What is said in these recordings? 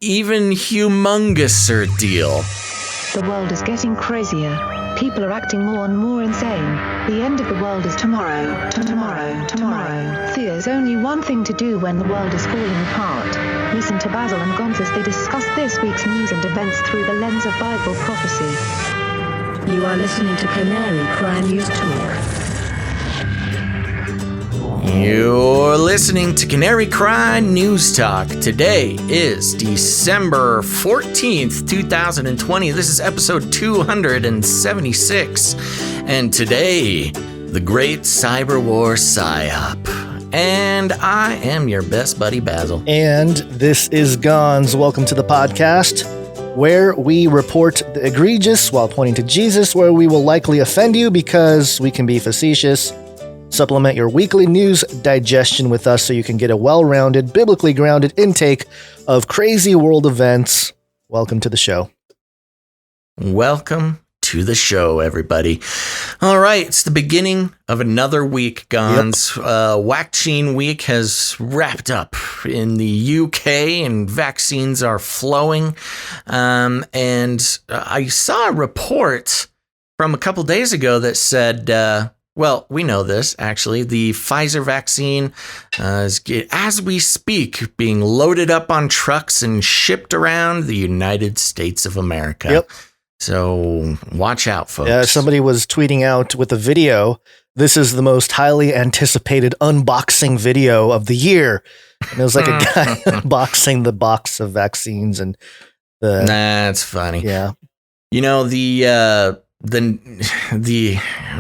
even humongouser deal. The world is getting crazier. People are acting more and more insane. The end of the world is tomorrow. Tomorrow. There's only one thing to do when the world is falling apart. Listen to Basil and Gonz as they discuss this week's news and events through the lens of Bible prophecy. You are listening to Canary Cry News Talk. You're listening to Canary Cry News Talk. Today is December 14th, 2020. This is episode 276. And today, the great Cyberwar Psyop. And I am your best buddy, Basil. And this is Gonz. Welcome to the podcast, where we report the egregious while pointing to Jesus, where we will likely offend you because we can be facetious. Supplement your weekly news digestion with us so you can get a well-rounded, biblically grounded intake of crazy world events. Welcome to the show. Welcome to the show, everybody. All right, it's the beginning of another week, Gonz. Vaccine week has wrapped up in the UK and vaccines are flowing. And I saw a report from a couple days ago that said... well, we know this, actually. The Pfizer vaccine is, as we speak, being loaded up on trucks and shipped around the United States of America. Yep. So watch out, folks. Yeah, somebody was tweeting out with a video. This is the most highly anticipated unboxing video of the year. And it was like a guy unboxing the box of vaccines and the... That's funny. Yeah. You know,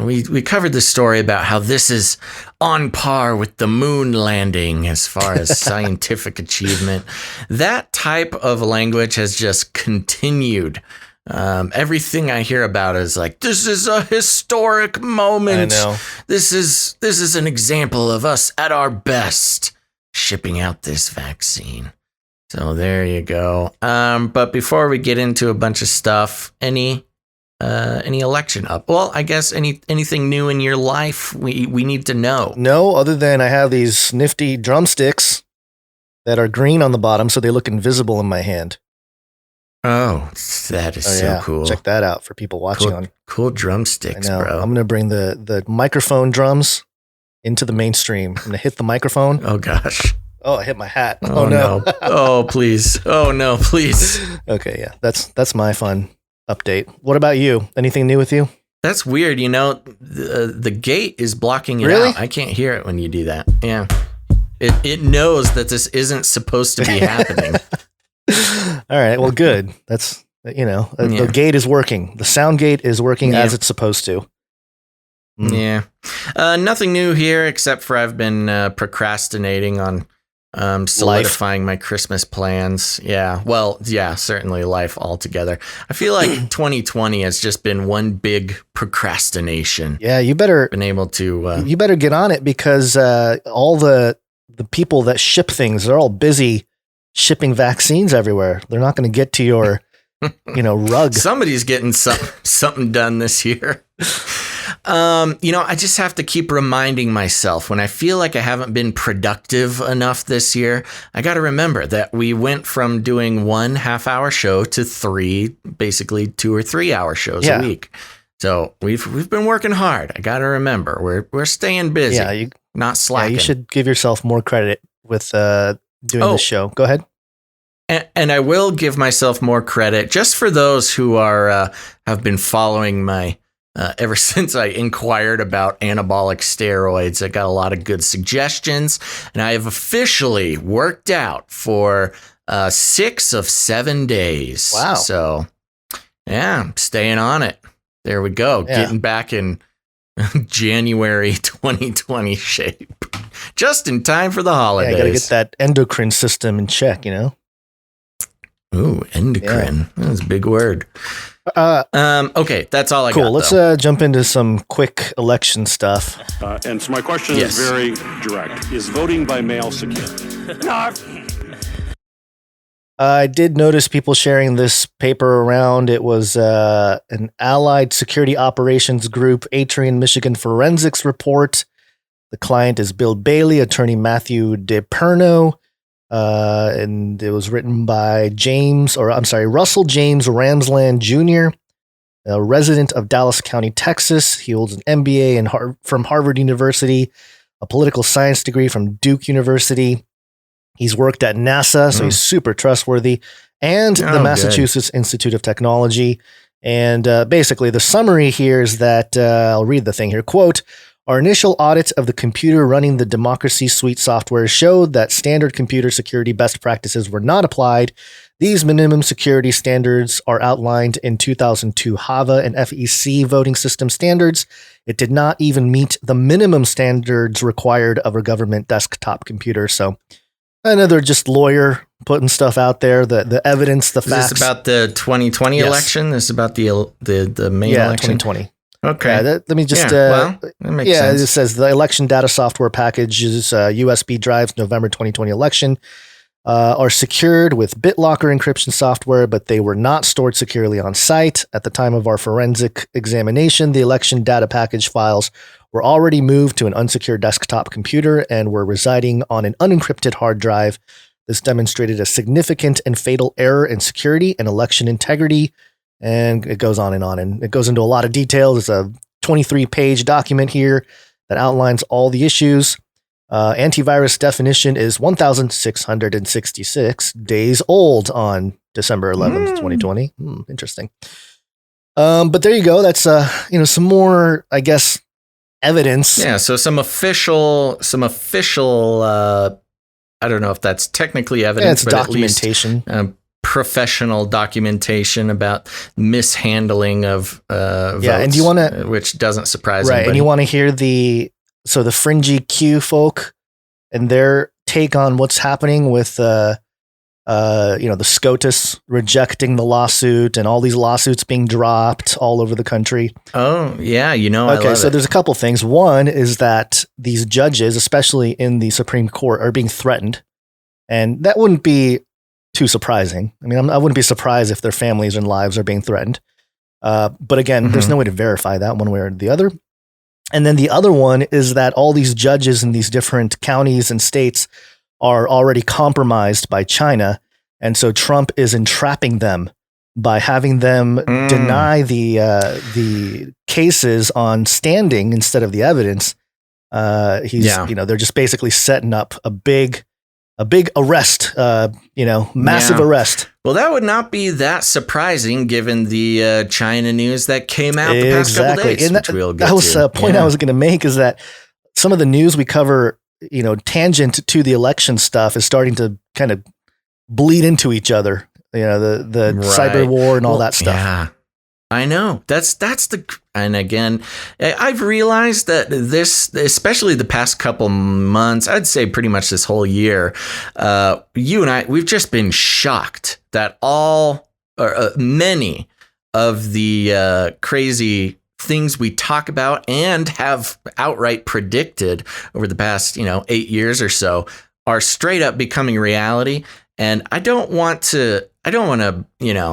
we covered this story about how this is on par with the moon landing as far as scientific achievement. That type of language has just continued. Everything I hear about is like, this is a historic moment. I know. This is an example of us at our best shipping out this vaccine. So there you go. But before we get into a bunch of stuff, any election up? Well, I guess anything new in your life we need to know. No, other than I have these nifty drumsticks that are green on the bottom, so they look invisible in my hand. Oh, that is so cool. Check that out for people watching. Cool drumsticks, bro. I'm going to bring the microphone drums into the mainstream. I'm going to hit the microphone. Oh, gosh. Oh, I hit my hat. Oh no. Oh, please. Oh, no, please. Okay, yeah. That's my fun update. What about you? Anything new with you? That's weird. You know, the gate is blocking it Really? out. I can't hear it when you do that. Yeah. It knows that this isn't supposed to be happening. All right. Well, good. That's, the gate is working. The sound gate is working as it's supposed to. Yeah. Nothing new here except for I've been procrastinating on solidifying my Christmas plans. Yeah. Well, yeah, certainly life altogether. I feel like 2020 has just been one big procrastination. Yeah, you better been able to you better get on it because all the people that ship things, they're all busy shipping vaccines everywhere. They're not going to get to your rug. Somebody's getting something done this year. I just have to keep reminding myself when I feel like I haven't been productive enough this year. I got to remember that we went from doing 1 half-hour show to 3, basically 2 or 3 hour shows a week. So we've been working hard. I got to remember we're staying busy. Yeah, not slacking. Yeah, you should give yourself more credit with doing the show. Go ahead. And I will give myself more credit just for those who are have been following my. Ever since I inquired about anabolic steroids, I got a lot of good suggestions, and I have officially worked out for 6 of 7 days. Wow. So, yeah, I'm staying on it. There we go. Yeah. Getting back in January 2020 shape. Just in time for the holidays. Yeah, you got to get that endocrine system in check, Ooh, endocrine. Yeah. That's a big word. Okay, that's all I got. Cool. Let's jump into some quick election stuff. And so my question is very direct. Is voting by mail secure? I did notice people sharing this paper around. It was an Allied Security Operations Group, Atrian, Michigan Forensics report. The client is Bill Bailey, attorney Matthew DePerno. And it was written by Russell James Ramsland Jr., a resident of Dallas County, Texas. He holds an MBA from Harvard University, a political science degree from Duke University. He's worked at NASA, so he's super trustworthy, and the Massachusetts Institute of Technology. And basically, the summary here is that, I'll read the thing here, quote, "Our initial audit of the computer running the Democracy Suite software showed that standard computer security best practices were not applied. These minimum security standards are outlined in 2002 HAVA and FEC voting system standards. It did not even meet the minimum standards required of a government desktop computer." So another just lawyer putting stuff out there, the evidence, the facts. Is this about the 2020 election? This is about the main election? 2020. Okay. Let me just, that makes sense. It says the election data software packages, USB drives, November 2020 election, are secured with BitLocker encryption software, but they were not stored securely on site. At the time of our forensic examination, the election data package files were already moved to an unsecured desktop computer and were residing on an unencrypted hard drive. This demonstrated a significant and fatal error in security and election integrity. And it goes on, and it goes into a lot of details. It's a 23-page document here that outlines all the issues. Antivirus definition is 1,666 days old on December 11th, 2020. Interesting. But there you go. That's some more, I guess, evidence. Yeah. So some official. I don't know if that's technically evidence, but documentation. At least, professional documentation about mishandling of votes. And you want to, which doesn't surprise right? anybody. And you want to hear the fringy Q folk and their take on what's happening with the SCOTUS rejecting the lawsuit and all these lawsuits being dropped all over the country. Oh yeah, Okay, so there's a couple things. One is that these judges, especially in the Supreme Court, are being threatened, and that wouldn't be too surprising. I mean, I wouldn't be surprised if their families and lives are being threatened. But again, there's no way to verify that one way or the other. And then the other one is that all these judges in these different counties and states are already compromised by China. And so Trump is entrapping them by having them deny the cases on standing instead of the evidence. They're just basically setting up a big arrest, massive arrest. Well, that would not be that surprising given the China news that came out the past couple days. And that was a point I was going to make, is that some of the news we cover, tangent to the election stuff, is starting to kind of bleed into each other. The cyberwar and all that stuff. Yeah. I know. And again, I've realized that this, especially the past couple months, I'd say pretty much this whole year, you and I, we've just been shocked that many of the crazy things we talk about and have outright predicted over the past, 8 years or so are straight up becoming reality. And I don't want to,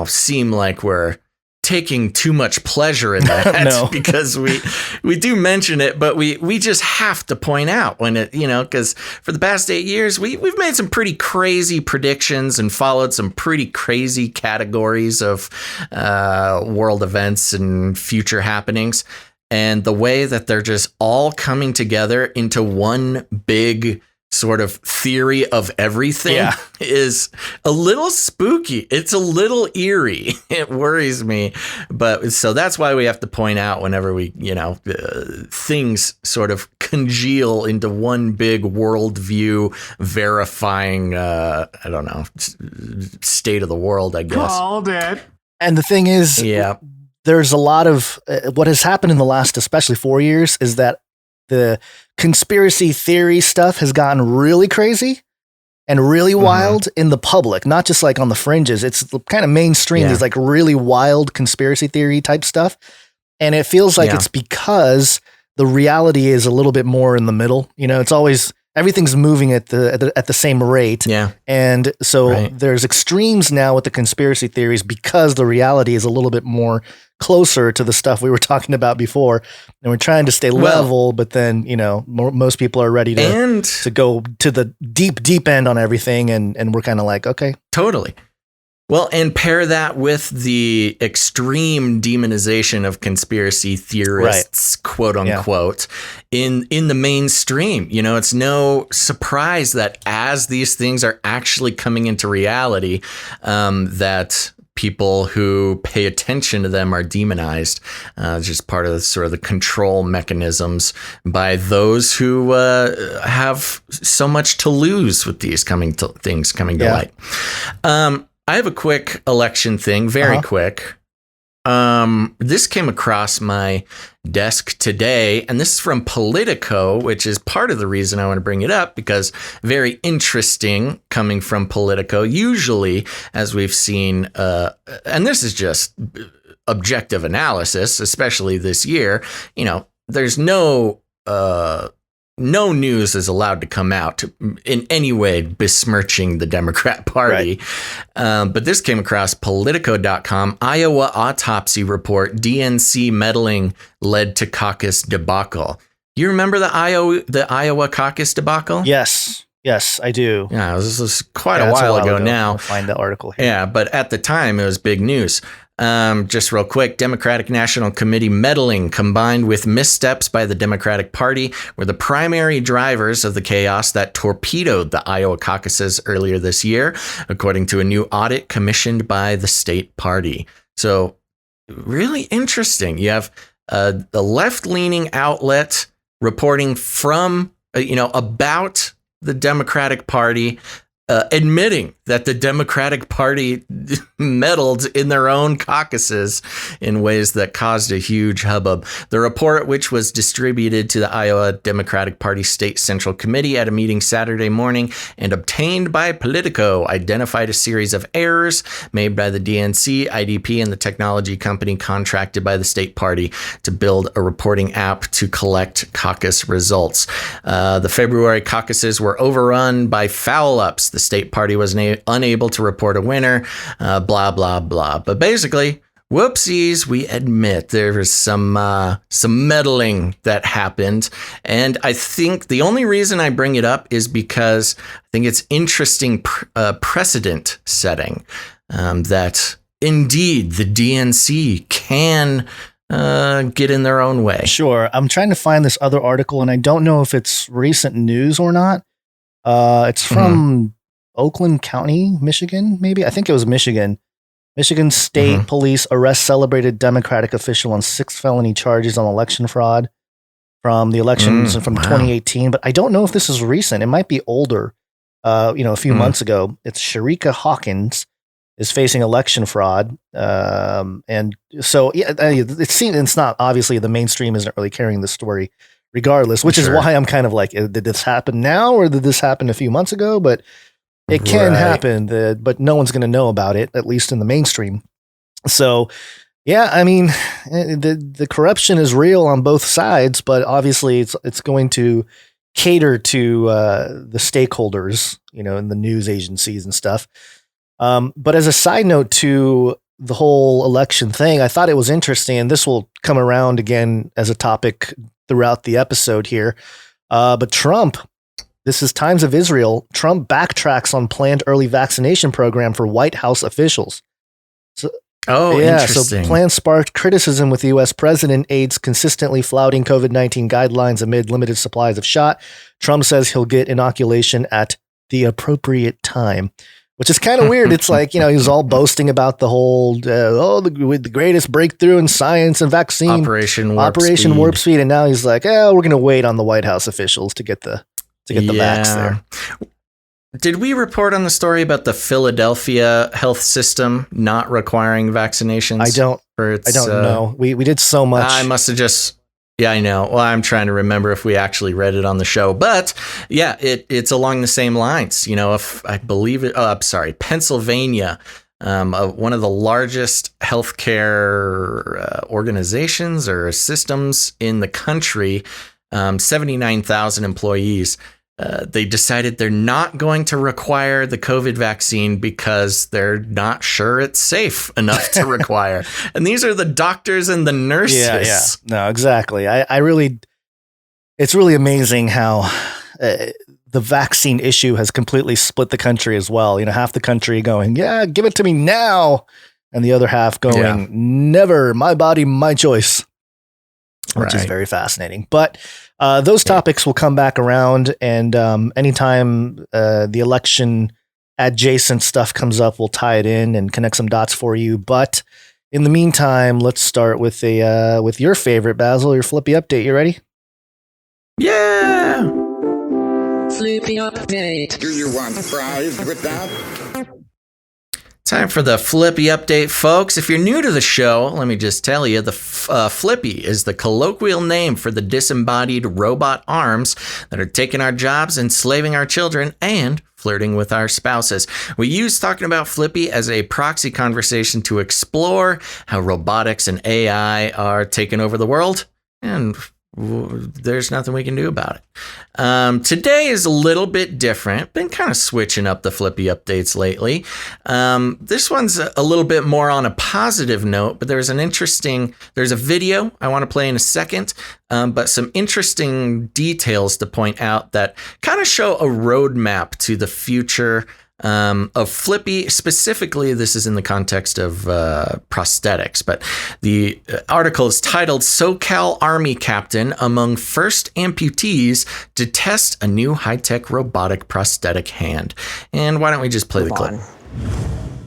seem like we're taking too much pleasure in that. No. Because we do mention it, but we just have to point out when it, because for the past 8 years, we've made some pretty crazy predictions and followed some pretty crazy categories of world events and future happenings. And the way that they're just all coming together into one big sort of theory of everything is a little spooky. It's a little eerie. It worries me. But so that's why we have to point out whenever we, things sort of congeal into one big worldview verifying, state of the world, I guess. Called it. And the thing is, there's a lot of what has happened in the last, especially 4 years, is that the conspiracy theory stuff has gotten really crazy and really wild in the public, not just like on the fringes. It's kind of mainstream. There's like really wild conspiracy theory type stuff. And it feels like it's because the reality is a little bit more in the middle. It's always everything's moving at the same rate. Yeah. And so Right. there's extremes now with the conspiracy theories because the reality is a little bit more closer to the stuff we were talking about before. And we're trying to stay level, but then, most people are ready to go to the deep end on everything. And we're kind of like, okay. Totally. Well, and pair that with the extreme demonization of conspiracy theorists, quote unquote, in the mainstream. It's no surprise that as these things are actually coming into reality, that people who pay attention to them are demonized, just part of sort of the control mechanisms by those who have so much to lose with these things coming to light. I have a quick election thing, very quick. This came across my desk today, and this is from Politico, which is part of the reason I want to bring it up, because very interesting coming from Politico. Usually, as we've seen, and this is just objective analysis, especially this year, there's no news is allowed to come out in any way besmirching the Democrat Party. Right. But this came across Politico.com. Iowa autopsy report, DNC meddling led to caucus debacle. You remember the Iowa caucus debacle? Yes, I do. Yeah, this was quite a while ago now. I'll find the article here. Yeah, but at the time it was big news. Just real quick, Democratic National Committee meddling combined with missteps by the Democratic Party were the primary drivers of the chaos that torpedoed the Iowa caucuses earlier this year, according to a new audit commissioned by the state party. So really interesting. You have the left-leaning outlet reporting from, about the Democratic Party, admitting that the Democratic Party meddled in their own caucuses in ways that caused a huge hubbub. The report, which was distributed to the Iowa Democratic Party State Central Committee at a meeting Saturday morning and obtained by Politico, identified a series of errors made by the DNC, IDP, and the technology company contracted by the state party to build a reporting app to collect caucus results. The February caucuses were overrun by foul-ups. The state party was unable to report a winner, blah, blah, blah. But basically, whoopsies, we admit there was some meddling that happened. And I think the only reason I bring it up is because I think it's interesting precedent setting that indeed the DNC can get in their own way. Sure. I'm trying to find this other article, and I don't know if it's recent news or not. It's from Oakland County, Michigan, maybe. I think it was Michigan. Michigan State Police arrest celebrated Democratic official on 6 felony charges on election fraud from the elections from 2018. But I don't know if this is recent. It might be older. A few months ago. It's Sharika Hawkins is facing election fraud. And so it's not, obviously the mainstream isn't really carrying the story regardless, which is why I'm kind of like, did this happen now or did this happen a few months ago? But it can happen, but no one's going to know about it, at least in the mainstream. So, yeah, I mean, the corruption is real on both sides, but obviously it's going to cater to the stakeholders, in the news agencies and stuff. But as a side note to the whole election thing, I thought it was interesting, and this will come around again as a topic throughout the episode here. But Trump, this is Times of Israel, Trump backtracks on planned early vaccination program for White House officials. So, interesting. So plan sparked criticism with the U.S. president aides consistently flouting COVID-19 guidelines amid limited supplies of shot. Trump says he'll get inoculation at the appropriate time, which is kind of weird. It's like, he's all boasting about the whole, the greatest breakthrough in science and vaccine. Operation Warp Speed. And now he's like, we're going to wait on the White House officials to get the vax there. Did we report on the story about the Philadelphia health system not requiring vaccinations? I don't know. We did so much. I must have just... Yeah, I know. Well, I'm trying to remember if we actually read it on the show, but yeah, it's along the same lines. If I believe it, I'm sorry, Pennsylvania, one of the largest healthcare organizations or systems in the country, 79,000 employees. they decided they're not going to require the COVID vaccine because they're not sure it's safe enough to require. And these are the doctors and the nurses. Yeah. No, exactly. It's really amazing how the vaccine issue has completely split the country as well. Half the country going, yeah, give it to me now. And the other half going, never, my body, my choice, which is very fascinating. But those topics will come back around. And anytime the election adjacent stuff comes up, we'll tie it in and connect some dots for you. But in the meantime, let's start with with your favorite, Basil, your Flippy update. You ready? Yeah. Flippy update. Do you want fries with that? Time for the Flippy update, folks. If you're new to the show, let me just tell you, the Flippy is the colloquial name for the disembodied robot arms that are taking our jobs, enslaving our children, and flirting with our spouses. We use talking about Flippy as a proxy conversation to explore how robotics and AI are taking over the world, and there's nothing we can do about it. Today is a little bit different. Been kind of switching up the Flippy updates lately. This one's a little bit more on a positive note, but there's a video I want to play in a second, but some interesting details to point out that kind of show a roadmap to the future of Flippy. Specifically, this is in the context of prosthetics, but the article is titled "SoCal Army Captain Among First Amputees to Test a New High-Tech Robotic Prosthetic Hand." And why don't we just play the clip?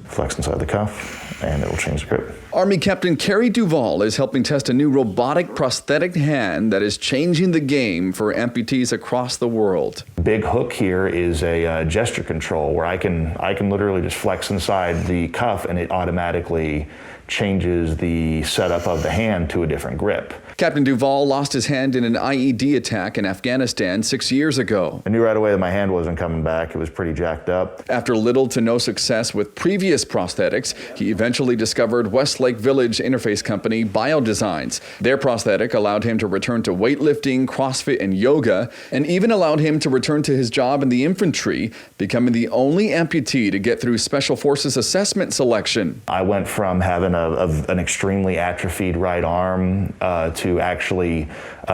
Flex inside the cuff, and it will change the grip. Army Captain Kerry Duvall is helping test a new robotic prosthetic hand that is changing the game for amputees across the world. Big hook here is a gesture control where I can literally just flex inside the cuff and it automatically changes the setup of the hand to a different grip. Captain Duvall lost his hand in an IED attack in Afghanistan 6 years ago. I knew right away that my hand wasn't coming back. It was pretty jacked up. After little to no success with previous prosthetics, he eventually discovered Westlake Village interface company Biodesigns. Their prosthetic allowed him to return to weightlifting, CrossFit, and yoga, and even allowed him to return to his job in the infantry, becoming the only amputee to get through Special Forces assessment selection. I went from having an extremely atrophied right arm to actually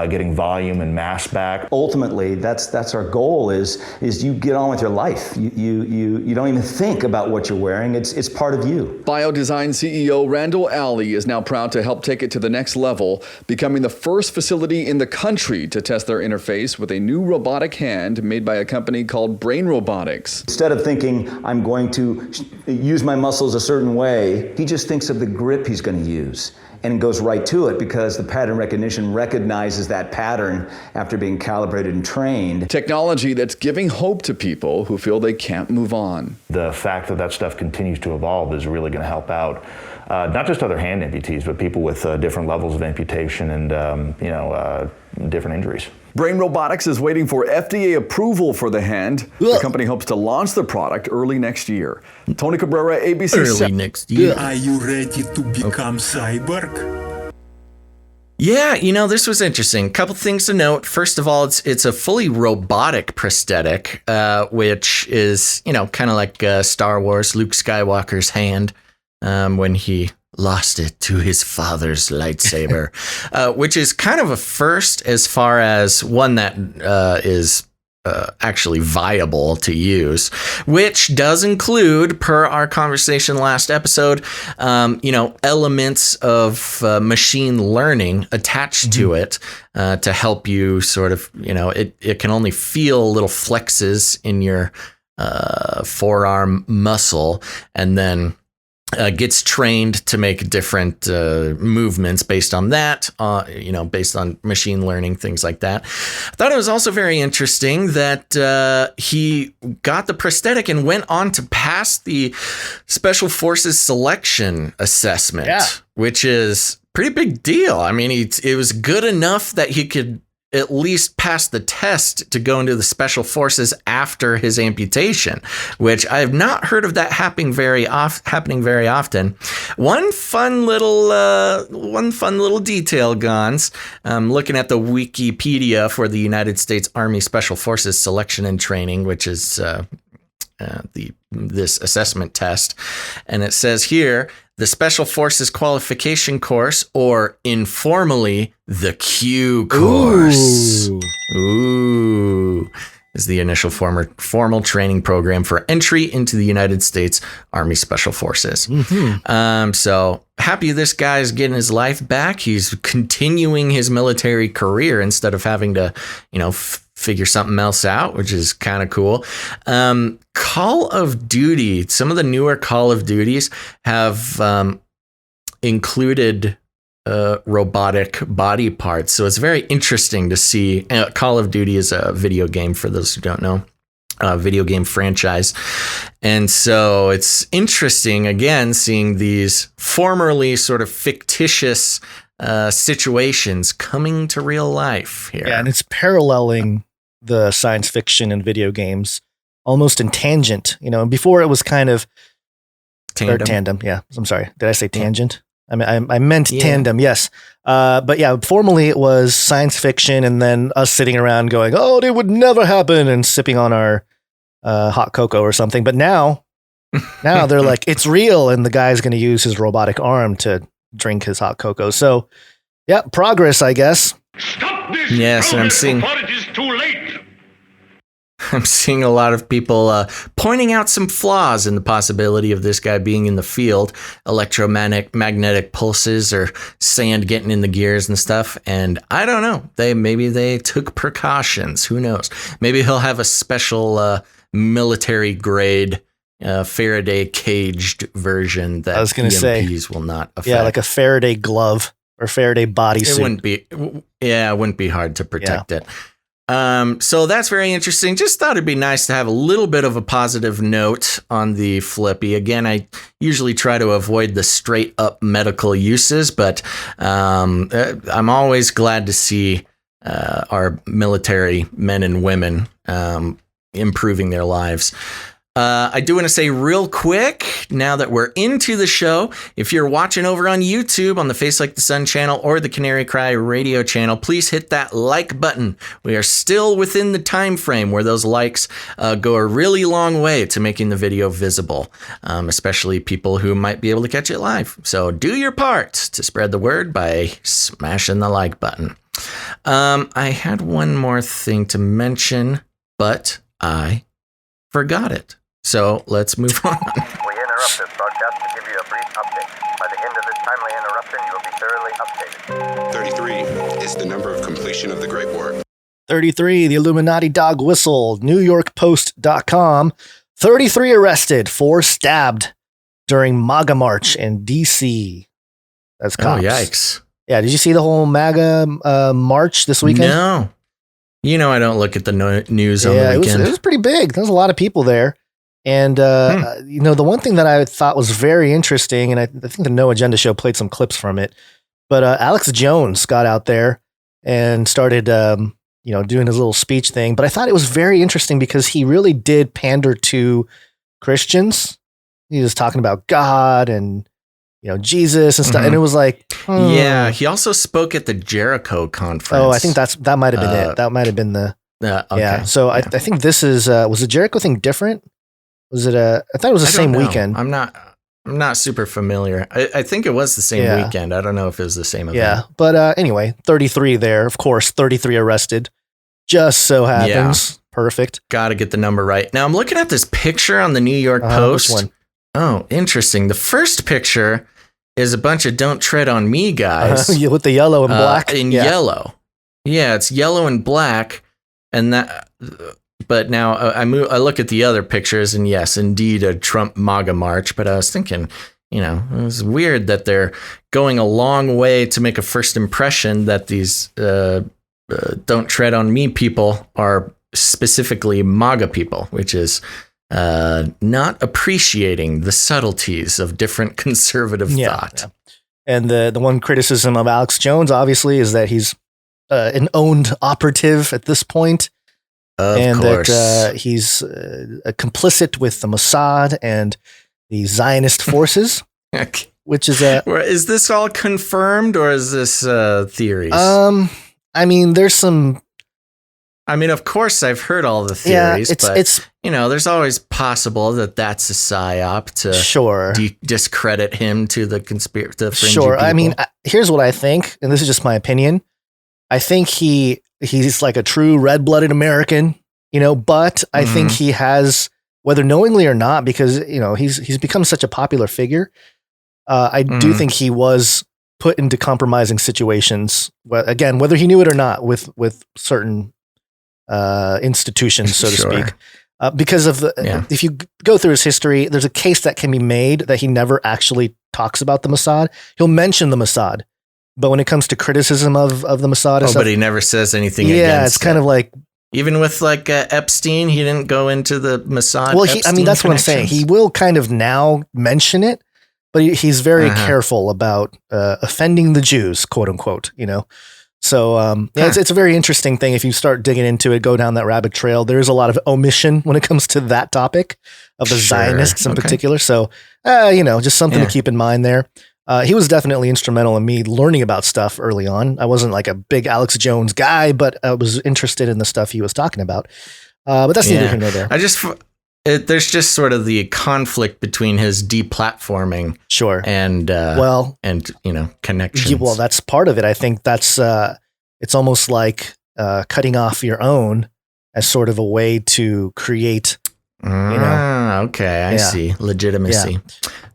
getting volume and mass back. Ultimately, that's our goal is you get on with your life. You don't even think about what you're wearing. It's part of you. Biodesign CEO Randall Alley is now proud to help take it to the next level, becoming the first facility in the country to test their interface with a new robotic hand made by a company called Brain Robotics. Instead of thinking, I'm going to use my muscles a certain way, he just thinks of the grip he's going to use and goes right to it because the pattern recognition recognizes that pattern after being calibrated and trained. Technology that's giving hope to people who feel they can't move on. The fact that stuff continues to evolve is really going to help out not just other hand amputees, but people with different levels of amputation and different injuries. Brain Robotics is waiting for FDA approval for the hand. The company hopes to launch the product early next year. Tony Cabrera, ABC. Early next year. Are you ready to become cyborg? Yeah, this was interesting. Couple things to note. First of all, it's a fully robotic prosthetic, which is, kind of like Star Wars, Luke Skywalker's hand when he lost it to his father's lightsaber, which is kind of a first as far as one that is actually viable to use, which does include, per our conversation last episode, elements of machine learning attached to it to help you sort of, it can only feel little flexes in your forearm muscle and then gets trained to make different movements based on that, based on machine learning, things like that. I thought it was also very interesting that he got the prosthetic and went on to pass the Special Forces selection assessment, which is pretty big deal. I mean, it was good enough that he could at least pass the test to go into the special forces after his amputation, which I have not heard of that happening very often. One fun little detail, Gons. Looking at the Wikipedia for the United States Army Special Forces Selection and Training, which is this assessment test, and it says here, the Special Forces Qualification Course, or informally, the Q Course. Ooh. Is the initial formal training program for entry into the United States Army Special Forces. Mm-hmm. So happy this guy's getting his life back. He's continuing his military career instead of having to, figure something else out, which is kind of cool. Call of Duty, some of the newer Call of Duties have included robotic body parts. So it's very interesting to see. Call of Duty is a video game, for those who don't know, a video game franchise. And so it's interesting, again, seeing these formerly sort of fictitious situations coming to real life here. Yeah, and it's paralleling the science fiction and video games almost in tangent. Before it was kind of tandem. Yeah, I'm sorry. Did I say tangent? I meant tandem, yes. But yeah, formerly it was science fiction, and then us sitting around going, "Oh, it would never happen," and sipping on our hot cocoa or something. But now they're like, it's real, and the guy's going to use his robotic arm to drink his hot cocoa. So, yeah, progress, I guess. Stop this! Yes, and I'm seeing before it is too late. I'm seeing a lot of people pointing out some flaws in the possibility of this guy being in the field, magnetic pulses or sand getting in the gears and stuff. And I don't know. Maybe they took precautions. Who knows? Maybe he'll have a special military grade Faraday caged version that I was going to EMPs will not affect. Yeah, like a Faraday glove or Faraday bodysuit. It wouldn't be hard to protect it. So that's very interesting. Just thought it'd be nice to have a little bit of a positive note on the Flippy. Again, I usually try to avoid the straight up medical uses, but I'm always glad to see our military men and women improving their lives. I do want to say real quick, now that we're into the show, if you're watching over on YouTube on the Face Like the Sun channel or the Canary Cry radio channel, please hit that like button. We are still within the time frame where those likes go a really long way to making the video visible, especially people who might be able to catch it live. So do your part to spread the word by smashing the like button. I had one more thing to mention, but I forgot it. So let's move on. We interrupt this broadcast to give you a brief update. By the end of this timely interruption, you will be thoroughly updated. 33 is the number of completion of the Great War. 33, the Illuminati dog whistle, NewYorkPost.com. 33 arrested, 4 stabbed during MAGA March in D.C. That's cops. Oh, yikes. Yeah, did you see the whole MAGA march this weekend? No. I don't look at the news on the weekend. It was pretty big. There was a lot of people there. And, the one thing that I thought was very interesting, and I think the No Agenda show played some clips from it, but Alex Jones got out there and started, doing his little speech thing. But I thought it was very interesting because he really did pander to Christians. He was talking about God and, Jesus and stuff. Mm-hmm. And it was like, yeah, he also spoke at the Jericho conference. Oh, I think that might have been it. That might have been the, okay. Yeah. So yeah. I think this is, was the Jericho thing different? Was it I thought it was the same weekend. I'm not super familiar. I think it was the same weekend. I don't know if it was the same event. Yeah. But anyway, 33 there. Of course, 33 arrested. Just so happens. Yeah. Perfect. Got to get the number right. Now I'm looking at this picture on the New York Post. Which one? Oh, interesting. The first picture is a bunch of "Don't Tread on Me" guys with the yellow and black. Yellow. Yeah, it's yellow and black, and that. But now I look at the other pictures, and yes, indeed, a Trump MAGA march. But I was thinking, it was weird that they're going a long way to make a first impression that these "Don't Tread on Me" people are specifically MAGA people, which is not appreciating the subtleties of different conservative thought. Yeah. And the one criticism of Alex Jones, obviously, is that he's an owned operative at this point. Of course. That he's complicit with the Mossad and the Zionist forces, which is is this all confirmed or is this theories? I mean, there's some. I mean, of course, I've heard all the theories, but it's there's always possible that that's a psyop to discredit him to the fringy people. I mean, here's what I think, and this is just my opinion. I think he's like a true red-blooded American, but I think he has, whether knowingly or not, because he's become such a popular figure. I do think he was put into compromising situations. Again, whether he knew it or not, with certain institutions, so to speak, because of if you go through his history, there's a case that can be made that he never actually talks about the Mossad. He'll mention the Mossad, but when it comes to criticism of the Mossad, but he never says anything. Yeah, it's kind of like even with like Epstein, he didn't go into the Mossad. Well, that's what I'm saying. He will kind of now mention it, but he's very careful about offending the Jews, quote unquote. So it's a very interesting thing. If you start digging into it, go down that rabbit trail, there's a lot of omission when it comes to that topic of the Zionists in particular. So, just something to keep in mind there. He was definitely instrumental in me learning about stuff early on. I wasn't like a big Alex Jones guy, but I was interested in the stuff he was talking about. But that's neither here nor there. There's just sort of the conflict between his deplatforming, and connections. Well, that's part of it. I think that's it's almost like cutting off your own as sort of a way to create. Okay, I see legitimacy. Yeah.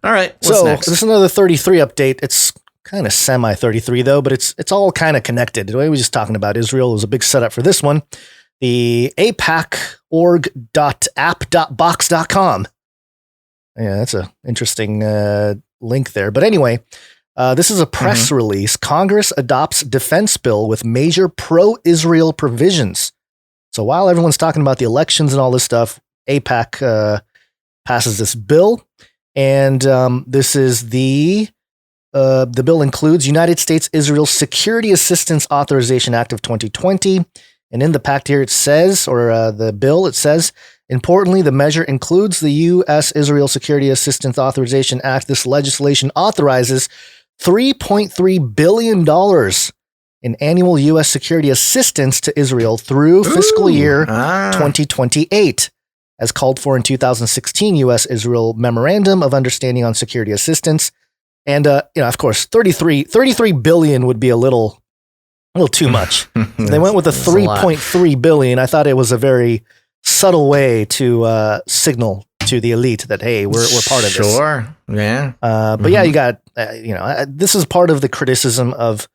All right, what's next? This is another 33 update. It's kind of semi 33 though, but it's all kind of connected. The way we were just talking about Israel was a big setup for this one. The apacorg.app.box.com. Yeah, that's an interesting link there. But anyway, this is a press release. Congress adopts defense bill with major pro-Israel provisions. So while everyone's talking about the elections and all this stuff, AIPAC passes this bill. And this is the bill includes United States-Israel Security Assistance Authorization Act of 2020. And in the pact here, it says, or the bill, it says, importantly, the measure includes the U.S.-Israel Security Assistance Authorization Act. This legislation authorizes $3.3 billion in annual U.S. security assistance to Israel through fiscal year 2028, as called for in 2016 U.S.-Israel Memorandum of Understanding on Security Assistance. And, of course, 33 billion would be a little too much. They went with a 3.3 billion. I thought it was a very subtle way to signal to the elite that, hey, we're part of this. Sure. Yeah. But yeah, you got, this is part of the criticism of,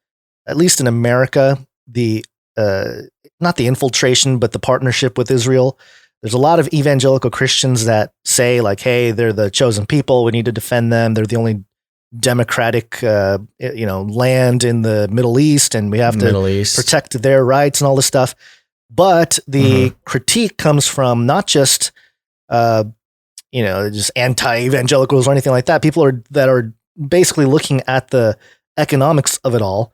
at least in America, the not the infiltration, but the partnership with Israel. There's a lot of evangelical Christians that say like, hey, they're the chosen people. We need to defend them. They're the only democratic, land in the Middle East, and we have to protect their rights and all this stuff. But the critique comes from not just, just anti-evangelicals or anything like that. People that are basically looking at the economics of it all,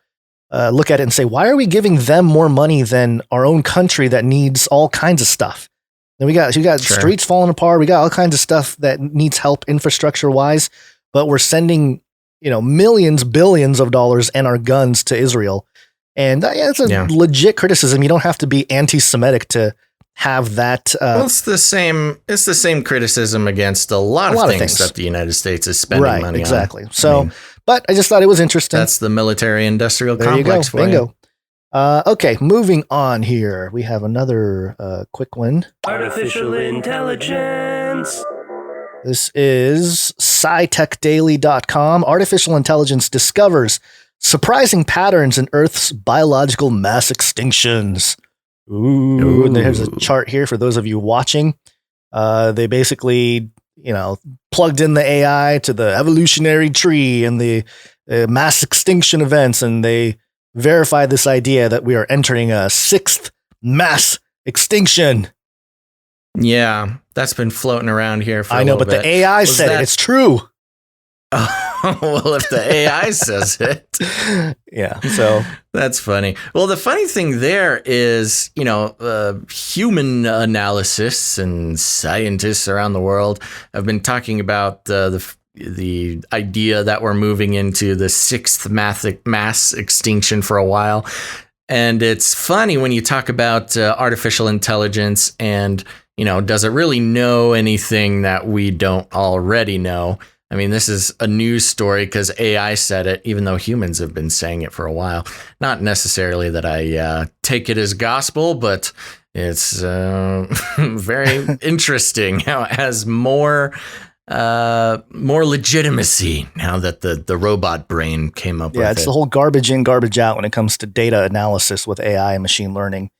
look at it and say, why are we giving them more money than our own country that needs all kinds of stuff? Then we got streets falling apart. We got all kinds of stuff that needs help infrastructure wise, but we're sending millions, billions of dollars and our guns to Israel. And it's a legit criticism. You don't have to be anti-Semitic to have that. It's the same criticism against a lot of things that the United States is spending money on. Exactly. So, but I just thought it was interesting. That's the military-industrial there complex you go. Bingo. Okay, moving on here. We have another quick one. Artificial intelligence. This is SciTechDaily.com. Artificial intelligence discovers surprising patterns in Earth's biological mass extinctions. Ooh. And there's a chart here for those of you watching. They basically, plugged in the AI to the evolutionary tree and the mass extinction events, and they verified this idea that we are entering a sixth mass extinction. Yeah, that's been floating around here for a I know, little but bit. the AI said it. It's true. Well, if the AI says it. Yeah, so that's funny. Well, the funny thing there is, human analysts and scientists around the world have been talking about the idea that we're moving into the sixth mass extinction for a while. And it's funny when you talk about artificial intelligence and, does it really know anything that we don't already know? I mean, this is a news story because AI said it, even though humans have been saying it for a while. Not necessarily that I take it as gospel, but it's very interesting how it has more legitimacy now that the robot brain came up with it. Yeah, it's the whole garbage in, garbage out when it comes to data analysis with AI and machine learning.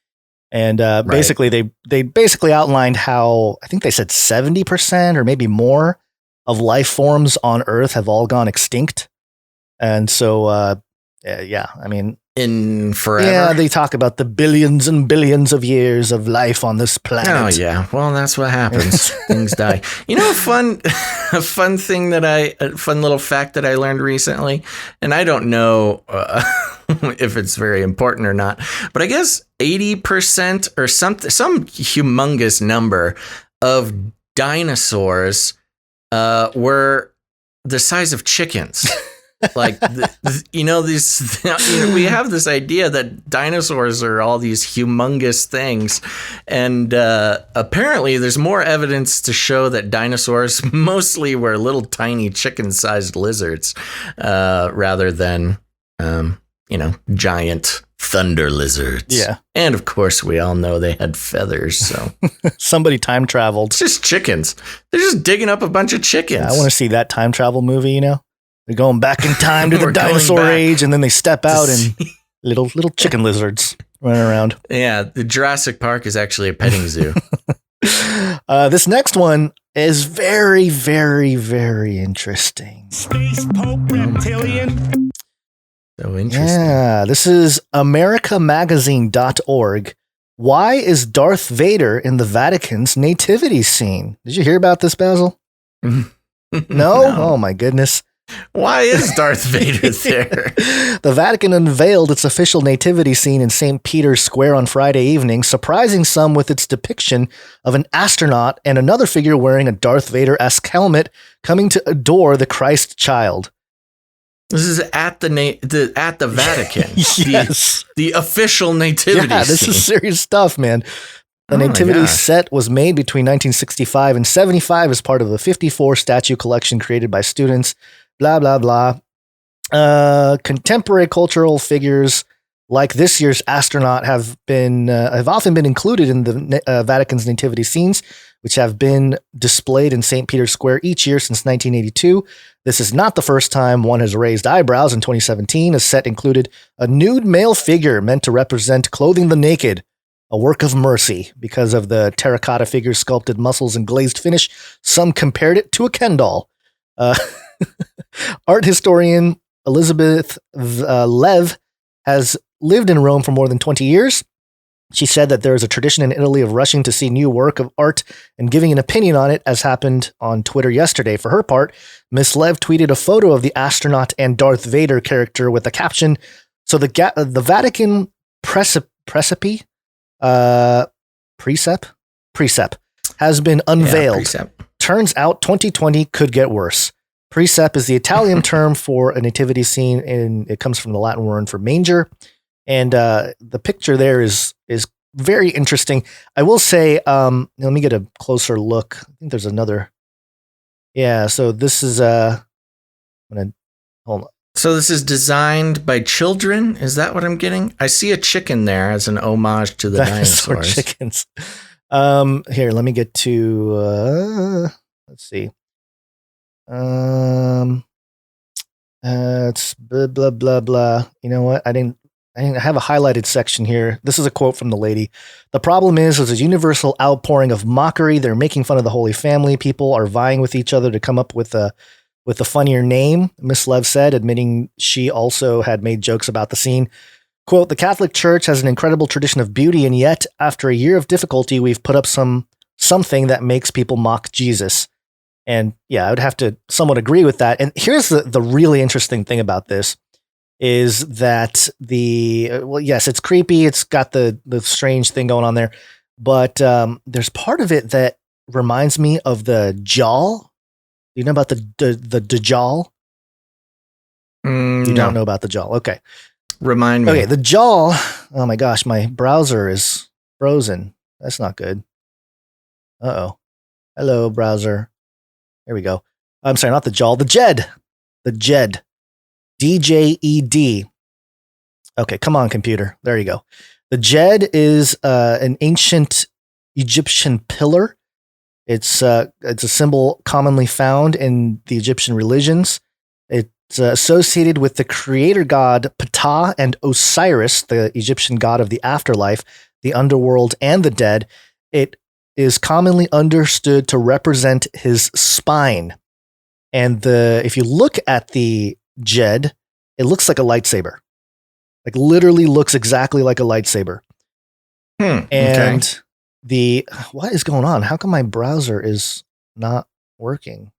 And basically, they basically outlined how, I think they said 70% or maybe more of life forms on Earth have all gone extinct. And so, in forever. Yeah, they talk about the billions and billions of years of life on this planet. Oh yeah, well that's what happens. Things die. A fun thing a fun little fact that I learned recently, and I don't know if it's very important or not, but I guess 80% or some humongous number of dinosaurs were the size of chickens. Like, we have this idea that dinosaurs are all these humongous things. And apparently there's more evidence to show that dinosaurs mostly were little tiny chicken-sized lizards rather than, giant thunder lizards. Yeah. And of course, we all know they had feathers. So somebody time traveled. It's just chickens. They're just digging up a bunch of chickens. Yeah, I want to see that time travel movie, They're going back in time to the dinosaur age, and then they step out and little chicken lizards running around. Yeah, the Jurassic Park is actually a petting zoo. This next one is very, very, very interesting. Space Pope Reptilian. So interesting. Yeah, this is AmericaMagazine.org. Why is Darth Vader in the Vatican's nativity scene? Did you hear about this, Basil? No? Oh, my goodness. Why is Darth Vader there? The Vatican unveiled its official nativity scene in St. Peter's Square on Friday evening, surprising some with its depiction of an astronaut and another figure wearing a Darth Vader-esque helmet coming to adore the Christ child. This is at the Vatican. Yes. The official nativity Yeah, this scene. is serious stuff, man. The nativity set was made between 1965 and 75 as part of the 54 statue collection created by students. Blah, blah, blah. Contemporary cultural figures like this year's astronaut have often been included in the Vatican's nativity scenes, which have been displayed in St. Peter's Square each year since 1982. This is not the first time one has raised eyebrows. In 2017, a set included a nude male figure meant to represent clothing the naked, a work of mercy. Because of the terracotta figure's sculpted muscles and glazed finish, some compared it to a Ken doll. Art historian Elizabeth Lev has lived in Rome for more than 20 years. She said that there is a tradition in Italy of rushing to see new work of art and giving an opinion on it, as happened on Twitter yesterday. For her part, Miss Lev tweeted a photo of the astronaut and Darth Vader character with the caption, "So the Vatican precept has been unveiled. Turns out 2020 could get worse." Precept is the Italian term for a nativity scene, and it comes from the Latin word for manger. And the picture there is very interesting. I will say, let me get a closer look. I think there's another. Yeah, so this is I'm gonna hold on. So this is designed by children? Is that what I'm getting? I see a chicken there as an homage to the dinosaurs. Chickens. Here, let me get to let's see. It's blah blah blah blah. You know what? I didn't have a highlighted section here. This is a quote from the lady. "The problem is there's a universal outpouring of mockery. They're making fun of the Holy Family. People are vying with each other to come up with a funnier name," Miss Lev said, admitting she also had made jokes about the scene. Quote, "The Catholic Church has an incredible tradition of beauty, and yet, after a year of difficulty, we've put up something that makes people mock Jesus." And yeah, I would have to somewhat agree with that. And here's the really interesting thing about this is that yes, it's creepy. It's got the strange thing going on there, but there's part of it that reminds me of the Dajjal. Do you know about the Dajjal? You don't know about the Dajjal. Okay. Remind me. Okay, the Dajjal. Oh my gosh, my browser is frozen. That's not good. Uh-oh. Hello, browser. There we go. I'm sorry, not the Dajjal, the Jed. The Jed. DJED. Okay, come on, computer. There you go. The Jed is an ancient Egyptian pillar. It's a symbol commonly found in the Egyptian religions. It's associated with the creator god Ptah and Osiris, the Egyptian god of the afterlife, the underworld, and the dead. It is commonly understood to represent his spine. And if you look at the Jed, it looks like a lightsaber. Like literally looks exactly like a lightsaber. And what is going on? How come my browser is not working?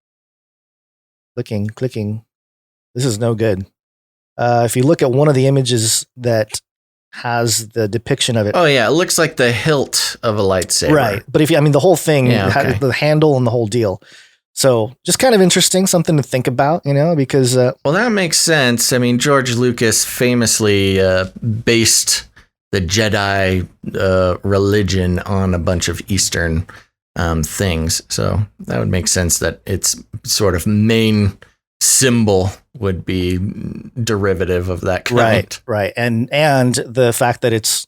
Clicking. This is no good. If you look at one of the images that has the depiction of it. Oh yeah, it looks like the hilt of a lightsaber. Right. But the whole thing, had the handle and the whole deal. So just kind of interesting, something to think about, because... well, that makes sense. I mean, George Lucas famously based the Jedi religion on a bunch of Eastern things. So that would make sense that its sort of main symbol would be derivative of that kind. Right. And the fact that it's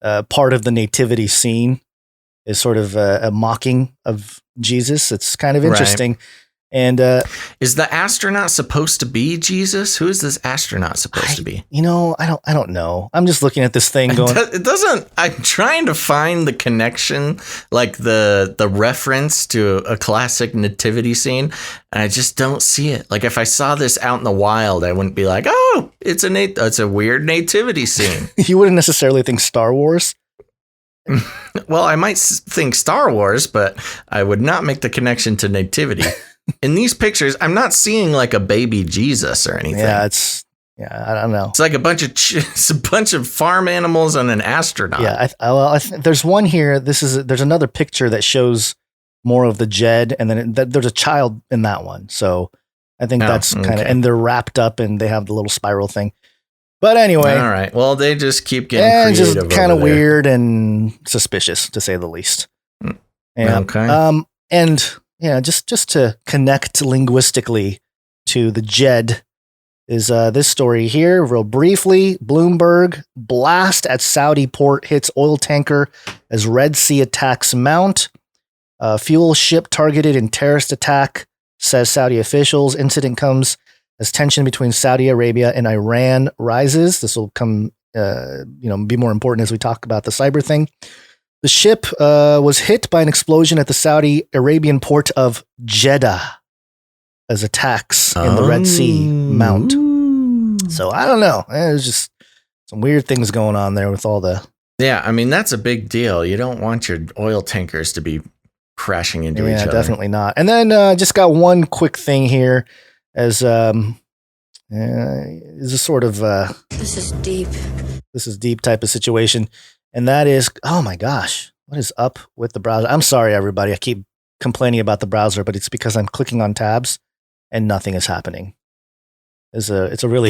part of the nativity scene is sort of a mocking of Jesus. It's kind of interesting. Right. And is the astronaut supposed to be Jesus? Who is this astronaut supposed to be? I don't know. I'm just looking at this thing going. It doesn't. I'm trying to find the connection, like the reference to a classic nativity scene, and I just don't see it. Like if I saw this out in the wild, I wouldn't be like, "Oh, it's a weird nativity scene." You wouldn't necessarily think Star Wars. Well, I might think Star Wars, but I would not make the connection to nativity. In these pictures, I'm not seeing like a baby Jesus or anything. Yeah, I don't know. It's like a bunch of farm animals and an astronaut. Yeah, I think there's one here. There's another picture that shows more of the Jed, and then there's a child in that one. So I think that's kind of, and they're wrapped up and they have the little spiral thing. But anyway, all right. Well, they just keep getting creative. Just kind of weird and suspicious, to say the least. And, okay. And yeah, just to connect linguistically to the Jed is this story here, real briefly. Bloomberg: blast at Saudi port hits oil tanker as Red Sea attacks mount. Fuel ship targeted in terrorist attack, says Saudi officials. Incident comes as tension between Saudi Arabia and Iran rises. This will come, be more important as we talk about the cyber thing. The ship was hit by an explosion at the Saudi Arabian port of Jeddah as attacks in the Red Sea mount. So I don't know. There's just some weird things going on there with all the... Yeah, I mean, that's a big deal. You don't want your oil tankers to be crashing into each other. Yeah, definitely not. And then just got one quick thing here as is a sort of... this is deep type of situation. And that is, oh my gosh, what is up with the browser? I'm sorry, everybody. I keep complaining about the browser, but it's because I'm clicking on tabs and nothing is happening. It's a really,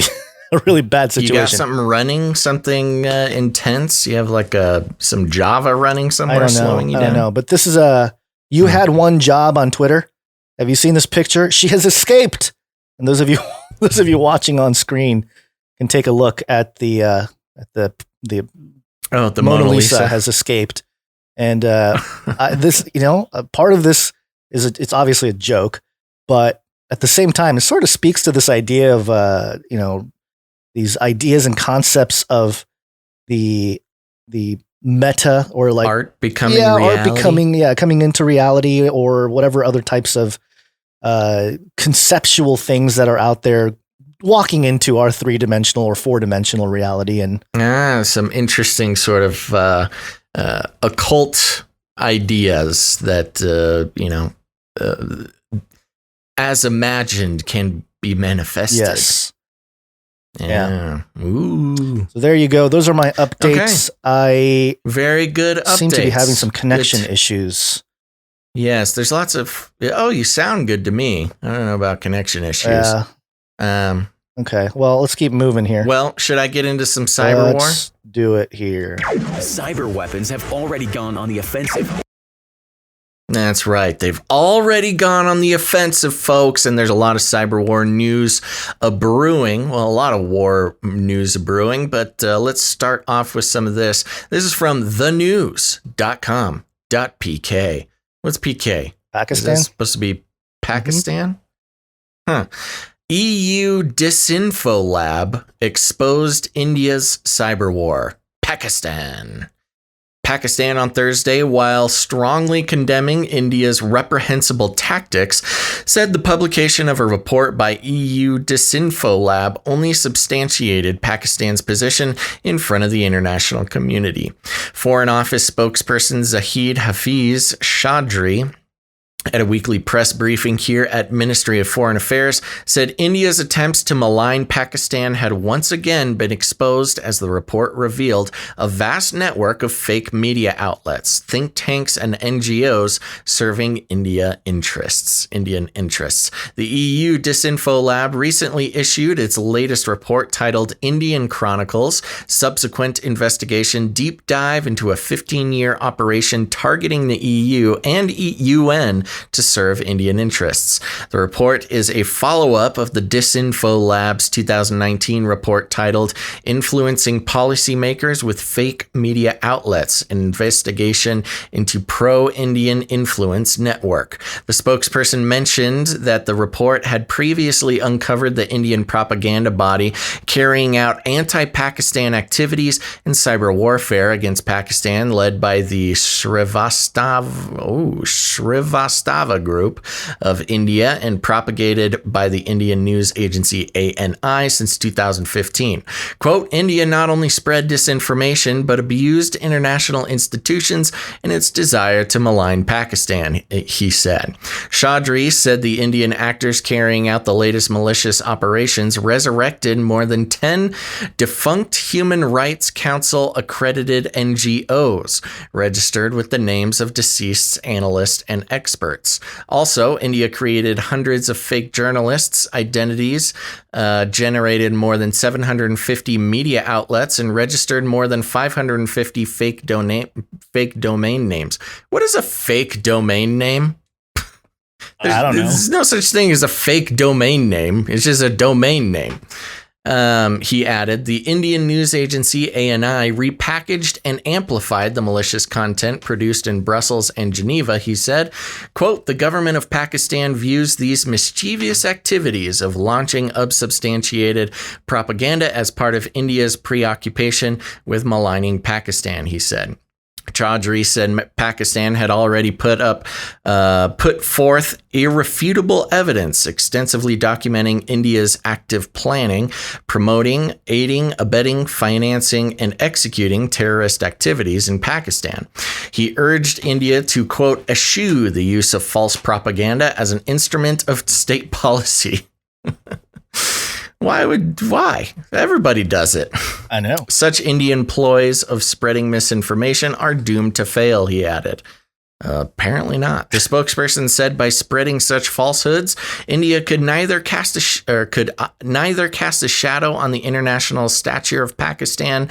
a really bad situation. You got something running, something intense? You have like some Java running somewhere slowing you down? I don't know, but this is you had one job on Twitter. Have you seen this picture? She has escaped. And those of you watching on screen can take a look at the Mona Lisa has escaped. And this, part of this is it's obviously a joke, but at the same time, it sort of speaks to this idea of, these ideas and concepts of the meta or like art becoming reality. Coming into reality or whatever other types of conceptual things that are out there walking into our 3-dimensional or 4-dimensional reality. And some interesting sort of occult ideas that as imagined can be manifested. Yes. Yeah. Ooh. So there you go. Those are my updates. Okay. Very good updates. Seem to be having some connection issues. Yes, there's lots of... Oh, you sound good to me. I don't know about connection issues. Yeah. Okay, well, let's keep moving here. Well, should I get into some Cyberwar? Let's do it here. Cyber weapons have already gone on the offensive. That's right. They've already gone on the offensive, folks, and there's a lot of Cyberwar news brewing. Well, a lot of war news brewing, but let's start off with some of this. This is from thenews.com.pk. What's PK? Pakistan? Is that supposed to be Pakistan? Huh. EU Disinfo Lab exposed India's cyberwar. Pakistan on Thursday, while strongly condemning India's reprehensible tactics, said the publication of a report by EU Disinfo Lab only substantiated Pakistan's position in front of the international community. Foreign Office spokesperson Zahid Hafiz Chaudhry, at a weekly press briefing here at Ministry of Foreign Affairs, said India's attempts to malign Pakistan had once again been exposed as the report revealed a vast network of fake media outlets, think tanks, and NGOs serving Indian interests. The EU Disinfo Lab recently issued its latest report titled Indian Chronicles, Subsequent Investigation Deep Dive into a 15-year operation targeting the EU and UN to serve Indian interests. The report is a follow-up of the Disinfo Lab's 2019 report titled Influencing Policymakers with Fake Media Outlets, an investigation into pro-Indian influence network. The spokesperson mentioned that the report had previously uncovered the Indian propaganda body carrying out anti-Pakistan activities and cyber warfare against Pakistan, led by the Srivastava Group of India and propagated by the Indian news agency ANI since 2015. Quote, India not only spread disinformation, but abused international institutions in its desire to malign Pakistan, he said. Chaudhry said the Indian actors carrying out the latest malicious operations resurrected more than 10 defunct Human Rights Council accredited NGOs, registered with the names of deceased analysts and experts. Also, India created hundreds of fake journalists' identities, generated more than 750 media outlets, and registered more than 550 fake domain names. What is a fake domain name? I don't know. There's no such thing as a fake domain name. It's just a domain name. He added, the Indian news agency ANI repackaged and amplified the malicious content produced in Brussels and Geneva. He said, quote, the government of Pakistan views these mischievous activities of launching unsubstantiated propaganda as part of India's preoccupation with maligning Pakistan, he said. Chaudhry said Pakistan had already put forth irrefutable evidence extensively documenting India's active planning, promoting, aiding, abetting, financing, and executing terrorist activities in Pakistan. He urged India to, quote, eschew the use of false propaganda as an instrument of state policy. Why? Everybody does it. I know. Such Indian ploys of spreading misinformation are doomed to fail, he added. Apparently not. The spokesperson said by spreading such falsehoods, India could neither cast a shadow on the international stature of Pakistan,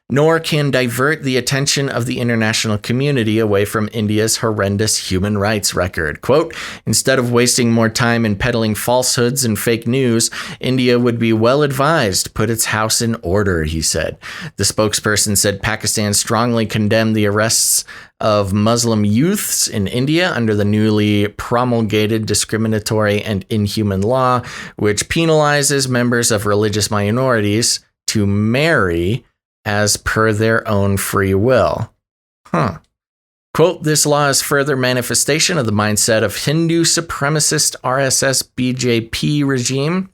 nor can divert the attention of the international community away from India's horrendous human rights record. Quote, instead of wasting more time in peddling falsehoods and fake news, India would be well advised to put its house in order, he said. The spokesperson said Pakistan strongly condemned the arrests of Muslim youths in India under the newly promulgated discriminatory and inhuman law, which penalizes members of religious minorities to marry as per their own free will. Quote, this law is further manifestation of the mindset of Hindu supremacist RSS BJP regime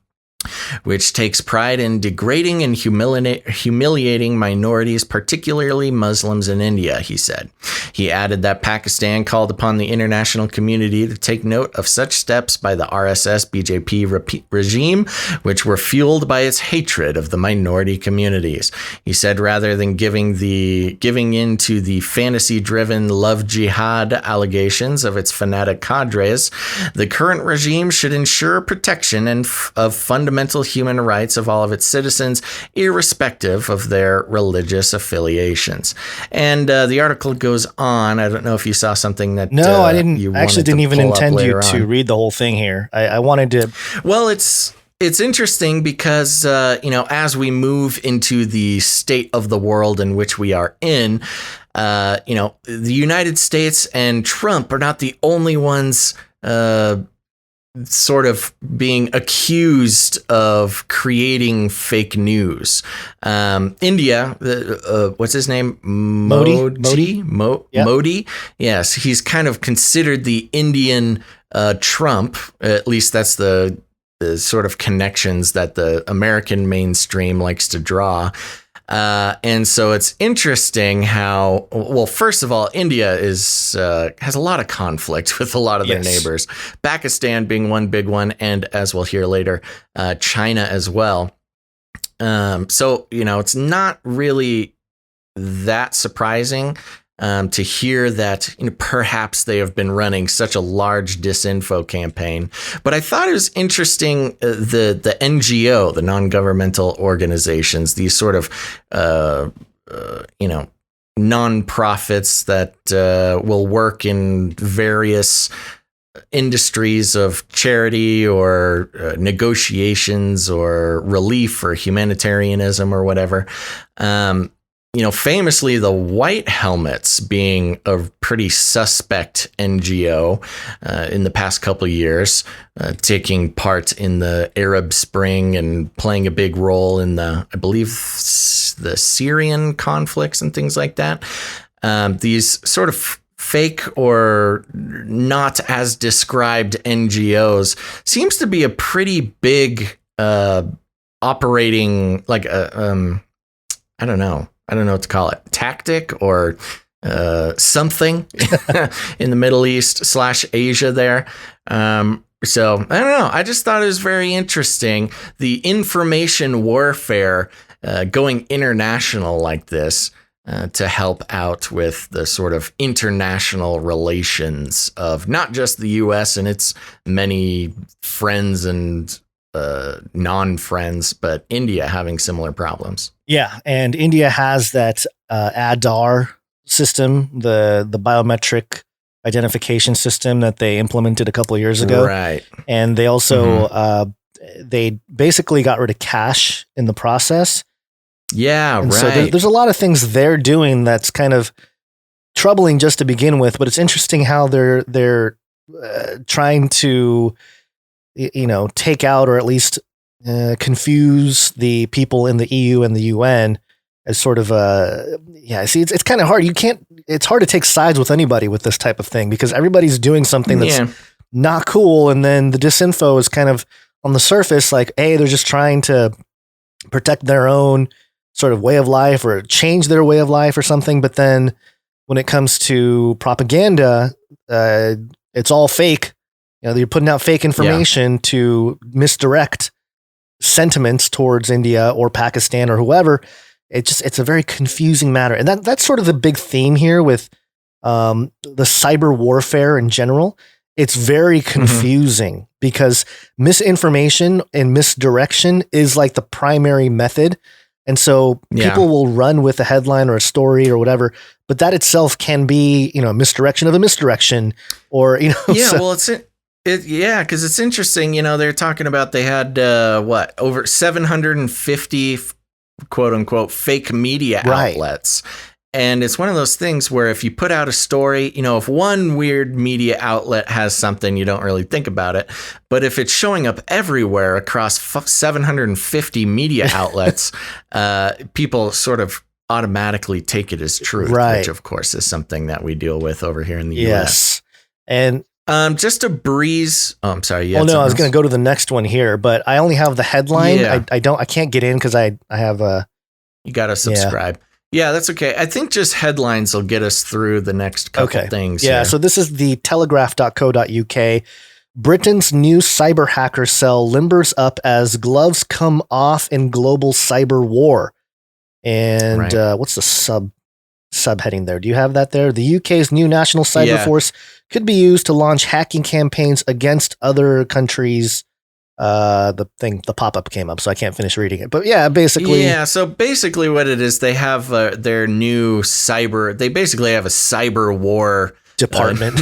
which takes pride in degrading and humiliating minorities, particularly Muslims in India, he said. He added that Pakistan called upon the international community to take note of such steps by the RSS BJP regime, which were fueled by its hatred of the minority communities. He said rather than giving in to the fantasy-driven love jihad allegations of its fanatic cadres, the current regime should ensure protection of fundamental human rights of all of its citizens, irrespective of their religious affiliations. And the article goes on. I don't know if you saw something that no, I didn't. I actually didn't even intend you to read the whole thing here. I wanted to. Well, it's interesting because as we move into the state of the world in which we are in, the United States and Trump are not the only ones sort of being accused of creating fake news. India, what's his name? Modi. Modi. Yes, he's kind of considered the Indian Trump. At least that's the sort of connections that the American mainstream likes to draw. And so it's interesting how, well, first of all, India has a lot of conflict with a lot of their neighbors, Pakistan being one big one, and as we'll hear later, China as well. So, it's not really that surprising to hear that perhaps they have been running such a large disinfo campaign. But I thought it was interesting, the NGO, the non-governmental organizations, these sort of, nonprofits that will work in various industries of charity or negotiations or relief or humanitarianism or whatever. Famously, the White Helmets being a pretty suspect NGO in the past couple of years, taking part in the Arab Spring and playing a big role in I believe, the Syrian conflicts and things like that. These sort of fake or not as described NGOs seems to be a pretty big operating, like I don't know what to call it, tactic or something in the Middle East / Asia there. So I don't know. I just thought it was very interesting. The information warfare going international like this to help out with the sort of international relations of not just the U.S. and its many friends and non-friends, but India having similar problems. Yeah, and India has that Aadhaar system, the biometric identification system that they implemented a couple of years ago. Right. And they also they basically got rid of cash in the process. Yeah, and right. So there's a lot of things they're doing that's kind of troubling just to begin with, but it's interesting how they're trying to take out or at least confuse the people in the EU and the UN as sort of it's kind of hard. It's hard to take sides with anybody with this type of thing because everybody's doing something that's not cool. And then the disinfo is kind of on the surface, like, hey, they're just trying to protect their own sort of way of life or change their way of life or something. But then when it comes to propaganda, it's all fake. You're putting out fake information to misdirect sentiments towards India or Pakistan or whoever. It's a very confusing matter. And that's sort of the big theme here with the cyber warfare in general. It's very confusing because misinformation and misdirection is like the primary method. And so people will run with a headline or a story or whatever, but that itself can be, misdirection of a misdirection or, well, because it's interesting, they're talking about they had over 750 quote unquote fake media outlets. And it's one of those things where if you put out a story, if one weird media outlet has something, you don't really think about it. But if it's showing up everywhere across 750 media outlets, people sort of automatically take it as truth, which of course is something that we deal with over here in the US. And Just a breeze. Oh, I'm sorry. Oh no, I was going to go to the next one here, but I only have the headline. Yeah. I can't get in because I have a. You got to subscribe. Yeah, that's okay. I think just headlines will get us through the next couple things. Yeah. Here. So this is the telegraph.co.uk. Britain's new cyber hacker cell limbers up as gloves come off in global cyber war. And what's the subheading there? Do you have that there? The UK's new national cyber force could be used to launch hacking campaigns against other countries. The pop-up came up, so I can't finish reading it. But yeah, basically. Yeah, so basically what it is, they have their new they basically have a cyber war department.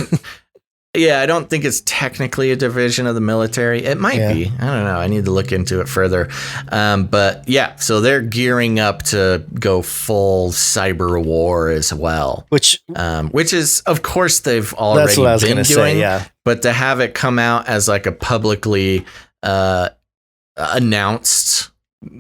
Yeah, I don't think it's technically a division of the military. It might be. I don't know. I need to look into it further. But yeah, so they're gearing up to go full cyber war as well. Which is, of course, they've already that's what I was been doing. Say, yeah. But to have it come out as like a publicly announced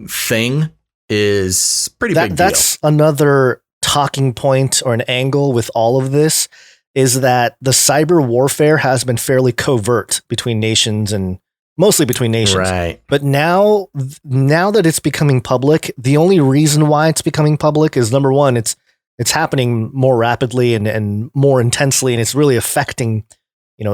thing is pretty big deal. That's another talking point or an angle with all of this. Is that the cyber warfare has been fairly covert between nations and mostly between nations. Right. But now that it's becoming public, the only reason why it's becoming public is number one, it's happening more rapidly and more intensely, and it's really affecting,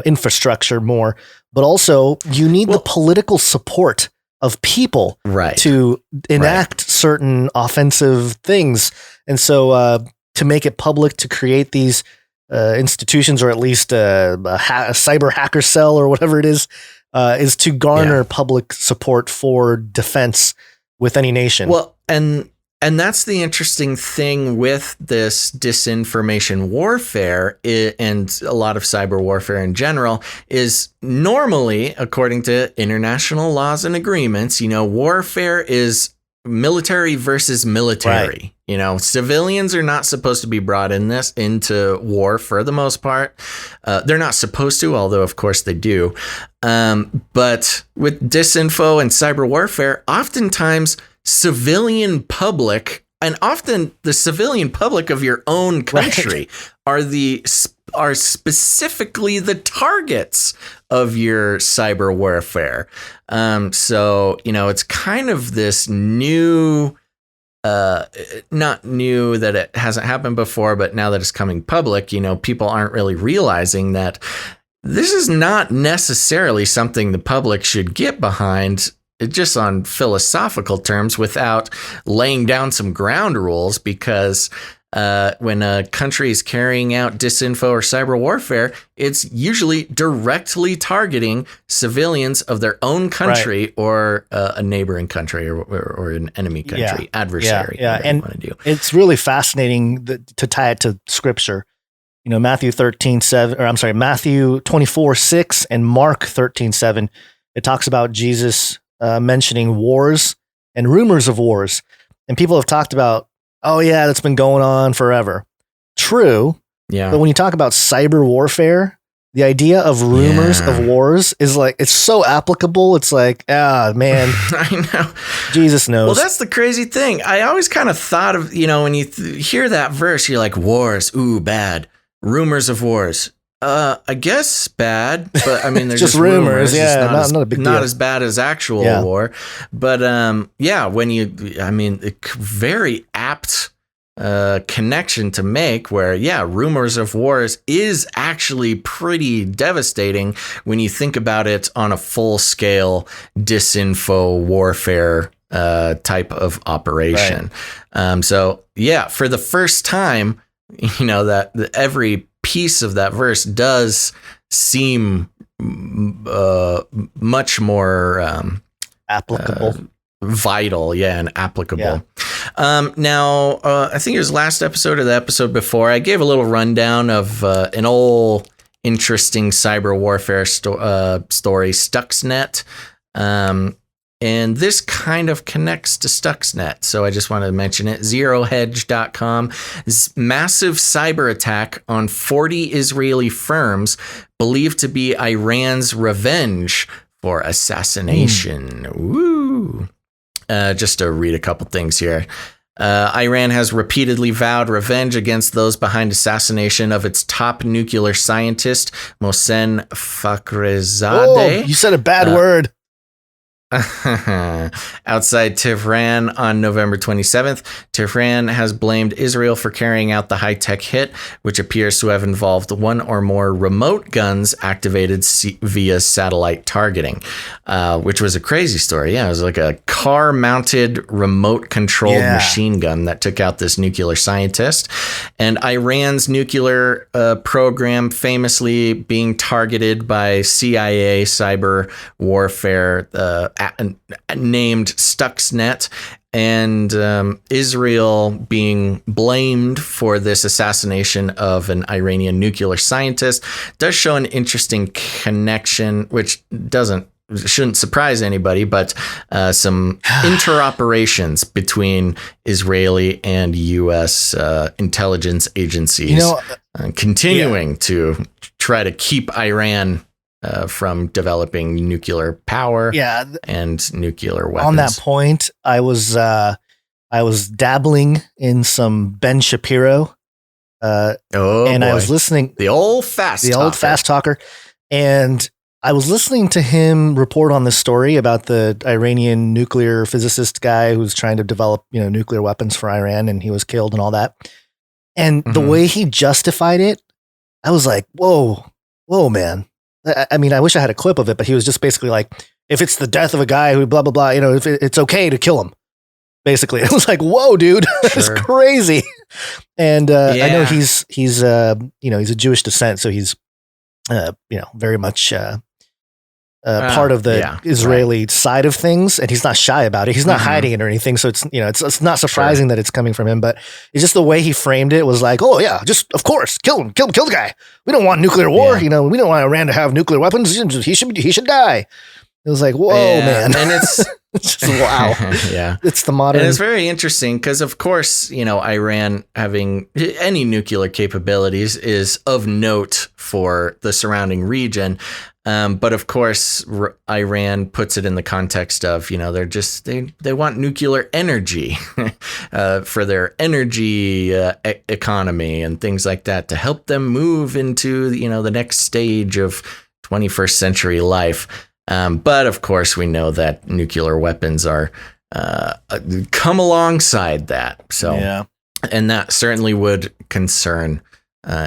infrastructure more. But also you need the political support of people to enact certain offensive things. And so to make it public, to create these institutions, or at least a cyber hacker cell or whatever it is to garner public support for defense with any nation. Well, and that's the interesting thing with this disinformation warfare and a lot of cyber warfare in general is normally, according to international laws and agreements, warfare is military versus military. Civilians are not supposed to be brought into war for the most part. They're not supposed to, although of course they do. But with disinfo and cyber warfare, oftentimes civilian public, and often the civilian public of your own country are specifically the targets of your cyber warfare. So, it's kind of this new, not new that it hasn't happened before, but now that it's coming public, people aren't really realizing that this is not necessarily something the public should get behind just on philosophical terms without laying down some ground rules, because when a country is carrying out disinfo or cyber warfare, it's usually directly targeting civilians of their own country or a neighboring country or an enemy country, adversary. Yeah. And it's really fascinating to tie it to scripture. Matthew 24:6 and Mark 13:7. It talks about Jesus mentioning wars and rumors of wars. And people have talked about, oh yeah, that's been going on forever. True. Yeah. But when you talk about cyber warfare, the idea of rumors of wars is like, it's so applicable. It's like, man, I know. Jesus knows. Well, that's the crazy thing. I always kind of thought of, when you hear that verse, you're like, wars, ooh, bad. Rumors of wars. I guess bad, but I mean, they're just rumors. Yeah, not a big deal. Not as bad as actual war. But very apt connection to make where, rumors of wars is actually pretty devastating when you think about it on a full scale disinfo warfare type of operation. Right. For the first time, that every piece of that verse does seem much more applicable, vital, and applicable. Now, I think it was last episode or the episode before, I gave a little rundown of an old interesting cyber warfare story, Stuxnet. And this kind of connects to Stuxnet. So I just wanted to mention it. ZeroHedge.com. Massive cyber attack on 40 Israeli firms believed to be Iran's revenge for assassination. Woo. Just to read a couple things here. Iran has repeatedly vowed revenge against those behind assassination of its top nuclear scientist, Mohsen Fakhrizadeh. Oh, you said a bad word. Outside Tehran on November 27th, Tehran has blamed Israel for carrying out the high-tech hit, which appears to have involved one or more remote guns activated via satellite targeting, which was a crazy story. Yeah, it was like a car-mounted remote-controlled machine gun that took out this nuclear scientist. And Iran's nuclear program famously being targeted by CIA cyber warfare named Stuxnet, and Israel being blamed for this assassination of an Iranian nuclear scientist does show an interesting connection, which shouldn't surprise anybody, but some interoperations between Israeli and U.S. intelligence agencies continuing to try to keep Iran from developing nuclear power and nuclear weapons. On that point, I was dabbling in some Ben Shapiro. I was listening. The old fast talker. And I was listening to him report on this story about the Iranian nuclear physicist guy who's trying to develop, nuclear weapons for Iran, and he was killed and all that. And the way he justified it, I was like, whoa, man. I mean, I wish I had a clip of it, but he was just basically like, if it's the death of a guy who blah, blah, blah, if it's okay to kill him. Basically, it was like, whoa, dude, that's crazy. And I know he's a Jewish descent. So he's, very much part of the Israeli side of things, and he's not shy about it. He's not hiding it or anything. So it's not surprising that it's coming from him, but it's just the way he framed it was like, oh yeah, just of course, kill him, kill the guy. We don't want nuclear war. We don't want Iran to have nuclear weapons. He should die. It was like, whoa, man. And it's just, wow. It's the modern. And it's very interesting because, of course, Iran having any nuclear capabilities is of note for the surrounding region. But of course, Iran puts it in the context of, they want nuclear energy for their energy economy and things like that to help them move into, the next stage of 21st century life. But of course, we know that nuclear weapons are come alongside that. So, and that certainly would concern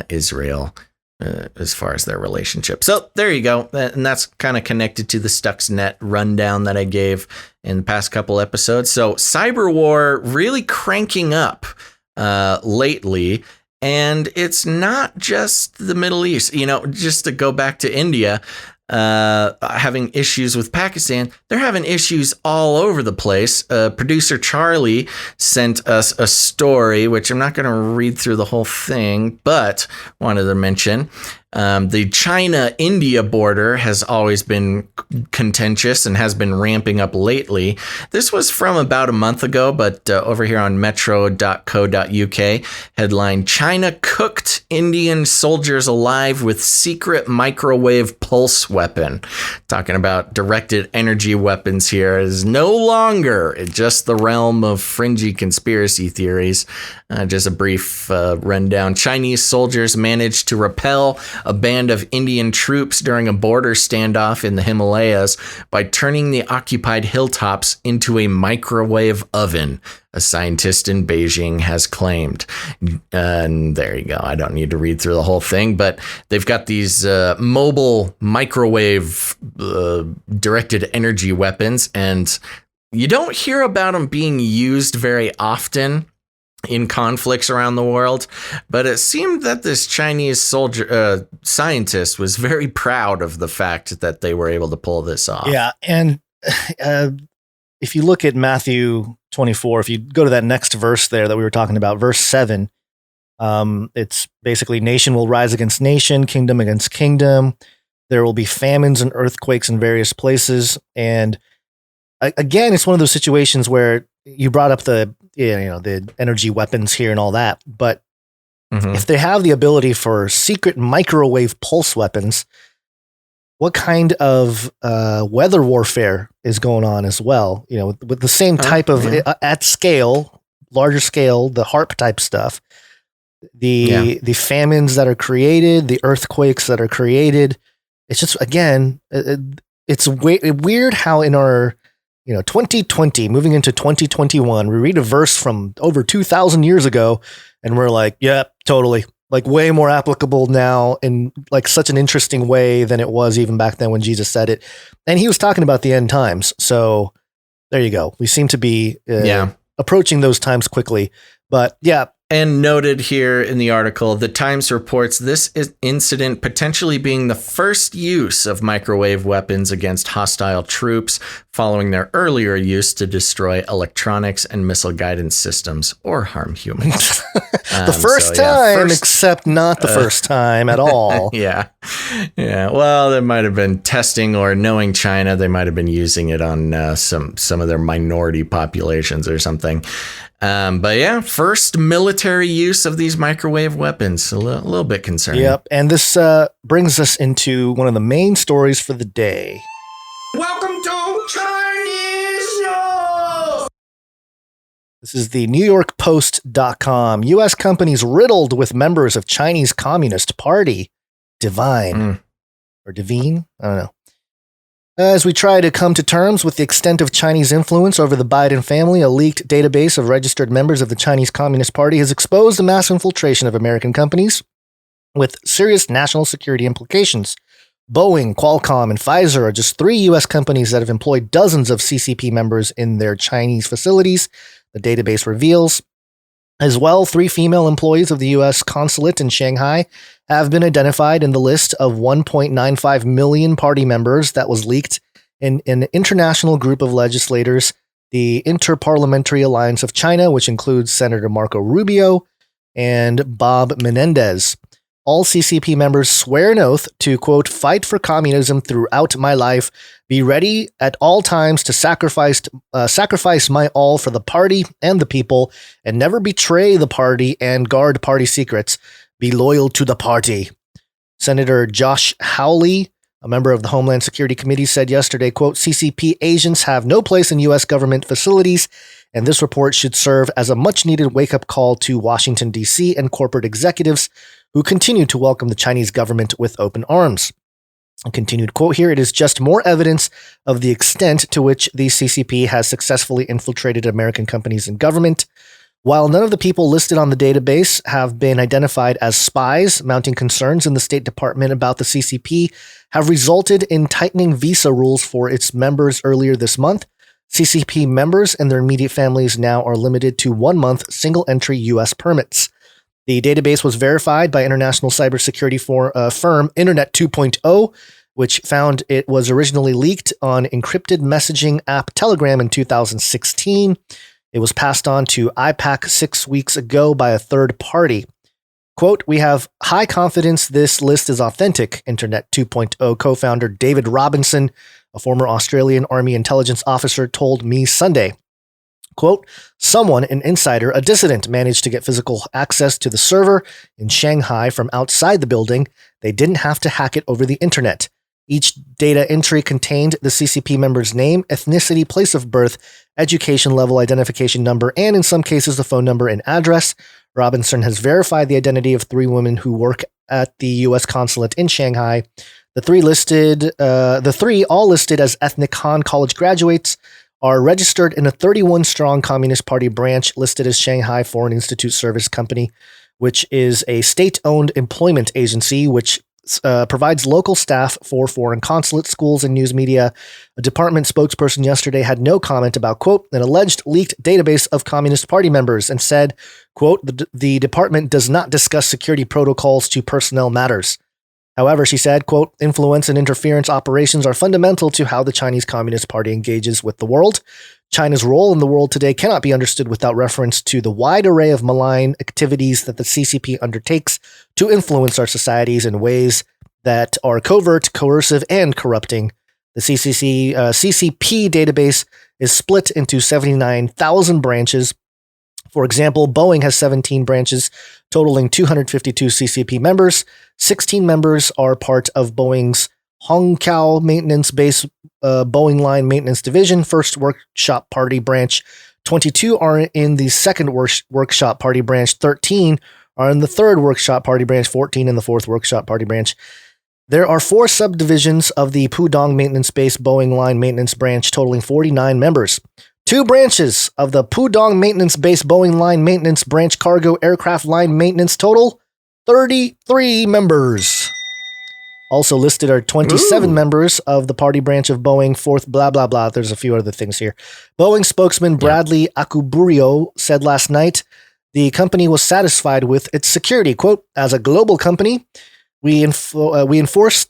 Israel as far as their relationship. So there you go. And that's kind of connected to the Stuxnet rundown that I gave in the past couple episodes. So Cyberwar really cranking up lately. And it's not just the Middle East, just to go back to India, having issues with Pakistan. They're having issues all over the place. Producer Charlie sent us a story, which I'm not going to read through the whole thing, but wanted to mention. The China-India border has always been contentious and has been ramping up lately. This was from about a month ago, but over here on metro.co.uk, headline, China cooked Indian soldiers alive with secret microwave pulse weapon. Talking about directed energy weapons here is no longer just the realm of fringy conspiracy theories. Just a brief rundown. Chinese soldiers managed to repel a band of Indian troops during a border standoff in the Himalayas by turning the occupied hilltops into a microwave oven, a scientist in Beijing has claimed. And there you go. I don't need to read through the whole thing, but they've got these mobile microwave directed energy weapons, and you don't hear about them being used very often in conflicts around the world, but it seemed that this Chinese soldier scientist was very proud of the fact that they were able to pull this off. Yeah, and if you look at Matthew 24, if you go to that next verse there that we were talking about, verse 7, it's basically nation will rise against nation, kingdom against kingdom. There will be famines and earthquakes in various places. And again, it's one of those situations where you brought up the energy weapons here and all that, but if they have the ability for secret microwave pulse weapons, what kind of weather warfare is going on as well? With the same type of at scale, larger scale, the HARP type stuff, the famines that are created, the earthquakes that are created. It's just, again, it's weird how in our 2020 moving into 2021, we read a verse from over 2,000 years ago, and we're like, yeah, totally. Like way more applicable now in like such an interesting way than it was even back then when Jesus said it. And he was talking about the end times. So there you go. We seem to be approaching those times quickly. But yeah. And noted here in the article, the Times reports this incident potentially being the first use of microwave weapons against hostile troops following their earlier use to destroy electronics and missile guidance systems or harm humans. The first time, except not the first time at all. Yeah. Well, there might have been testing, or knowing China, they might have been using it on some of their minority populations or something. But yeah, first military use of these microwave weapons. A little bit concerning. Yep. And this brings us into one of the main stories for the day. Welcome to Chinese News. This is the NewYorkPost.com. U.S. companies riddled with members of Chinese Communist Party. Divine. Or Divine? I don't know. As we try to come to terms with the extent of Chinese influence over the Biden family, a leaked database of registered members of the Chinese Communist Party has exposed the mass infiltration of American companies with serious national security implications. Boeing, Qualcomm, and Pfizer are just 3 U.S. companies that have employed dozens of CCP members in their Chinese facilities, the database reveals. As well, 3 female employees of the U.S. consulate in Shanghai have been identified in the list of 1.95 million party members that was leaked in an international group of legislators, the Interparliamentary Alliance of China, which includes Senator Marco Rubio and Bob Menendez. All CCP members swear an oath to, quote, fight for communism throughout my life, be ready at all times to sacrifice my all for the party and the people, and never betray the party and guard party secrets. Be loyal to the party. Senator Josh Hawley, a member of the Homeland Security Committee, said yesterday, quote, CCP agents have no place in U.S. government facilities, and this report should serve as a much-needed wake-up call to Washington, D.C. and corporate executives who continue to welcome the Chinese government with open arms. A continued quote here, it is just more evidence of the extent to which the CCP has successfully infiltrated American companies and government. While none of the people listed on the database have been identified as spies, mounting concerns in the State Department about the CCP have resulted in tightening visa rules for its members earlier this month. CCP members and their immediate families now are limited to 1-month single-entry U.S. permits. The database was verified by international cybersecurity firm Internet 2.0, which found it was originally leaked on encrypted messaging app Telegram in 2016. It was passed on to IPAC 6 weeks ago by a third party. Quote, we have high confidence this list is authentic, Internet 2.0 co-founder David Robinson, a former Australian Army intelligence officer, told me Sunday. Quote, someone, an insider, a dissident, managed to get physical access to the server in Shanghai from outside the building. They didn't have to hack it over the internet. Each data entry contained the CCP member's name, ethnicity, place of birth, education level, identification number, and in some cases, the phone number and address. Robinson has verified the identity of 3 women who work at the U.S. consulate in Shanghai. The 3 all listed as ethnic Han college graduates, are registered in a 31-strong Communist Party branch listed as Shanghai Foreign Institute Service Company, which is a state-owned employment agency which provides local staff for foreign consulates, schools, and news media. A department spokesperson yesterday had no comment about, quote, an alleged leaked database of Communist Party members and said, quote, the department does not discuss security protocols to personnel matters. However, she said, quote, influence and interference operations are fundamental to how the Chinese Communist Party engages with the world. China's role in the world today cannot be understood without reference to the wide array of malign activities that the CCP undertakes to influence our societies in ways that are covert, coercive, and corrupting. The CCP database is split into 79,000 branches. For example, Boeing has 17 branches totaling 252 CCP members. 16 members are part of Boeing's Hongqiao maintenance base Boeing Line Maintenance Division, First Workshop Party branch, 22 are in the second workshop party branch. 13 are in the third workshop party branch. 14 in the fourth workshop party branch. There are 4 subdivisions of the Pudong Maintenance Base Boeing Line Maintenance Branch, totaling 49 members. 2 branches of the Pudong Maintenance Base Boeing Line Maintenance Branch Cargo Aircraft Line Maintenance, total 33 members. Also listed are 27 members of the party branch of Boeing, 4th, blah, blah, blah. There's a few other things here. Boeing spokesman Bradley Akuburio said last night the company was satisfied with its security. Quote, as a global company, we enforce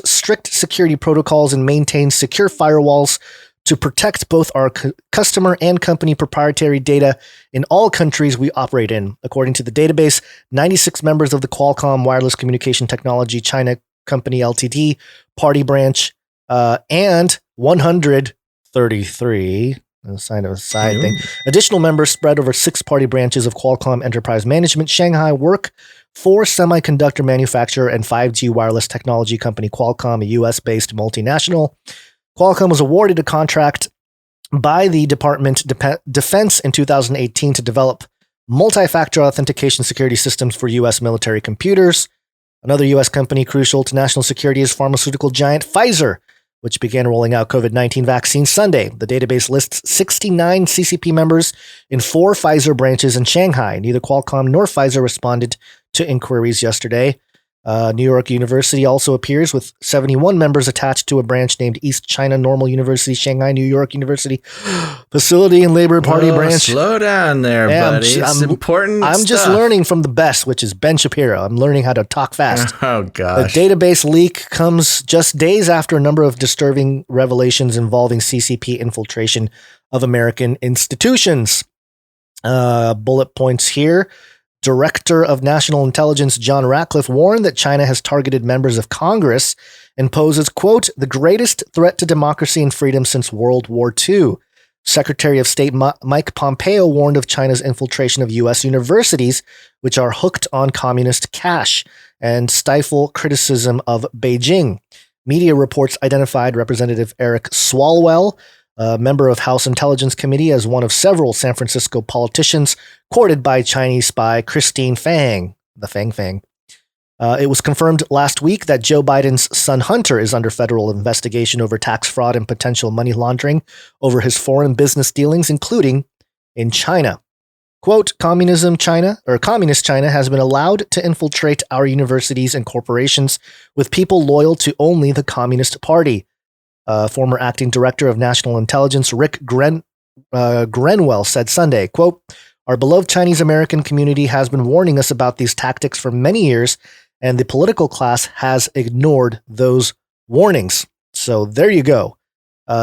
strict security protocols and maintain secure firewalls to protect both our customer and company proprietary data in all countries we operate in. According to the database, 96 members of the Qualcomm Wireless Communication Technology China Company Ltd. Party branch and 133, a sign of a side thing, additional members spread over 6 party branches of Qualcomm Enterprise Management, Shanghai Work, 4 semiconductor manufacturer, and 5G wireless technology company Qualcomm, a US-based multinational. Qualcomm was awarded a contract by the Department of Defense in 2018 to develop multi-factor authentication security systems for U.S. military computers. Another U.S. company crucial to national security is pharmaceutical giant Pfizer, which began rolling out COVID-19 vaccines Sunday. The database lists 69 CCP members in 4 Pfizer branches in Shanghai. Neither Qualcomm nor Pfizer responded to inquiries yesterday. New York University also appears with 71 members attached to a branch named East China Normal University, Shanghai, New York University Facility and Labor Party branch. Slow down there, buddy. It's important I'm stuff. just learning from the best, which is Ben Shapiro. I'm learning how to talk fast. Oh, gosh. The database leak comes just days after a number of disturbing revelations involving CCP infiltration of American institutions. Bullet points here. Director of National Intelligence John Ratcliffe warned that China has targeted members of Congress and poses, quote, the greatest threat to democracy and freedom since World War II. Secretary of State Mike Pompeo warned of China's infiltration of U.S. universities, which are hooked on communist cash, and stifle criticism of Beijing. Media reports identified Representative Eric Swalwell, a member of House Intelligence Committee, as one of several San Francisco politicians courted by Chinese spy Christine Fang, the Fang. It was confirmed last week that Joe Biden's son Hunter is under federal investigation over tax fraud and potential money laundering over his foreign business dealings, including in China. Quote, Communist China has been allowed to infiltrate our universities and corporations with people loyal to only the Communist Party. Former acting director of national intelligence Rick Grenwell said Sunday, quote, our beloved Chinese American community has been warning us about these tactics for many years, and the political class has ignored those warnings. So there you go.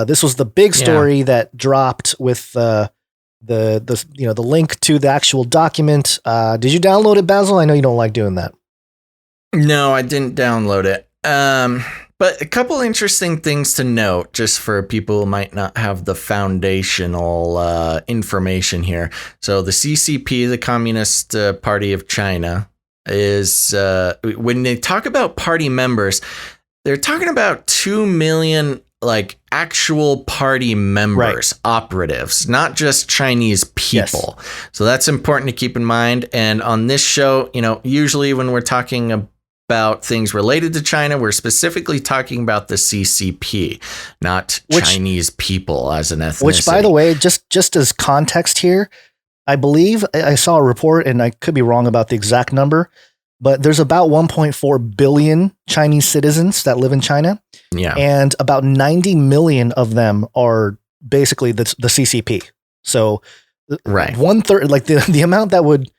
This was the big story that dropped with the link to the actual document. Did you download it, Basil? I know you don't like doing that. No, I didn't download it. But a couple interesting things to note, just for people who might not have the foundational information here. So the CCP, the Communist Party of China, is when they talk about party members, they're talking about 2 million actual party members, operatives, not just Chinese people. Yes. So that's important to keep in mind. And on this show, usually when we're talking about things related to China, we're specifically talking about the CCP, not Chinese people as an ethnicity. Which, by the way, just as context here, I believe I saw a report, and I could be wrong about the exact number, but there's about 1.4 billion Chinese citizens that live in China. Yeah. And about 90 million of them are basically the CCP. So one third, the amount that would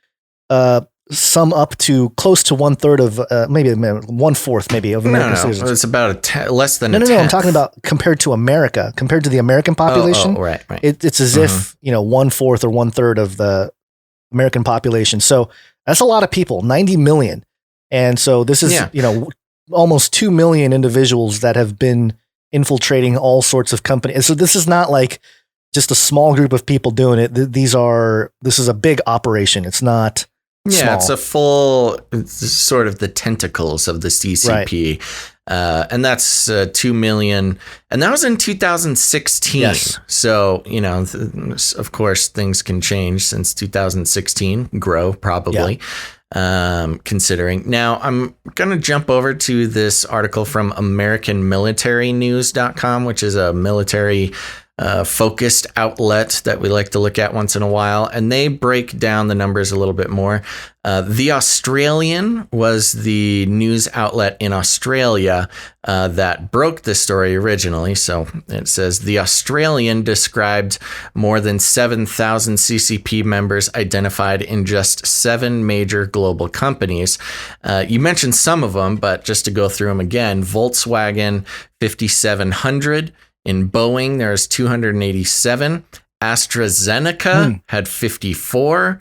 sum up to close to 1/3 of maybe 1/4 maybe of American citizens. It's about less than no, a tenth. I'm talking about compared to the American population. Right. It's as if 1/4 or 1/3 of the American population. So that's a lot of people, 90 million, and so this is almost 2 million individuals that have been infiltrating all sorts of companies. So this is not like just a small group of people doing it. This is a big operation. It's not. Yeah, small. It's a full sort of the tentacles of the CCP. And that's 2 million. And that was in 2016. Yes. So, of course, things can change since 2016, grow probably. Considering. Now, I'm going to jump over to this article from AmericanMilitaryNews.com, which is a military focused outlet that we like to look at once in a while, and they break down the numbers a little bit more. The Australian was the news outlet in Australia that broke this story originally. So it says the Australian described more than 7,000 CCP members identified in just 7 major global companies. You mentioned some of them, but just to go through them again, Volkswagen 5,700. In Boeing, there's 287. AstraZeneca had 54.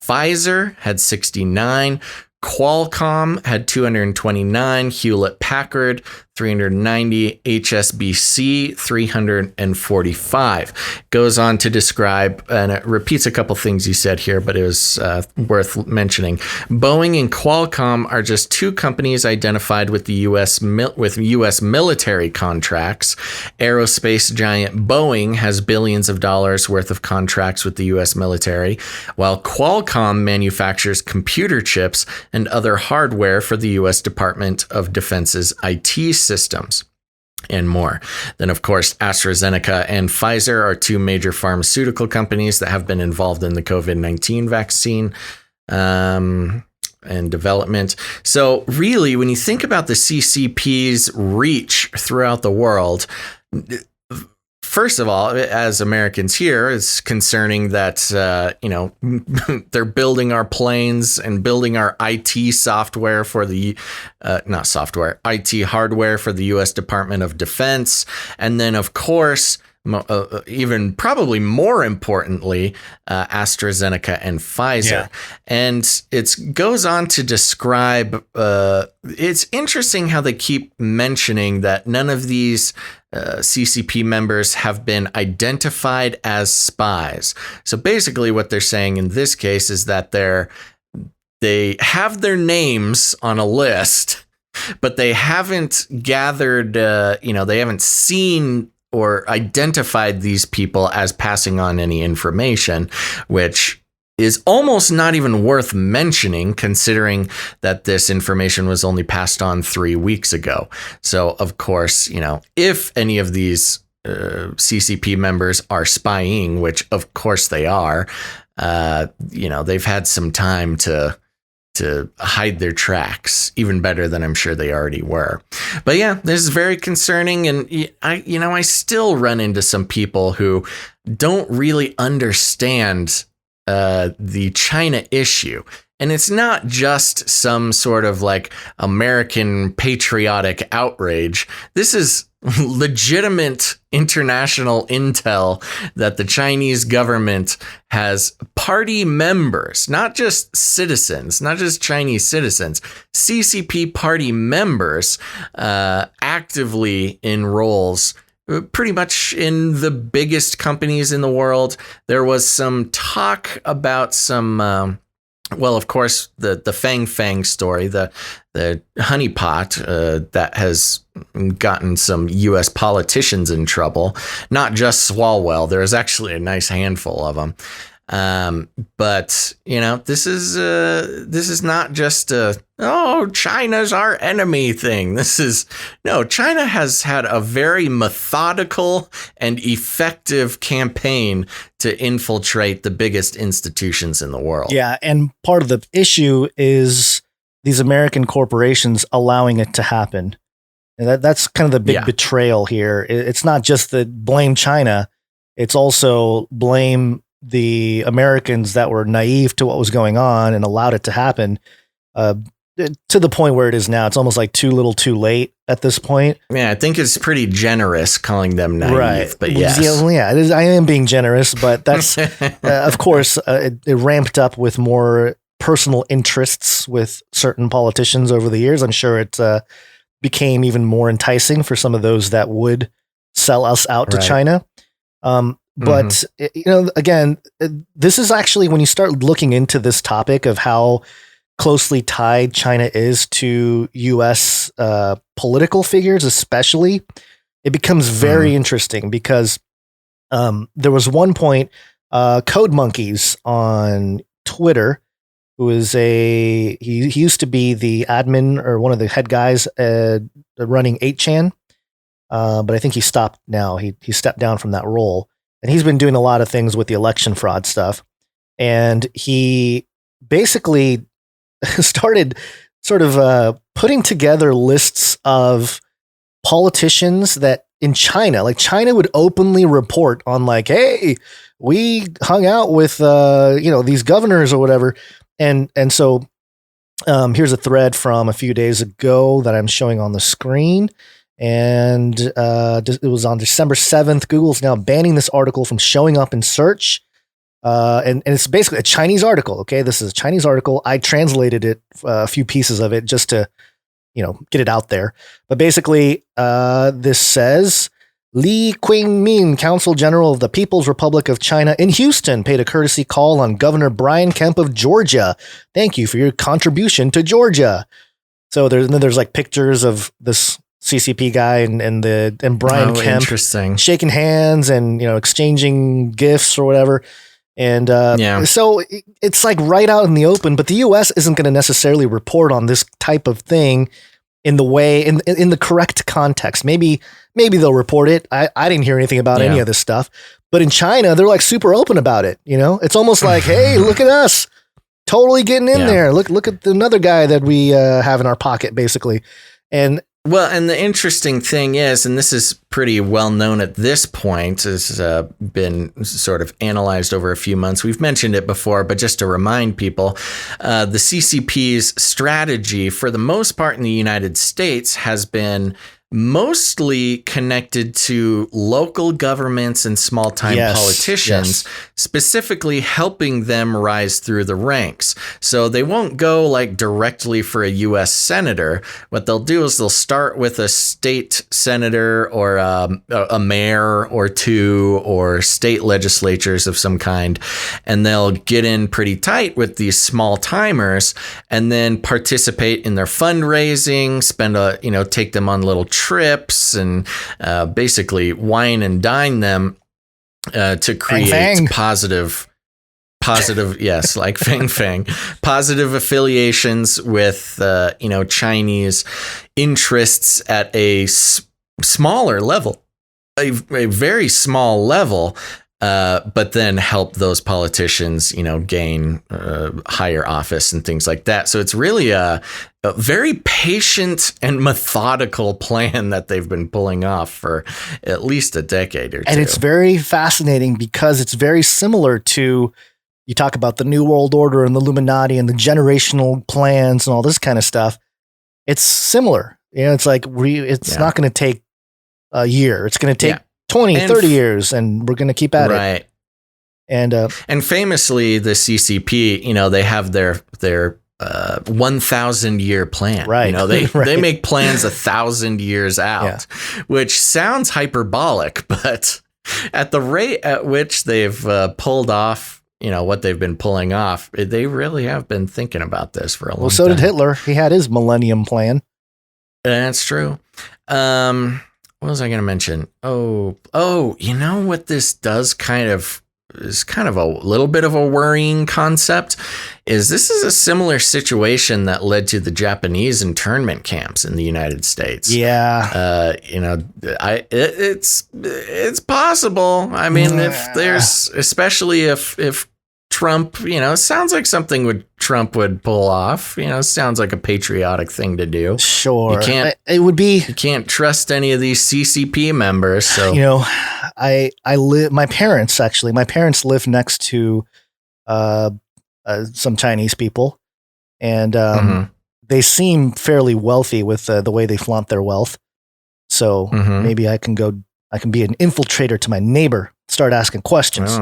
Pfizer had 69. Qualcomm had 229. Hewlett Packard 390. HSBC 345. Goes on to describe, and it repeats a couple things you said here, but it was worth mentioning. Boeing and Qualcomm are just 2 companies identified with the U.S. military contracts. Aerospace giant Boeing has billions of dollars worth of contracts with the U.S. military, while Qualcomm manufactures computer chips and other hardware for the U.S. Department of Defense's IT systems, and more. Then, of course, AstraZeneca and Pfizer are 2 major pharmaceutical companies that have been involved in the COVID-19 vaccine and development. So really, when you think about the CCP's reach throughout the world, first of all, as Americans here, it's concerning that, they're building our planes and building our IT software for the, IT hardware for the U.S. Department of Defense. And then, of course, even probably more importantly, AstraZeneca and Pfizer. Yeah. And it goes on to describe, it's interesting how they keep mentioning that none of these CCP members have been identified as spies. So basically what they're saying in this case is that they have their names on a list, but they haven't gathered, they haven't seen or identified these people as passing on any information, which is almost not even worth mentioning, considering that this information was only passed on 3 weeks ago. So, of course, if any of these CCP members are spying, which of course they are, they've had some time to hide their tracks even better than I'm sure they already were. But yeah, this is very concerning. And I still run into some people who don't really understand the China issue. And it's not just some sort of like American patriotic outrage. This is legitimate international intel that the Chinese government has party members, not just citizens, not just Chinese citizens, CCP party members actively in roles pretty much in the biggest companies in the world. There was some talk about some of course, the Fang story, the honeypot that has gotten some U.S. politicians in trouble. Not just Swalwell. There's actually a nice handful of them. But this is not just China's our enemy thing. China has had a very methodical and effective campaign to infiltrate the biggest institutions in the world. Yeah, and part of the issue is these American corporations allowing it to happen. And that's kind of the big betrayal here. It's not just the blame China, it's also blame the Americans that were naive to what was going on and allowed it to happen to the point where it is now. It's almost like too little too late at this point. Yeah, I think it's pretty generous calling them naive, right. But yes. Yeah, it is, I am being generous, but that's, of course, it ramped up with more personal interests with certain politicians over the years. I'm sure it became even more enticing for some of those that would sell us out to China. But, again, this is actually when you start looking into this topic of how closely tied China is to U.S. Political figures, especially, it becomes very interesting because there was one point, Code Monkeys on Twitter, who is he used to be the admin or one of the head guys running 8chan, but I think he stopped now. He stepped down from that role, and he's been doing a lot of things with the election fraud stuff. And he basically started sort of putting together lists of politicians that in China, like China would openly report on like, hey, we hung out with, these governors or whatever. And so here's a thread from a few days ago that I'm showing on the screen. And it was on December 7th. Google's now banning this article from showing up in search. And it's basically a Chinese article. Okay, this is a Chinese article. I translated it, a few pieces of it, just to, get it out there. But basically, this says Li Qingmin, Consul General of the People's Republic of China in Houston, paid a courtesy call on Governor Brian Kemp of Georgia. Thank you for your contribution to Georgia. So there's like pictures of this CCP guy and Brian Kemp shaking hands and exchanging gifts or whatever. And so it's like right out in the open, but the U.S. isn't going to necessarily report on this type of thing in the way, in the correct context. Maybe they'll report it. I didn't hear anything about any of this stuff, but in China, they're like super open about it. It's almost like, hey, look at us, totally getting in there. Look at another guy that we have in our pocket, basically. And the interesting thing is, and this is pretty well known at this point, has been sort of analyzed over a few months. We've mentioned it before, but just to remind people, the CCP's strategy, for the most part in the United States, has been mostly connected to local governments and small-time politicians, specifically helping them rise through the ranks. So they won't go like directly for a U.S. senator. What they'll do is they'll start with a state senator or a mayor or two or state legislatures of some kind, and they'll get in pretty tight with these small-timers and then participate in their fundraising, take them on little trips and basically wine and dine them to create positive, yes, like Fang, positive affiliations with, Chinese interests at a smaller level, a very small level. But then help those politicians, gain higher office and things like that. So it's really a very patient and methodical plan that they've been pulling off for at least a decade or two. And it's very fascinating because it's very similar to, you talk about the New World Order and the Illuminati and the generational plans and all this kind of stuff. It's similar. It's like, it's not going to take a year. It's going to take 20, 30 years, and we're going to keep at it. And famously, the CCP, they have their 1,000-year plan. Right. They make plans 1,000 years out, which sounds hyperbolic, but at the rate at which they've pulled off, what they've been pulling off, they really have been thinking about this for a long time. Well, so did Hitler. He had his Millennium Plan. That's true. What was I going to mention? Oh, what this does is kind of a little bit of a worrying concept is this is a similar situation that led to the Japanese internment camps in the United States. Yeah. It's possible. I mean, especially if Trump, it sounds like something Trump would pull off. It sounds like a patriotic thing to do. Sure. You can't trust any of these CCP members. So, my parents live next to some Chinese people, and they seem fairly wealthy with the way they flaunt their wealth. So maybe I can be an infiltrator to my neighbor. Start asking questions.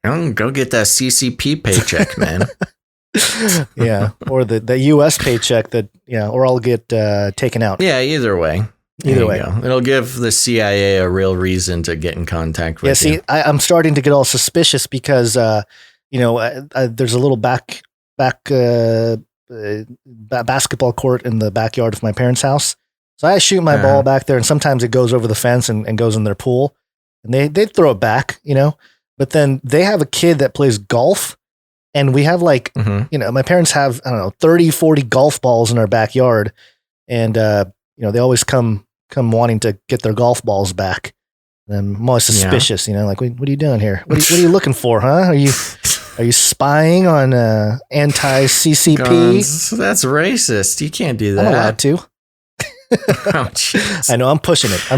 Oh, go get that CCP paycheck, man. Yeah, or the U.S. paycheck or I'll get taken out. Yeah, either way. Either way. It'll give the CIA a real reason to get in contact with you. I'm starting to get all suspicious because, there's a little back basketball court in the backyard of my parents' house. So I shoot my ball back there, and sometimes it goes over the fence and goes in their pool, and they throw it back, But then they have a kid that plays golf, and we have my parents have, 30, 40 golf balls in our backyard, and they always come wanting to get their golf balls back. And I'm always suspicious, like, what are you doing here? What are you looking for, huh? Are you spying on anti-CCP? That's racist. You can't do that. I'm allowed to. Oh, jeez. I know. I'm pushing it.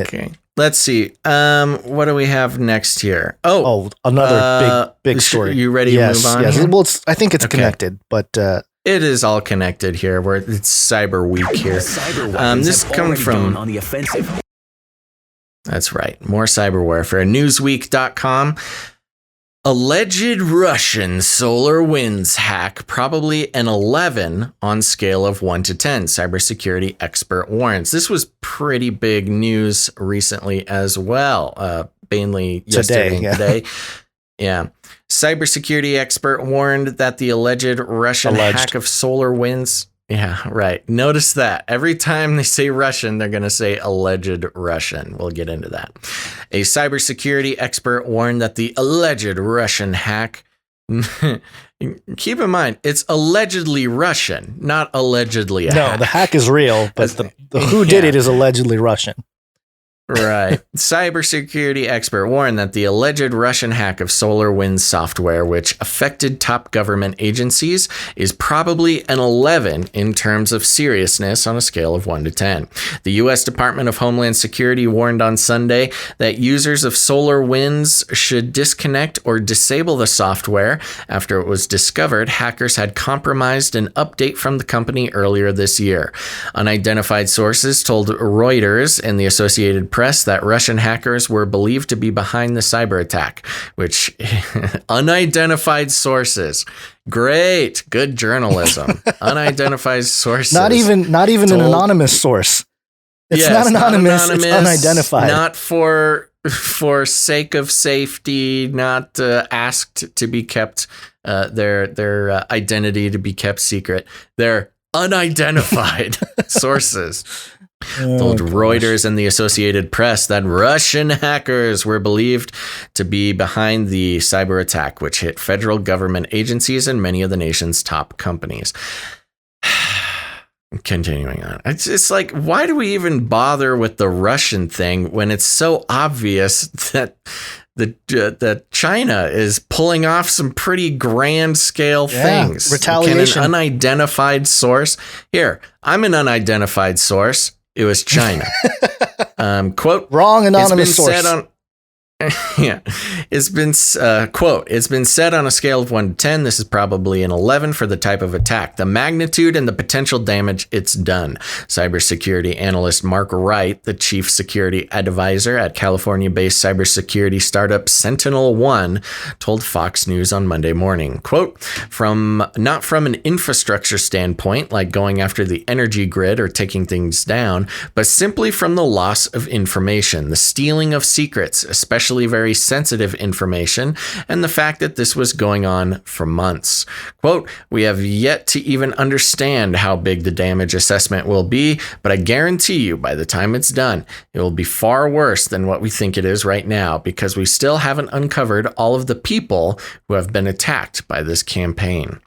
Okay. Let's see. What do we have next here? Another big story. You ready to move on? Yes. Here? Well, I think it's connected, but it is all connected here. It's Cyber Week here. This comes from on the offensive. That's right. More cyber warfare. Newsweek.com. Alleged Russian solar winds hack, probably an 11 on scale of 1 to 10. Cybersecurity expert warns. This was pretty big news recently as well. Mainly yesterday and today. Yeah. Cybersecurity expert warned that the alleged Russian hack of solar winds. Yeah, right. Notice that every time they say Russian, they're going to say alleged Russian. We'll get into that. A cybersecurity expert warned that the alleged Russian hack, keep in mind, it's allegedly Russian, not allegedly a hack. No, the hack is real, but the who did it is allegedly Russian. Right. Cybersecurity expert warned that the alleged Russian hack of SolarWinds software, which affected top government agencies, is probably an 11 in terms of seriousness on a scale of 1 to 10. The U.S. Department of Homeland Security warned on Sunday that users of SolarWinds should disconnect or disable the software after it was discovered hackers had compromised an update from the company earlier this year. Unidentified sources told Reuters and the Associated Press that Russian hackers were believed to be behind the cyber attack, which unidentified sources. Great, good journalism. Unidentified sources. Not even an anonymous source. It's not anonymous. It's unidentified. Not for sake of safety. Not asked to be kept their identity to be kept secret. They're unidentified sources. Told Reuters and the Associated Press that Russian hackers were believed to be behind the cyber attack, which hit federal government agencies and many of the nation's top companies. Continuing on. It's like, why do we even bother with the Russian thing when it's so obvious that that China is pulling off some pretty grand scale things? Retaliation. Can an unidentified source? Here, I'm an unidentified source. It was China. Quote, wrong anonymous source. It's been quote, it's been said on a scale of 1 to 10, this is probably an 11 for the type of attack, the magnitude and the potential damage it's done. Cybersecurity analyst Mark Wright, the chief security advisor at California-based cybersecurity startup SentinelOne, told Fox News on Monday morning, quote, not from an infrastructure standpoint, like going after the energy grid or taking things down, but simply from the loss of information, the stealing of secrets, especially very sensitive information, and the fact that this was going on for months. Quote, we have yet to even understand how big the damage assessment will be, but I guarantee you by the time it's done, it will be far worse than what we think it is right now, because we still haven't uncovered all of the people who have been attacked by this campaign.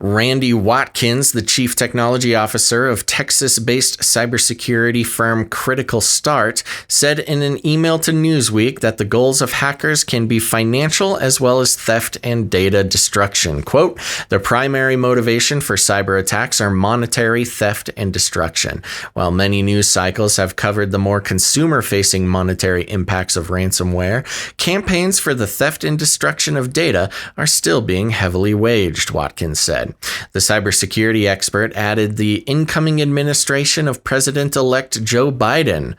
Randy Watkins, the chief technology officer of Texas-based cybersecurity firm Critical Start, said in an email to Newsweek that the goals of hackers can be financial as well as theft and data destruction. Quote, the primary motivation for cyber attacks are monetary theft and destruction. While many news cycles have covered the more consumer-facing monetary impacts of ransomware, campaigns for the theft and destruction of data are still being heavily waged, Watkins said. The cybersecurity expert added the incoming administration of President-elect Joe Biden,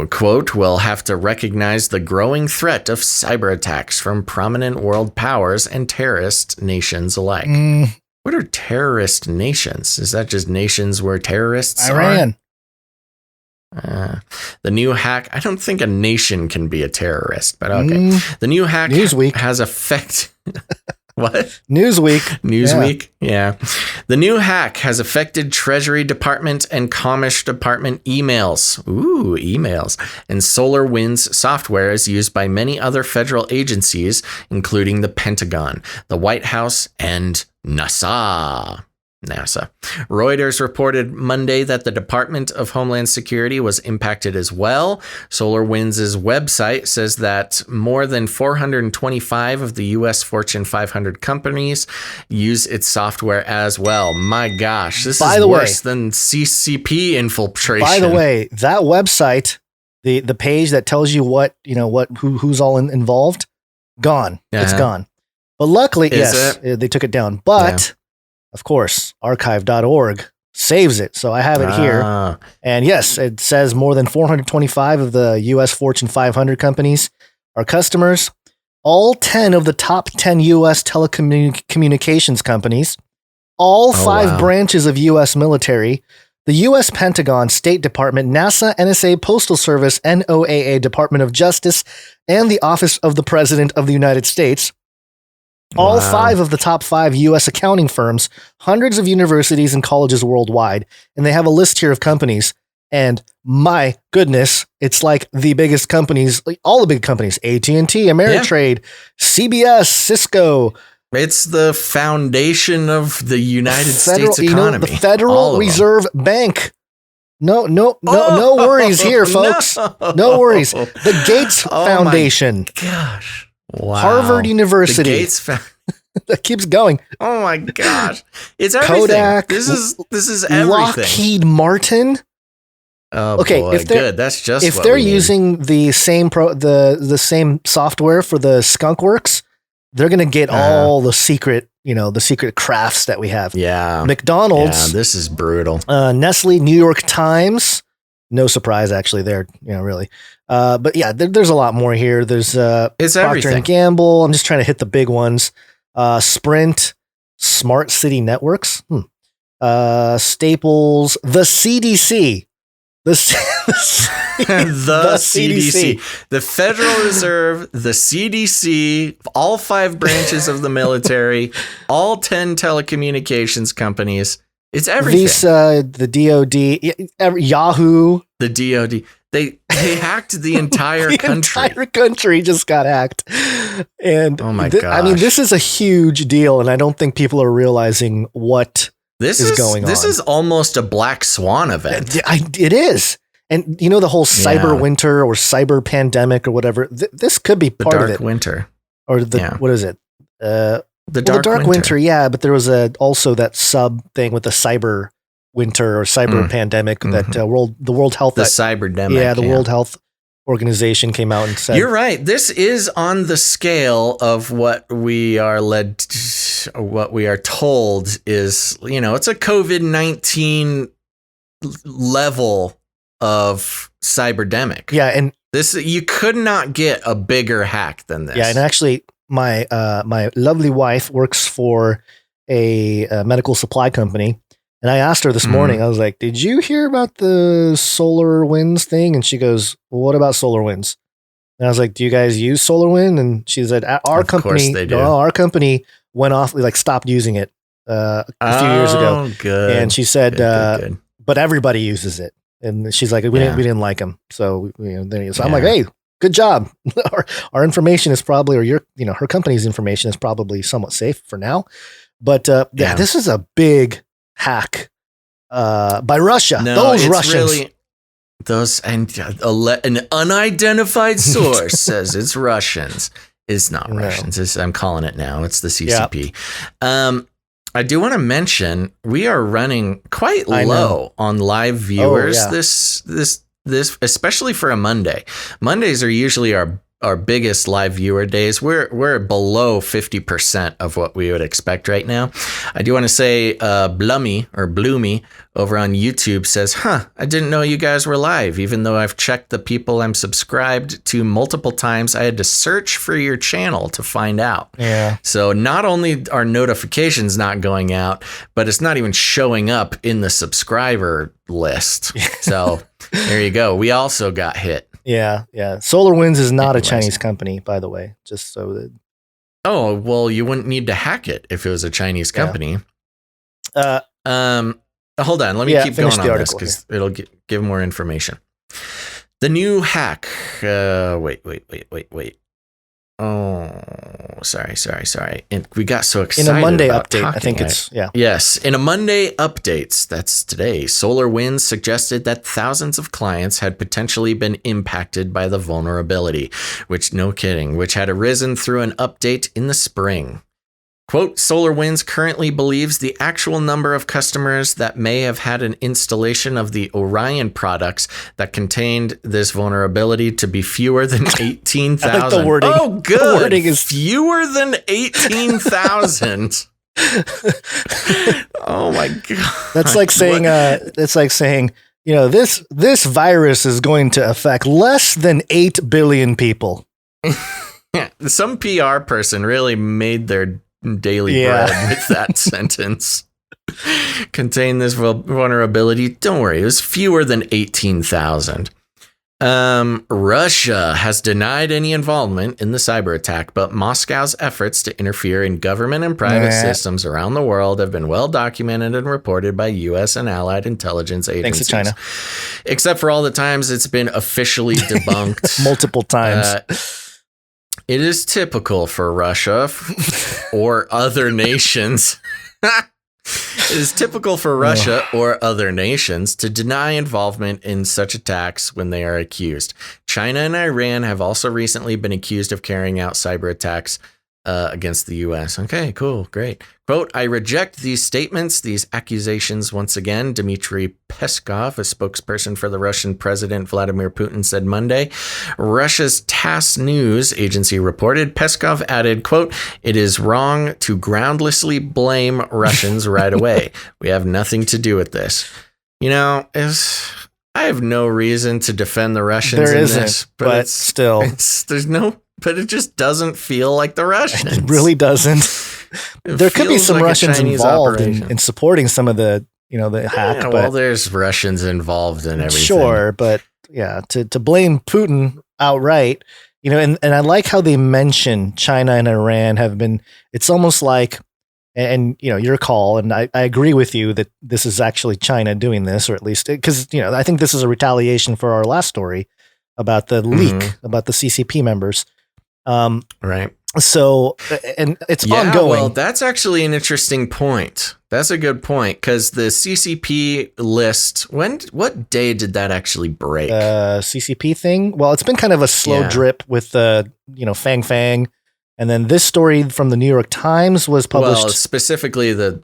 quote, will have to recognize the growing threat of cyber attacks from prominent world powers and terrorist nations alike. What are terrorist nations? Is that just nations where terrorists Iran. are? The new hack, I don't think a nation can be a terrorist, but okay. The new hack Newsweek has affected... What? Newsweek. Yeah. The new hack has affected Treasury Department and Commerce Department emails. Ooh, emails. And SolarWinds software is used by many other federal agencies, including the Pentagon, the White House, and NASA. Reuters reported Monday that the Department of Homeland Security was impacted as well. SolarWinds' website says that more than 425 of the U.S. Fortune 500 companies use its software as well. My gosh, this is worse than CCP infiltration. By the way, that website, the page that tells you who's all involved, gone. It's gone. But luckily, they took it down. But of course, archive.org saves it. So I have it here. And yes, it says more than 425 of the U.S. Fortune 500 companies are customers. All 10 of the top 10 U.S. telecommunications companies, all 5 branches of U.S. military, the U.S. Pentagon, State Department, NASA, NSA, Postal Service, NOAA, Department of Justice, and the Office of the President of the United States. All 5 of the top 5 U.S. accounting firms, hundreds of universities and colleges worldwide. And they have a list here of companies. And my goodness, it's like the biggest companies, like all the big companies, AT&T, Ameritrade, CBS, Cisco. It's the foundation of the United States economy. The Federal Reserve Bank. No worries here, folks. No worries. The Gates Foundation. My gosh. Wow. Harvard University. The Gates that keeps going. Oh my gosh. It's everything. Kodak. This is everything. Lockheed Martin. Oh, okay, boy, good. That's just if they're using the same the same software for the Skunk Works, they're gonna get all the secret crafts that we have. Yeah. McDonald's. Yeah, this is brutal. Nestle, New York Times. No surprise, actually, there. Really. But yeah, there's a lot more here. There's it's Procter everything. & Gamble. I'm just trying to hit the big ones. Sprint, Smart City Networks, Staples, the CDC. The CDC, the Federal Reserve, the CDC, all 5 branches of the military, all 10 telecommunications companies. It's everything. Visa, the DOD, Yahoo. The DOD. They hacked the entire country. The entire country just got hacked. And oh my gosh. I mean, this is a huge deal, and I don't think people are realizing what is going on. This is almost a black swan event. It is. And the whole cyber winter or cyber pandemic or whatever, this could be part of it. The dark winter. Or what is it? The dark winter. Yeah, but there was also that sub thing with the cyber winter or cyber pandemic that the World Health. The cyberdemic. Yeah, the World Health Organization came out and said. You're right. This is on the scale of what we are what we are told is, it's a COVID-19 level of cyberdemic. Yeah, and this you could not get a bigger hack than this. Yeah, and actually my lovely wife works for a medical supply company, and I asked her this morning, I was like, did you hear about the SolarWinds thing? And she goes, well, what about SolarWinds? And I was like, do you guys use SolarWind? And she said, our company went off, stopped using it a few years ago. Good. And she said, good. But everybody uses it. And she's like, we didn't like them. So, so I'm like, hey, good job. Our information is probably, or her company's information is probably somewhat safe for now. But this is a big hack by Russia. No, those Russians. An unidentified source says it's Russians. It's not Russians. I'm calling it now. It's the CCP. Yeah. I do want to mention we are running quite low on live viewers this especially for a Monday. Mondays are usually our biggest live viewer days. We're below 50% of what we would expect right now. I do want to say Bloomy over on YouTube says, I didn't know you guys were live. Even though I've checked the people I'm subscribed to multiple times, I had to search for your channel to find out. Yeah. So not only are notifications not going out, but it's not even showing up in the subscriber list. So there you go. We also got hit. Yeah. SolarWinds is not a Chinese company, by the way, just so that. Oh, well, you wouldn't need to hack it if it was a Chinese company. Hold on. Let me keep going on this because it'll give more information. The new hack. Wait. Oh, sorry. And we got so excited. In a Monday about update, I talking, think right? it's, yeah. Yes. In a Monday updates, that's today, SolarWinds suggested that thousands of clients had potentially been impacted by the vulnerability, which had arisen through an update in the spring. Quote, SolarWinds currently believes the actual number of customers that may have had an installation of the Orion products that contained this vulnerability to be fewer than 18,000. I like the wording. Oh, good. The wording is fewer than 18,000. Oh my God. That's like saying, this virus is going to affect less than 8 billion people. Yeah, some PR person really made their daily bread with that sentence. Contain this vulnerability. Don't worry, it was fewer than 18,000. Russia has denied any involvement in the cyber attack, but Moscow's efforts to interfere in government and private systems around the world have been well documented and reported by U.S. and allied intelligence agencies. Thanks to China. Except for all the times it's been officially debunked. Multiple times. It is typical for Russia or other nations. It is typical for Russia or other nations to deny involvement in such attacks when they are accused. China and Iran have also recently been accused of carrying out cyber attacks against the U.S. Okay, cool, great. Quote, I reject these statements, these accusations once again, Dmitry Peskov, a spokesperson for the Russian President Vladimir Putin, said Monday. Russia's TASS news agency reported. Peskov added, quote, it is wrong to groundlessly blame Russians right away. We have nothing to do with this. You know, I have no reason to defend the Russians in this, but still. But it just doesn't feel like the Russians. It really doesn't. There could be some Russians involved in supporting some of the hack. Yeah, well, there's Russians involved in everything. Sure, but yeah, to blame Putin outright, and I like how they mention China and Iran have been. It's almost like, and your call, and I agree with you that this is actually China doing this, or at least because I think this is a retaliation for our last story about the leak about the CCP members. Right. So, and it's ongoing. Well, that's actually an interesting point. That's a good point because the CCP list. What day did that actually break? CCP thing. Well, it's been kind of a slow drip with Fang Fang, and then this story from the New York Times was published. Well, specifically the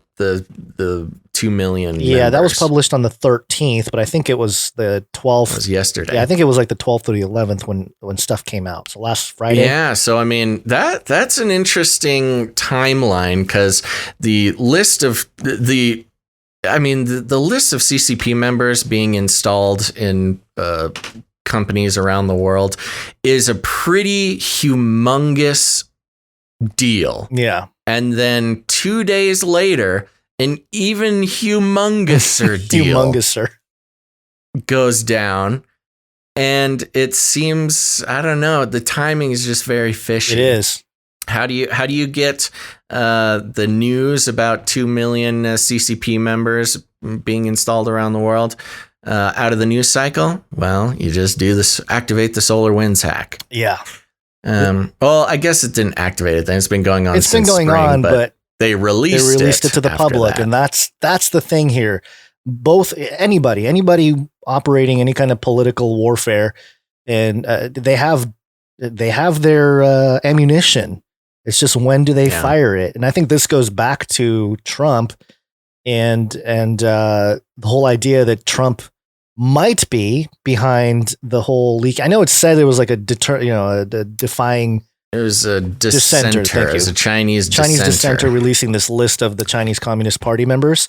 2 million. Yeah, that was published on the 13th, but I think it was the 12th. It was yesterday. Yeah, I think it was like the 12th or the 11th when stuff came out. So last Friday. Yeah, so I mean that's an interesting timeline because the list of the list of CCP members being installed in companies around the world is a pretty humongous deal. Yeah. And then 2 days later, an even humongouser deal goes down. And it seems, I don't know, the timing is just very fishy. It is. How do you get the news about 2 million CCP members being installed around the world out of the news cycle? Well, you just activate the SolarWinds hack. Yeah. Well, I guess it didn't activate it then. It's been going on since spring, but they released it to the public. And that's the thing here. Both anybody operating any kind of political warfare, and they have their ammunition. It's just when do they fire it? And I think this goes back to Trump and the whole idea that Trump might be behind the whole leak. I know it said it was like a defying. It was a dissenter. It was a Chinese dissenter releasing this list of the Chinese Communist Party members.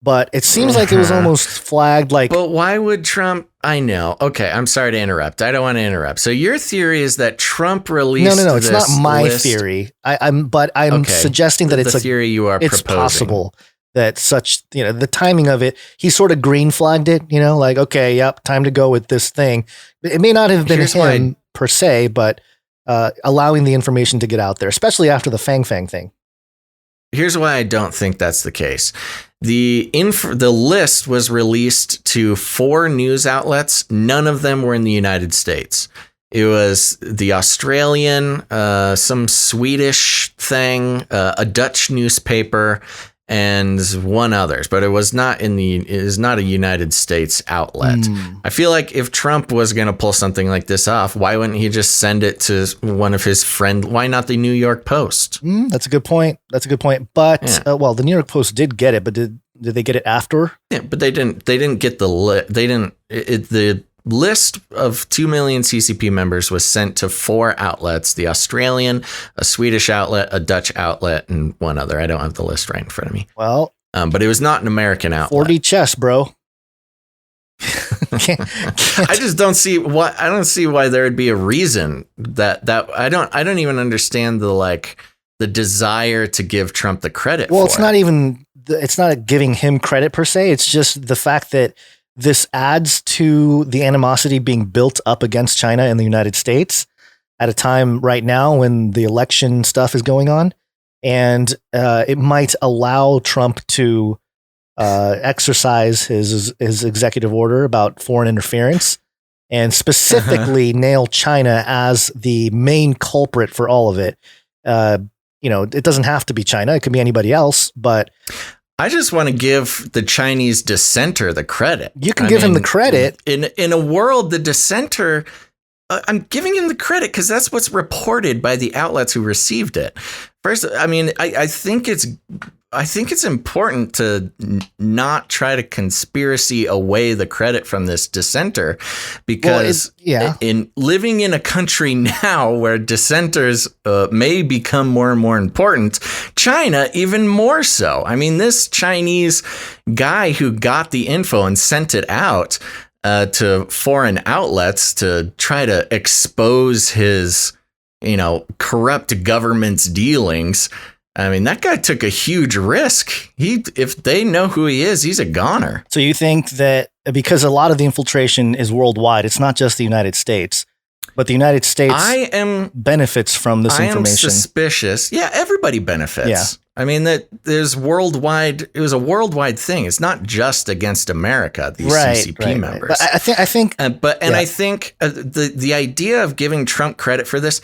But it seems like it was almost flagged like. But why would Trump? I know. Okay, I'm sorry to interrupt. I don't want to interrupt. So your theory is that Trump released. No. It's not my theory. I'm suggesting that it's the theory you are it's proposing. Possible that such the timing of it. He sort of green flagged it. Like okay, yep, time to go with this thing. It may not have been him per se, but allowing the information to get out there, especially after the Fang thing. Here's why I don't think that's the case. The list was released to 4 news outlets. None of them were in the United States. It was the Australian, some Swedish thing, a Dutch newspaper, and one others, but it was not it is not a United States outlet. I feel like if Trump was going to pull something like this off, why wouldn't he just send it to one of his friends? Why not the New York Post? That's a good point. But the New York Post did get it, but did they get it after? Yeah, but they didn't get the list of 2 million CCP members was sent to 4 outlets: the Australian, a Swedish outlet, a Dutch outlet, and one other. I don't have the list right in front of me. Well, but it was not an American outlet. 4D chess, bro. I just don't see why there would be a reason that I don't even understand the desire to give Trump the credit. Well, it's not giving him credit per se. It's just the fact that this adds to the animosity being built up against China in the United States at a time right now when the election stuff is going on. And it might allow Trump to exercise his executive order about foreign interference and specifically nail China as the main culprit for all of it. It doesn't have to be China. It could be anybody else, but I just want to give the Chinese dissenter the credit. You can give him the credit. In a world, the dissenter, I'm giving him the credit because that's what's reported by the outlets who received it. First, I think it's important to not try to conspiracy away the credit from this dissenter, because in living in a country now where dissenters may become more and more important, China even more so. I mean, this Chinese guy who got the info and sent it out to foreign outlets to try to expose his, corrupt government's dealings. I mean, that guy took a huge risk. If they know who he is, he's a goner. So you think that because a lot of the infiltration is worldwide, it's not just the United States, but the United States benefits from this information. I am suspicious. Yeah, everybody benefits. Yeah. I mean, that there's worldwide. It was a worldwide thing. It's not just against America. These CCP members. But I think. I think the idea of giving Trump credit for this.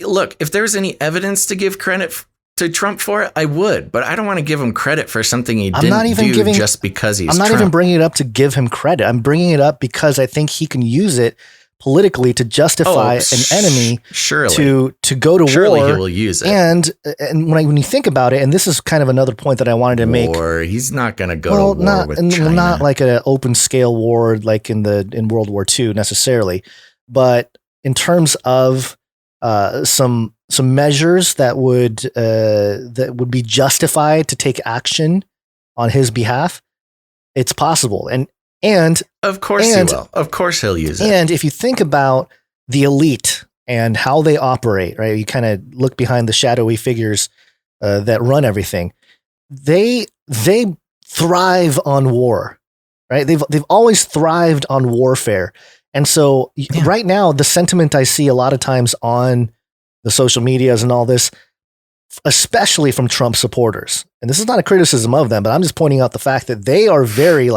Look, if there's any evidence to give credit to Trump for it, I would, but I don't want to give him credit for something he didn't do just because he's Trump. I'm not even bringing it up to give him credit. I'm bringing it up because I think he can use it politically to justify an enemy to go to war. Surely he will use it. And when you think about it, and this is kind of another point that I wanted to make. He's not going to go to war with China. Not like an open scale war like in World War II necessarily, but in terms of some measures that would be justified to take action on his behalf, it's possible. And of course he will. Of course he'll use it. And if you think about the elite and how they operate, right? You kind of look behind the shadowy figures that run everything. They thrive on war, right? They've always thrived on warfare. And so right now, the sentiment I see a lot of times on the social medias and all this, especially from Trump supporters, and this is not a criticism of them, but I'm just pointing out the fact that they are very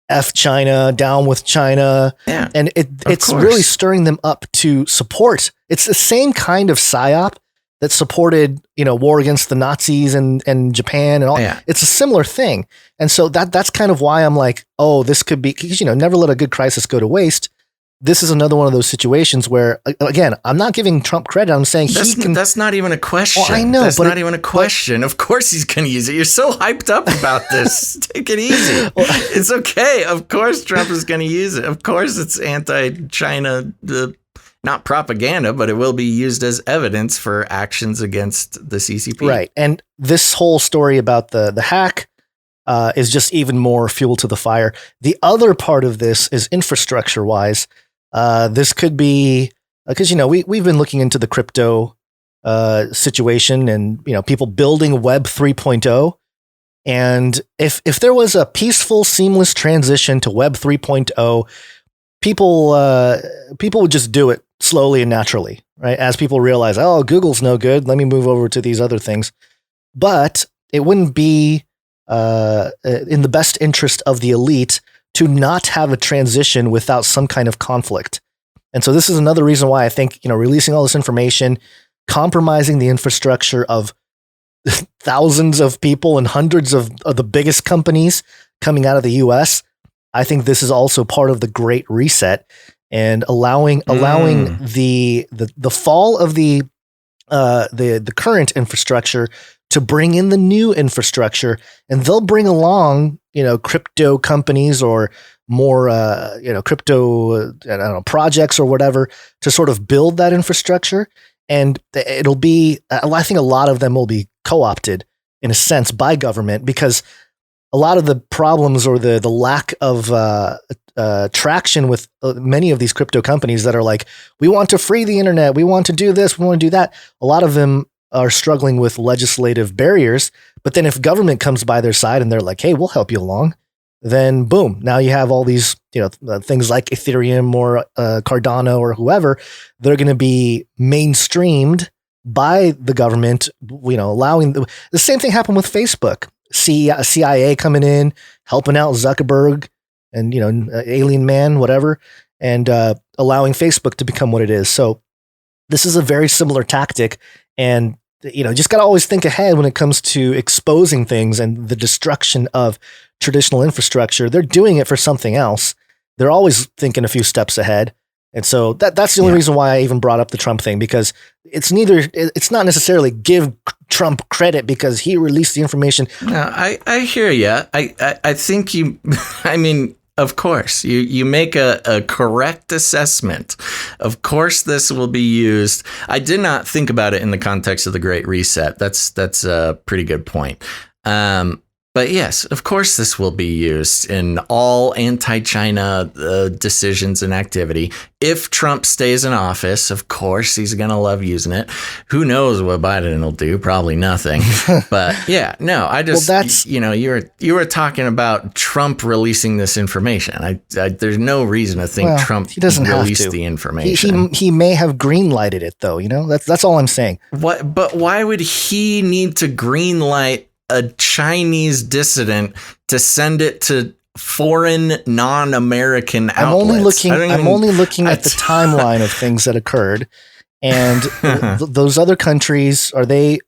F China, down with China. Yeah, and it's really stirring them up to support. It's the same kind of Psyop that supported, war against the Nazis and Japan and all. Yeah. It's a similar thing. And so that's kind of why I'm like, oh, this could be, because, never let a good crisis go to waste. This is another one of those situations where, again, I'm not giving Trump credit. I'm saying that's not even a question. Well, I know, that's not even a question. Of course he's going to use it. You're so hyped up about this. Take it easy. It's okay. Of course Trump is going to use it. Of course it's anti-China, not propaganda, but it will be used as evidence for actions against the CCP. Right. And this whole story about the hack is just even more fuel to the fire. The other part of this is infrastructure-wise. This could be because we've been looking into the crypto situation and people building Web 3.0, and if there was a peaceful, seamless transition to Web 3.0, people would just do it slowly and naturally, right? As people realize, oh, Google's no good. Let me move over to these other things. But it wouldn't be in the best interest of the elite to not have a transition without some kind of conflict. And so this is another reason why I think, releasing all this information, compromising the infrastructure of thousands of people and hundreds of the biggest companies coming out of the US, I think this is also part of the Great Reset and allowing the fall of the current infrastructure to bring in the new infrastructure, and they'll bring along, crypto companies or more, crypto, projects or whatever to sort of build that infrastructure. And it'll be, I think a lot of them will be co-opted in a sense by government, because a lot of the problems or the lack of traction with many of these crypto companies that are like, we want to free the internet, we want to do this, we want to do that. A lot of them are struggling with legislative barriers. But then if government comes by their side and they're like, hey, we'll help you along, then boom, now you have all these, things like Ethereum or Cardano or whoever, they're going to be mainstreamed by the government, allowing the same thing happened with Facebook. CIA coming in, helping out Zuckerberg and, alien man, whatever, and allowing Facebook to become what it is. So this is a very similar tactic. And, just got to always think ahead when it comes to exposing things and the destruction of traditional infrastructure. They're doing it for something else. They're always thinking a few steps ahead. And so that's the only reason why I even brought up the Trump thing, because it's not necessarily give Trump credit because he released the information. No, I hear you. I think of course, you make a correct assessment. Of course, this will be used. I did not think about it in the context of the Great Reset. That's a pretty good point. But yes, of course, this will be used in all anti-China decisions and activity. If Trump stays in office, of course, he's going to love using it. Who knows what Biden will do? Probably nothing. But yeah, no, I just, you were talking about Trump releasing this information. There's no reason to think Trump he doesn't released have to. The information. He may have green-lighted it though, that's all I'm saying. But why would he need to green-light a Chinese dissident to send it to foreign non-American outlets? I'm only looking at the timeline of things that occurred, and those other countries, are they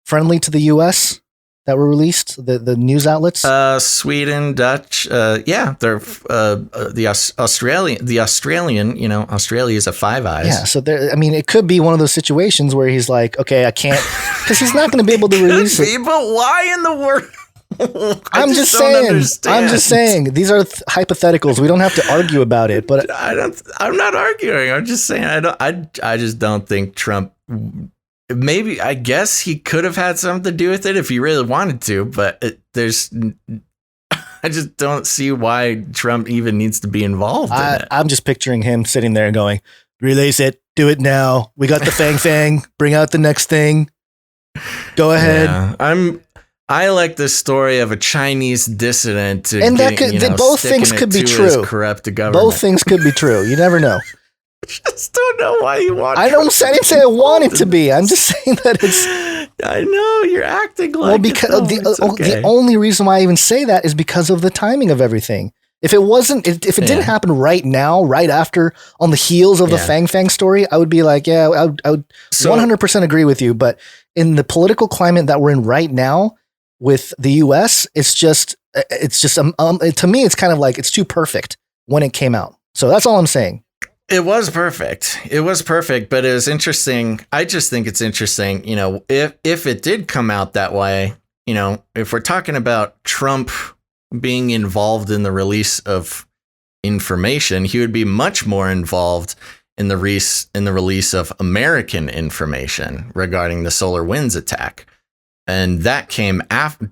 friendly to the US that were released, the news outlets? Sweden, Dutch, they're the Australian, Australia is a Five Eyes. Yeah, so it could be one of those situations where he's like, okay, I can't, because he's not going to be able to release it. But why in the world? I'm just saying. These are hypotheticals. We don't have to argue about it. But I'm not arguing. I'm just saying. I just don't think Trump. Maybe, I guess he could have had something to do with it if he really wanted to, but I just don't see why Trump even needs to be involved in it. I'm just picturing him sitting there going, release it, do it now. We got the fang, bring out the next thing. Go ahead. Yeah, I like the story of a Chinese dissident, and both things could be true. Corrupt government. Both things could be true. You never know. Just don't know why you want. I didn't say I want it to be. I'm just saying that it's. I know you're acting like. Because okay. The only reason why I even say that is because of the timing of everything. If it wasn't, if it didn't happen right now, right after, on the heels of the Fang story, I would be like, I would 100% agree with you. But in the political climate that we're in right now with the U.S., it's just to me, it's kind of like it's too perfect when it came out. So that's all I'm saying. It was perfect. But it was interesting. I just think it's interesting, if it did come out that way, if we're talking about Trump being involved in the release of information, he would be much more involved in the release of American information regarding the SolarWinds attack. And that came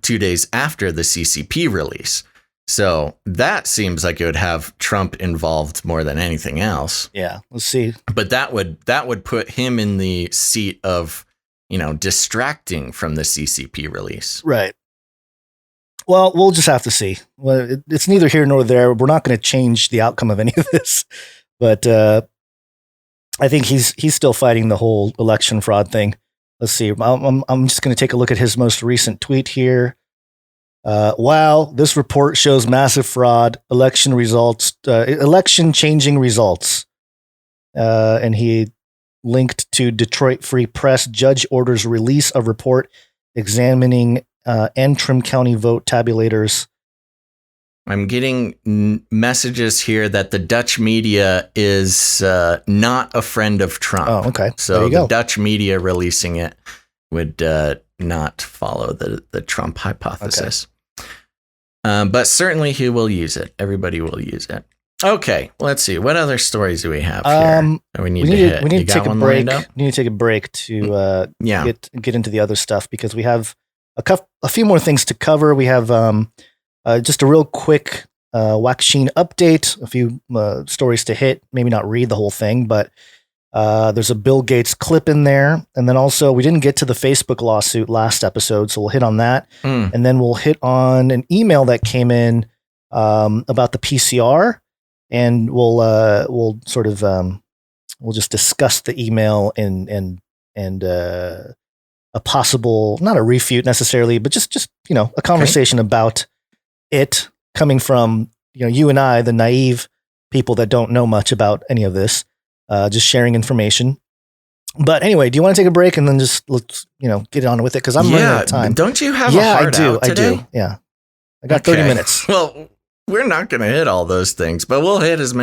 2 days after the CCP release. So that seems like it would have Trump involved more than anything else. Yeah, let's see. But that would put him in the seat of, distracting from the CCP release. Right. Well, we'll just have to see. Well, it's neither here nor there. We're not going to change the outcome of any of this. But I think he's still fighting the whole election fraud thing. Let's see. I'm just going to take a look at his most recent tweet here. Wow, this report shows massive fraud, election changing results. And he linked to Detroit Free Press. Judge orders release of report examining Antrim County vote tabulators. I'm getting messages here that the Dutch media is not a friend of Trump. Oh, okay. So the Dutch media releasing it would not follow the Trump hypothesis. Okay. But certainly he will use it. Everybody will use it. Okay, let's see. What other stories do we have here? We need to take a break. We need to take a break to get into the other stuff because we have a few more things to cover. We have just a real quick Waxine update, a few stories to hit. Maybe not read the whole thing, but there's a Bill Gates clip in there. And then also, we didn't get to the Facebook lawsuit last episode, so we'll hit on that. And then we'll hit on an email that came in about the PCR. And we'll sort of we'll just discuss the email and a possible, not a refute necessarily, but just a conversation about it coming from you and I, the naive people that don't know much about any of this, just sharing information. But anyway, do you want to take a break and then just let's get on with it because I'm running out of time. Don't you have a hard out today? I do. Yeah, I got 30 minutes. Well. We're not going to hit all those things, but we'll hit as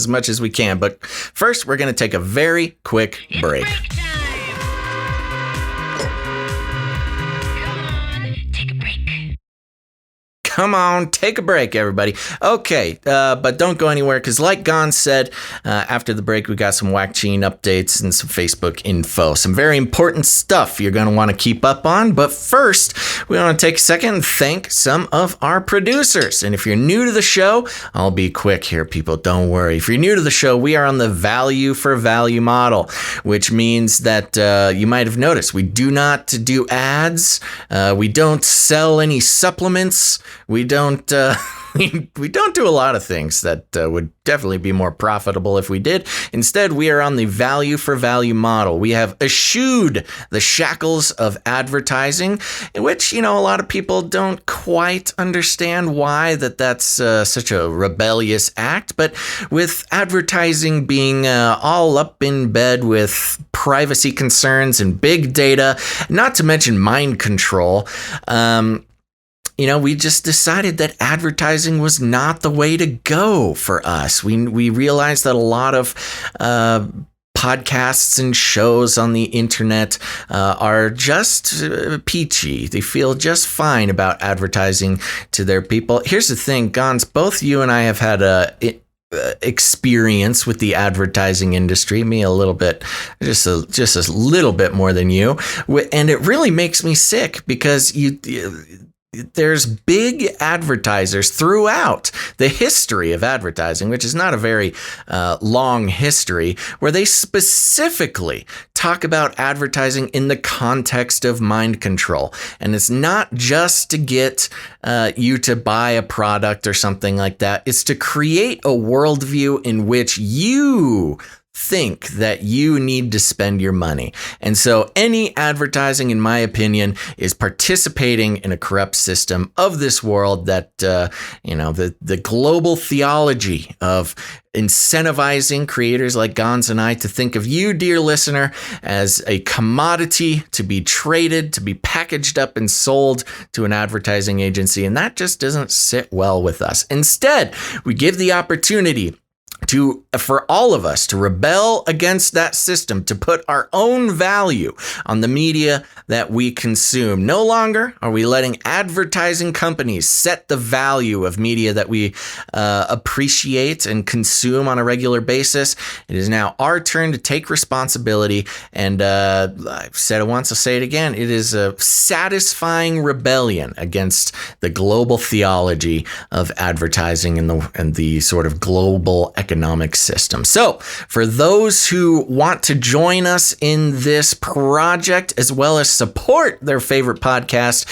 much as we can. But first, we're going to take a very quick break. Come on, take a break, everybody. Okay, but don't go anywhere because like Gon said, after the break, we got some Waxine updates and some Facebook info. Some very important stuff you're going to want to keep up on. But first, we want to take a second and thank some of our producers. And if you're new to the show, I'll be quick here, people. Don't worry. If you're new to the show, we are on the value for value model, which means that you might have noticed we do not do ads. We don't sell any supplements. We don't we don't do a lot of things that would definitely be more profitable if we did. Instead, we are on the value for value model. We have eschewed the shackles of advertising, in which, a lot of people don't quite understand why that's such a rebellious act. But with advertising being all up in bed with privacy concerns and big data, not to mention mind control, we just decided that advertising was not the way to go for us. We realized that a lot of podcasts and shows on the internet are just peachy. They feel just fine about advertising to their people. Here's the thing, Gons, both you and I have had experience with the advertising industry. Me a little bit, just a little bit more than you, and it really makes me sick because there's big advertisers throughout the history of advertising, which is not a very long history, where they specifically talk about advertising in the context of mind control. And it's not just to get you to buy a product or something like that. It's to create a worldview in which you think that you need to spend your money. And so any advertising, in my opinion, is participating in a corrupt system of this world that, the global theology of incentivizing creators like Gons and I to think of you, dear listener, as a commodity to be traded, to be packaged up and sold to an advertising agency. And that just doesn't sit well with us. Instead, we give the opportunity for all of us to rebel against that system, to put our own value on the media that we consume. No longer are we letting advertising companies set the value of media that we appreciate and consume on a regular basis. It is now our turn to take responsibility. And I've said it once, I'll say it again. It is a satisfying rebellion against the global theology of advertising and the sort of global economic economic system. So for those who want to join us in this project, as well as support their favorite podcast,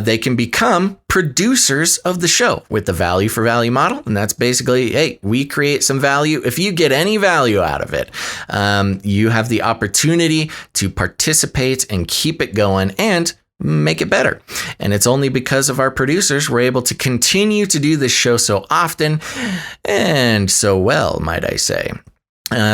they can become producers of the show with the value for value model. And that's basically, hey, we create some value. If you get any value out of it, you have the opportunity to participate and keep it going and make it better. And it's only because of our producers we're able to continue to do this show so often and so well, might I say.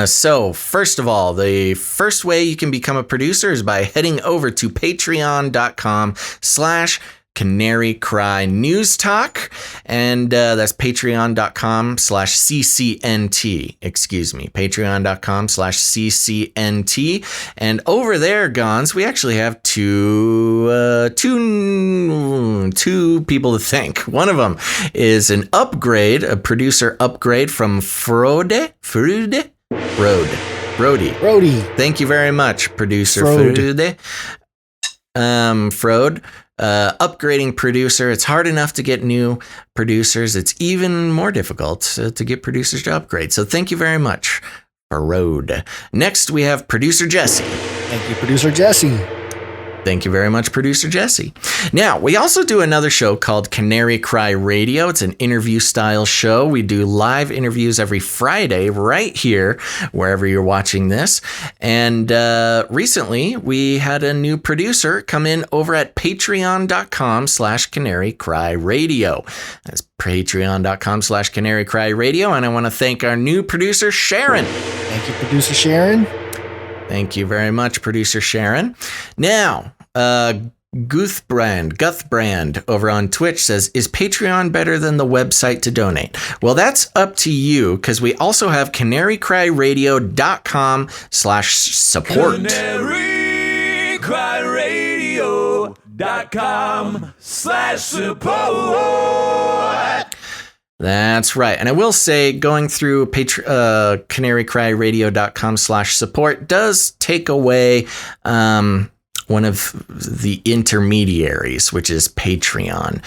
So first of all, the first way you can become a producer is by heading over to patreon.com/Canary Cry News Talk, and that's patreon.com/CCNT. Excuse me, patreon.com/CCNT. And over there, Gons, we actually have two people to thank. One of them is an upgrade, a producer upgrade from Brody. Thank you very much, producer Frode. Frode. Upgrading producer. It's hard enough to get new producers. It's even more difficult to get producers to upgrade. So thank you very much, Road. Next, we have producer Jesse. Thank you, producer Jesse. Thank you very much, producer Jesse. Now, we also do another show called Canary Cry Radio. It's an interview style show. We do live interviews every Friday right here, wherever you're watching this. And recently, we had a new producer come in over at patreon.com/Canary Cry Radio. That's patreon.com/Canary Cry Radio. And I want to thank our new producer, Sharon. Thank you, producer Sharon. Thank you very much, producer Sharon. Now, Guthbrand over on Twitch says, is Patreon better than the website to donate? Well, that's up to you, because we also have canarycryradio.com/support. canarycryradio.com/support. That's right. And I will say, going through canarycryradio.com/support does take away one of the intermediaries, which is Patreon.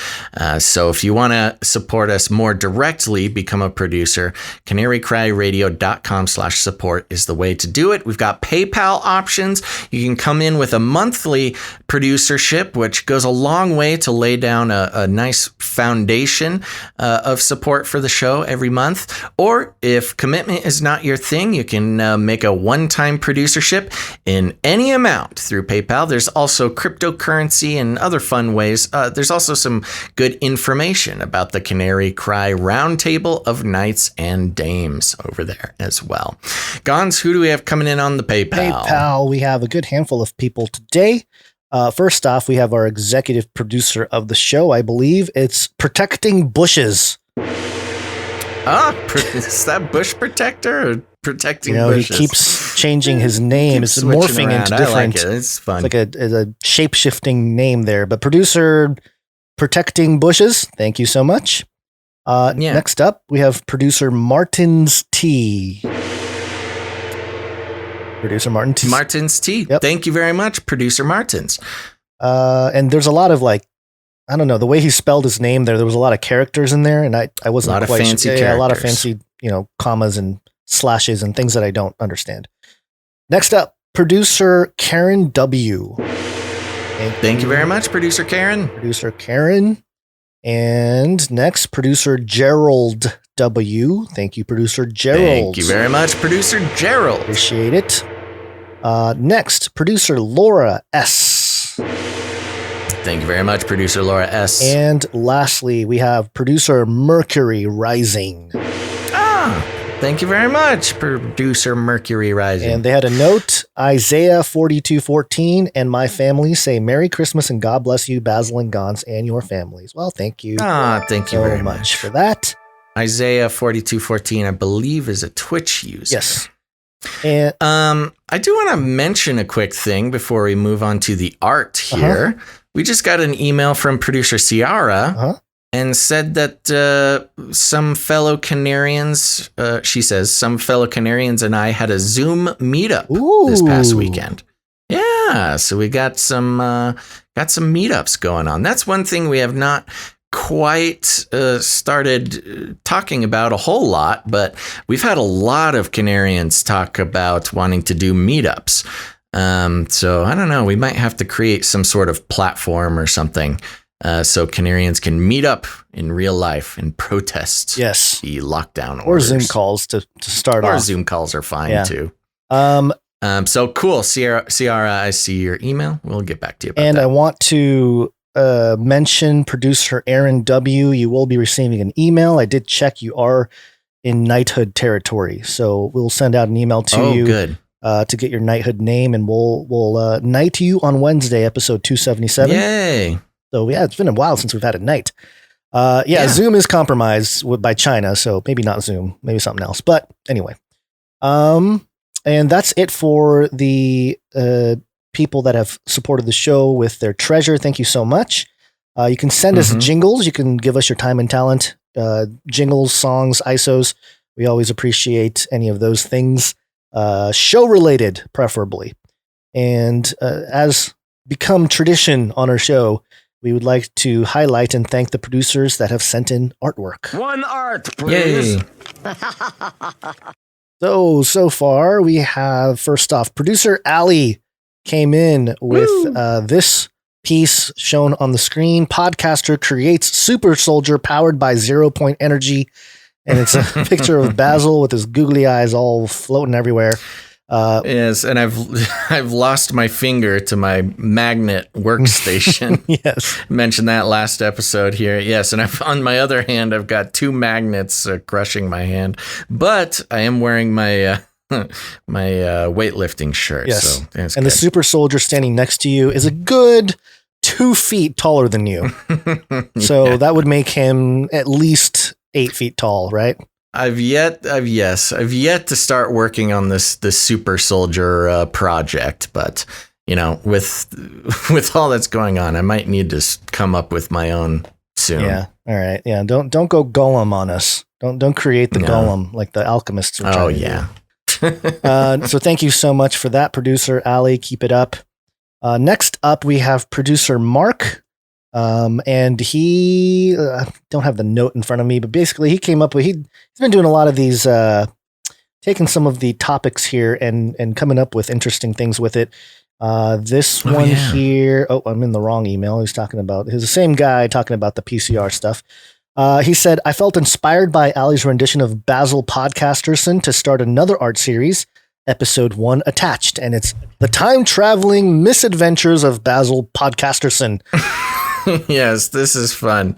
So if you want to support us more directly, become a producer, canarycryradio.com/support is the way to do it. We've got PayPal options. You can come in with a monthly producership, which goes a long way to lay down a nice foundation of support for the show every month. Or if commitment is not your thing, you can make a one-time producership in any amount through PayPal. There's also cryptocurrency and other fun ways. There's also some good information about the Canary Cry Roundtable of Knights and Dames over there as well. Gons, who do we have coming in on the PayPal? PayPal, we have a good handful of people today. First off, we have our executive producer of the show, I believe. It's Protecting Bushes. Is that Bush Protector or Protecting Bushes? He keeps changing his name. It's morphing into different. I like it. It's fun. It's like a shape-shifting name there. But producer Protecting Bushes, thank you so much. Next up, we have producer Martin's T. Producer Martin's T. Martin's T. Yep. Thank you very much, producer Martins. And there's a lot of I don't know, the way he spelled his name there was a lot of characters in there, and I wasn't quite fancy sure. characters. A lot of fancy, commas and slashes and things that I don't understand. Next up, producer Karen W. Thank you very much, producer Karen. Producer Karen. And next, producer Gerald W. Thank you, producer Gerald. Thank you very much, producer Gerald. Appreciate it. Next, producer Laura S. Thank you very much, producer Laura S. And lastly, we have producer Mercury Rising. Thank you very much, producer Mercury Rising. And they had a note, Isaiah 42:14, and my family say Merry Christmas and God bless you, Basil and Gons, and your families. Well, thank you. Thank you very much for that. Isaiah 42:14, I believe, is a Twitch user. Yes. And I do want to mention a quick thing before we move on to the art here. We just got an email from producer Ciara and said that some fellow Canarians, she says, some fellow Canarians and I had a Zoom meetup this past weekend. Yeah, so we got some meetups going on. That's one thing we have not quite started talking about a whole lot, but we've had a lot of Canarians talk about wanting to do meetups. So I don't know, we might have to create some sort of platform or something so Canarians can meet up in real life and protest the lockdown or orders. Zoom calls to start off. Or Zoom calls are fine too. So cool. Sierra, I see your email. We'll get back to you about and that. I want to mention producer Aaron W. You will be receiving an email. I did check. You are in knighthood territory. So we'll send out an email to you good. To get your knighthood name, and we'll knight you on Wednesday, episode 277. Yay. So yeah, it's been a while since we've had a knight. Zoom is compromised by China, so maybe not Zoom, maybe something else. But anyway, and that's it for the people that have supported the show with their treasure. Thank you so much. You can send us jingles. You can give us your time and talent, jingles, songs, ISOs. We always appreciate any of those things, show related, preferably. And as become tradition on our show, we would like to highlight and thank the producers that have sent in artwork. One art, please. So far we have, first off, producer Ali came in with this piece shown on the screen. Podcaster creates super soldier powered by 0 point energy. And it's a picture of Basil with his googly eyes all floating everywhere. Yes, and I've lost my finger to my magnet workstation. Yes, mentioned that last episode here. Yes, and on my other hand, I've got two magnets crushing my hand, but I am wearing my my weightlifting shirt. Yes, so and good. the super soldier standing next to you is a good 2 feet taller than you. So that would make him at least 8 feet tall, right? I've yet to start working on this super soldier project, but you know, with all that's going on, I might need to come up with my own soon. Yeah. All right. Yeah. Don't go Golem on us. Don't create the Golem like the alchemists are trying to do. So thank you so much for that, producer Ali. Keep it up. Next up, we have producer Mark. And he, don't have the note in front of me, but basically he came up with, he's been doing a lot of these, taking some of the topics here and coming up with interesting things with it. This one here, I'm in the wrong email. He's the same guy talking about the PCR stuff. He said, I felt inspired by Ali's rendition of Basil Podcasterson to start another art series, episode 1 attached. And it's the time traveling misadventures of Basil Podcasterson. Yes, this is fun.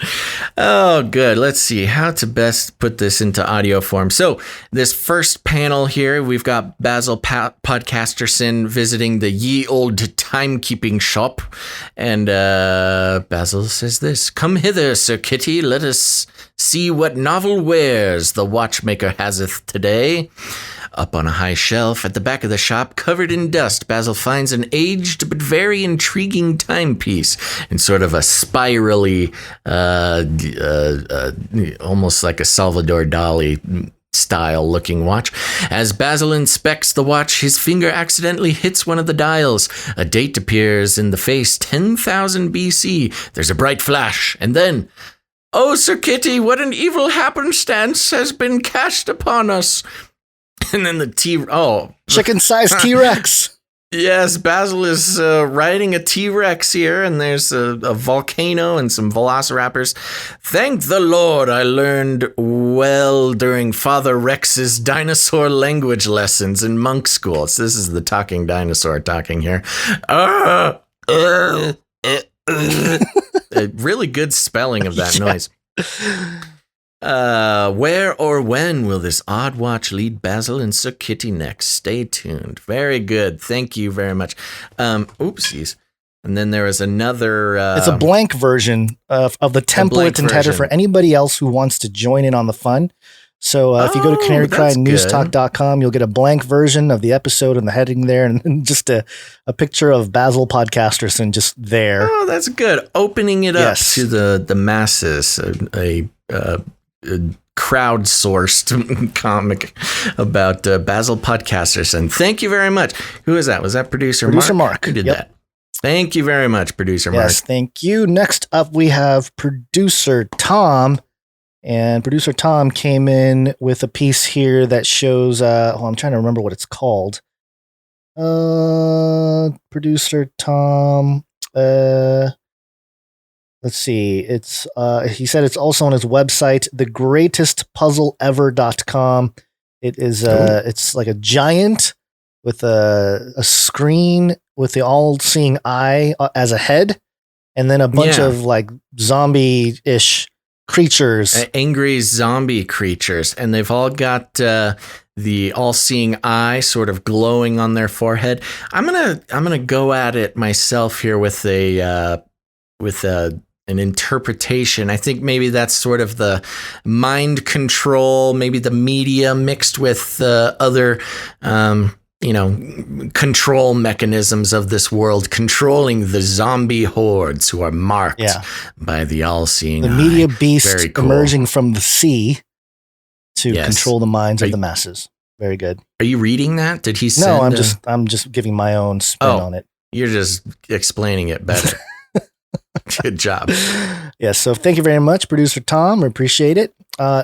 Oh, good. Let's see how to best put this into audio form. So this first panel here, we've got Basil Podcasterson visiting the ye old timekeeping shop. And Basil says this, "Come hither, Sir Kitty, let us see what novel wares the watchmaker haseth today." Up on a high shelf at the back of the shop, covered in dust, Basil finds an aged but very intriguing timepiece in sort of a spirally, almost like a Salvador Dali style looking watch. As Basil inspects the watch, his finger accidentally hits one of the dials. A date appears in the face, 10,000 BC. There's a bright flash, and then, "Oh, Sir Kitty, what an evil happenstance has been cast upon us." And then the chicken-sized T-Rex. Yes, Basil is riding a T-Rex here, and there's a volcano and some velociraptors. "Thank the Lord I learned well during Father Rex's dinosaur language lessons in monk school." So this is the talking dinosaur talking here. A really good spelling of that noise. Where or when will this odd watch lead Basil and Sir Kitty next? Stay tuned. Very good. Thank you very much. Oopsies. And then there is another... it's a blank version of the template and header for anybody else who wants to join in on the fun. So if you go to canarycrynewstalk.com, you'll get a blank version of the episode and the heading there, and just a picture of Basil Podcasterson just there. Oh, that's good. Opening it up to the masses, a crowdsourced comic about Basil Podcasterson. Thank you very much. Who is that? Was that producer Mark? Mark. Who did that? Thank you very much, Producer Mark. Yes, thank you. Next up, we have Producer Tom. And Producer Tom came in with a piece here that shows, I'm trying to remember what it's called. Producer Tom, let's see. It's, he said it's also on his website, thegreatestpuzzleever.com. It is, it's like a giant with a screen with the all-seeing eye as a head, and then a bunch of like zombie-ish creatures, angry zombie creatures, and they've all got the all-seeing eye sort of glowing on their forehead. I'm gonna go at it myself here with an interpretation. I think maybe that's sort of the mind control, maybe the media mixed with other control mechanisms of this world, controlling the zombie hordes who are marked by the all-seeing eye. The media beast Very cool. emerging from the sea to control the minds of the masses. Very good. Are you reading that? Did he send? No, I'm just giving my own spin on it. You're just explaining it better. Good job. Yes, so thank you very much, Producer Tom. We appreciate it.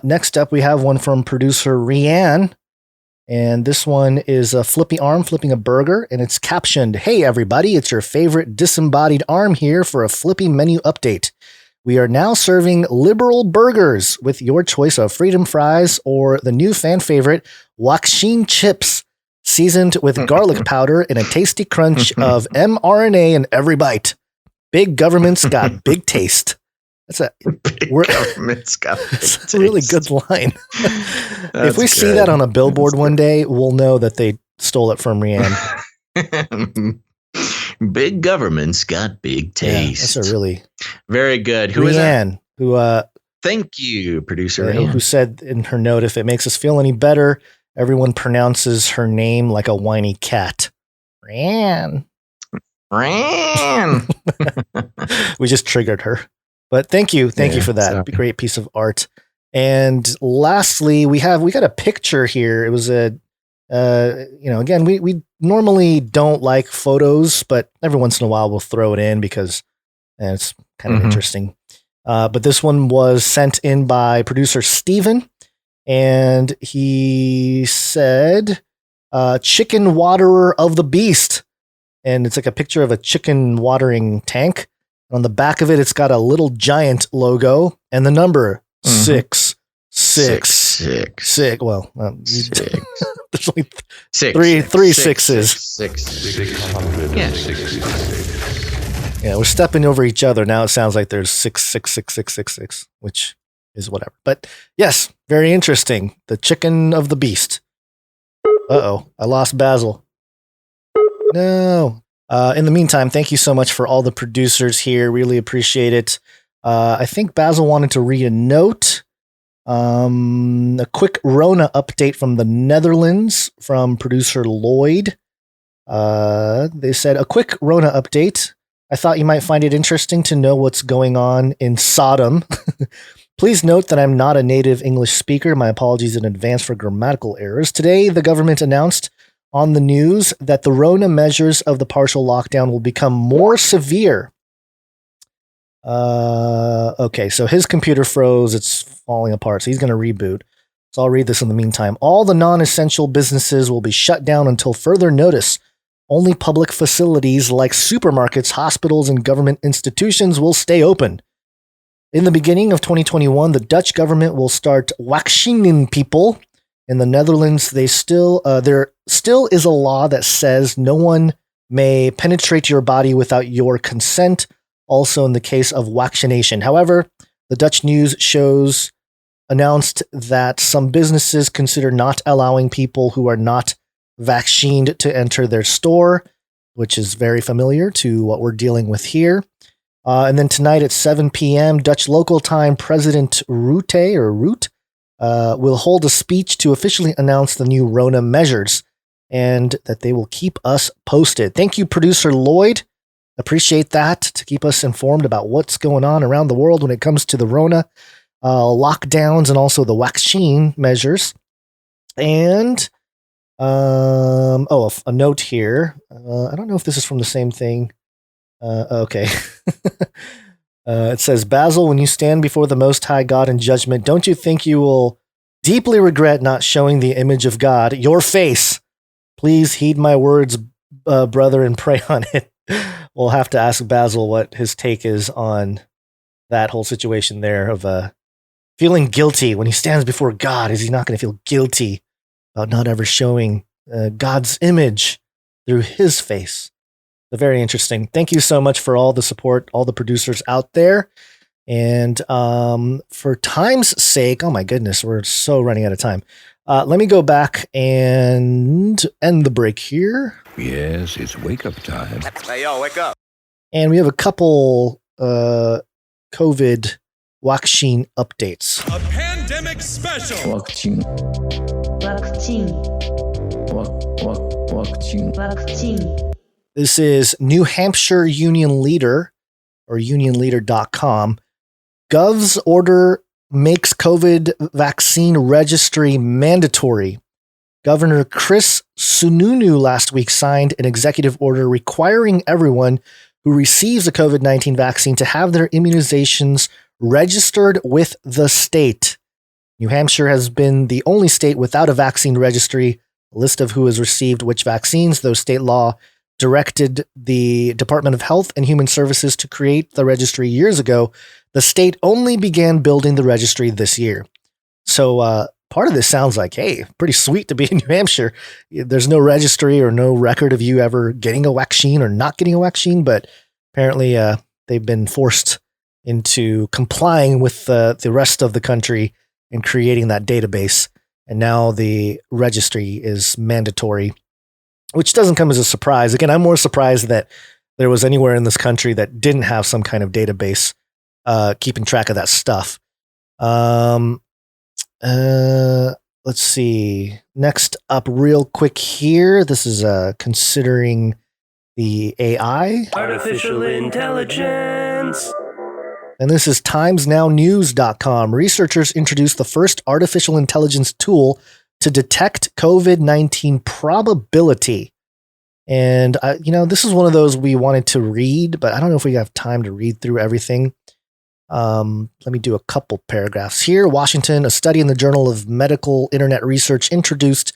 Next up, we have one from Producer Rianne. And this one is a flippy arm flipping a burger, and it's captioned, "Hey everybody, it's your favorite disembodied arm here for a flippy menu update. We are now serving liberal burgers with your choice of freedom fries or the new fan favorite Waksheen chips, seasoned with garlic powder and a tasty crunch of mRNA in every bite. Big government's got big taste." That's a government's got big taste. A really good line. If we see that on a billboard one day, we'll know that they stole it from Rianne. Big government's got big taste. That's a really very good. Who Rianne, is that? Who? Thank you, Producer Rianne. Who said in her note, "If it makes us feel any better, everyone pronounces her name like a whiny cat." Rianne. We just triggered her. But thank you for that. Sorry. Great piece of art. And lastly, we got a picture here. It was again, we normally don't like photos, but every once in a while we'll throw it in because it's kind of interesting. But this one was sent in by producer Steven, and he said, "Chicken waterer of the beast." And it's like a picture of a chicken watering tank. On the back of it, it's got a little giant logo and the number 666. Well, there's only three sixes. 666. Yeah, we're stepping over each other. Now it sounds like there's 6666666, which is whatever. But yes, very interesting. The chicken of the beast. Uh-oh, I lost Basil. No. In the meantime, thank you so much for all the producers here. Really appreciate it. I think Basil wanted to read a note. A quick Rona update from the Netherlands from producer Lloyd. They said, "A quick Rona update. I thought you might find it interesting to know what's going on in Sodom. Please note that I'm not a native English speaker. My apologies in advance for grammatical errors. Today, the government announced on the news that the Rona measures of the partial lockdown will become more severe." Okay, so his computer froze. It's falling apart, so he's going to reboot. So I'll read this in the meantime. "All the non-essential businesses will be shut down until further notice. Only public facilities like supermarkets, hospitals, and government institutions will stay open. In the beginning of 2021, the Dutch government will start vaccinating people. In the Netherlands, there still is a law that says no one may penetrate your body without your consent, also in the case of vaccination. However, the Dutch news shows announced that some businesses consider not allowing people who are not vaccinated to enter their store, which is very familiar to what we're dealing with here. And then tonight at 7 p.m. Dutch local time, President Rutte will hold a speech to officially announce the new Rona measures and that they will keep us posted. Thank you, producer Lloyd. Appreciate that, to keep us informed about what's going on around the world when it comes to the Rona lockdowns and also the vaccine measures. And a note here. I don't know if this is from the same thing. Okay. It says, Basil, when you stand before the Most High God in judgment, don't you think you will deeply regret not showing the image of God, your face? Please heed my words, brother, and pray on it. We'll have to ask Basil what his take is on that whole situation there of feeling guilty when he stands before God. Is he not going to feel guilty about not ever showing God's image through his face? So very interesting. Thank you so much for all the support, all the producers out there. And for time's sake, oh my goodness, we're so running out of time. Let me go back and end the break here. Yes, it's wake up time. Hey, yo, wake up. And we have a couple COVID vaccine updates. A pandemic special. Vaccine. This is New Hampshire Union Leader or unionleader.com. Gov's order makes COVID vaccine registry mandatory. Governor Chris Sununu last week signed an executive order requiring everyone who receives a COVID-19 vaccine to have their immunizations registered with the state. New Hampshire has been the only state without a vaccine registry. A list of who has received which vaccines, though state law directed the Department of Health and Human Services to create the registry years ago, the state only began building the registry this year. So part of this sounds like, hey, pretty sweet to be in New Hampshire. There's no registry or no record of you ever getting a vaccine or not getting a vaccine, but apparently they've been forced into complying with the rest of the country and creating that database. And now the registry is mandatory, which doesn't come as a surprise. Again, I'm more surprised that there was anywhere in this country that didn't have some kind of database keeping track of that stuff. Let's see. Next up real quick here. This is considering the AI. Artificial intelligence. And this is timesnownews.com. Researchers introduced the first artificial intelligence tool to detect COVID-19 probability. And, this is one of those we wanted to read, but I don't know if we have time to read through everything. Let me do a couple paragraphs here. Washington, a study in the Journal of Medical Internet Research introduced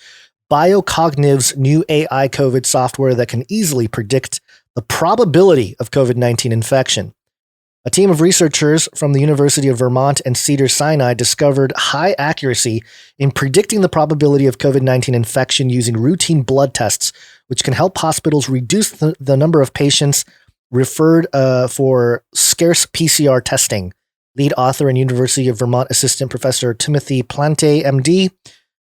BioCognitive's new AI COVID software that can easily predict the probability of COVID-19 infection. A team of researchers from the University of Vermont and Cedars-Sinai discovered high accuracy in predicting the probability of COVID-19 infection using routine blood tests, which can help hospitals reduce the number of patients referred for scarce PCR testing. Lead author and University of Vermont Assistant Professor Timothy Plante, MD,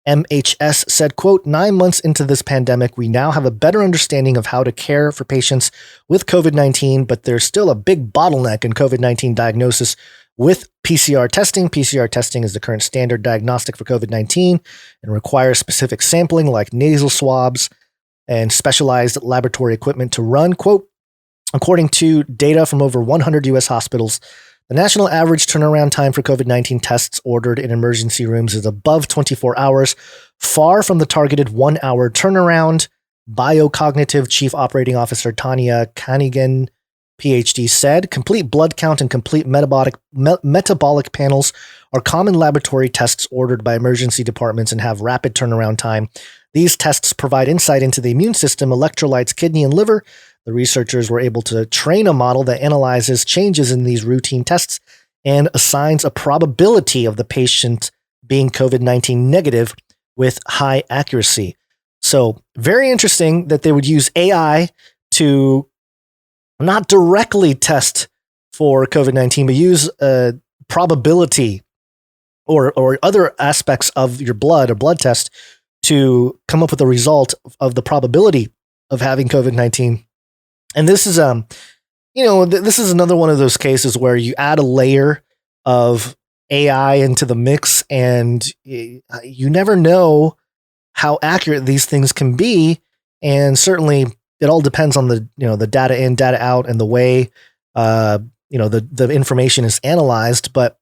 MHS said, quote, 9 months into this pandemic, we now have a better understanding of how to care for patients with COVID-19, but there's still a big bottleneck in COVID-19 diagnosis with PCR testing. PCR testing is the current standard diagnostic for COVID-19 and requires specific sampling like nasal swabs and specialized laboratory equipment to run. Quote, according to data from over 100 U.S. hospitals, the national average turnaround time for COVID-19 tests ordered in emergency rooms is above 24 hours, far from the targeted 1 hour turnaround. BioCognitive Chief Operating Officer Tanya Kanigan, PhD, said, complete blood count and complete metabolic panels are common laboratory tests ordered by emergency departments and have rapid turnaround time. These tests provide insight into the immune system, electrolytes, kidney, and liver. The researchers were able to train a model that analyzes changes in these routine tests and assigns a probability of the patient being COVID-19 negative with high accuracy. So very interesting that they would use AI to not directly test for COVID-19, but use a probability or other aspects of your blood or blood test to come up with a result of the probability of having COVID-19. And this is, this is another one of those cases where you add a layer of AI into the mix, and you never know how accurate these things can be. And certainly, it all depends on the data in, data out, and the way the information is analyzed. But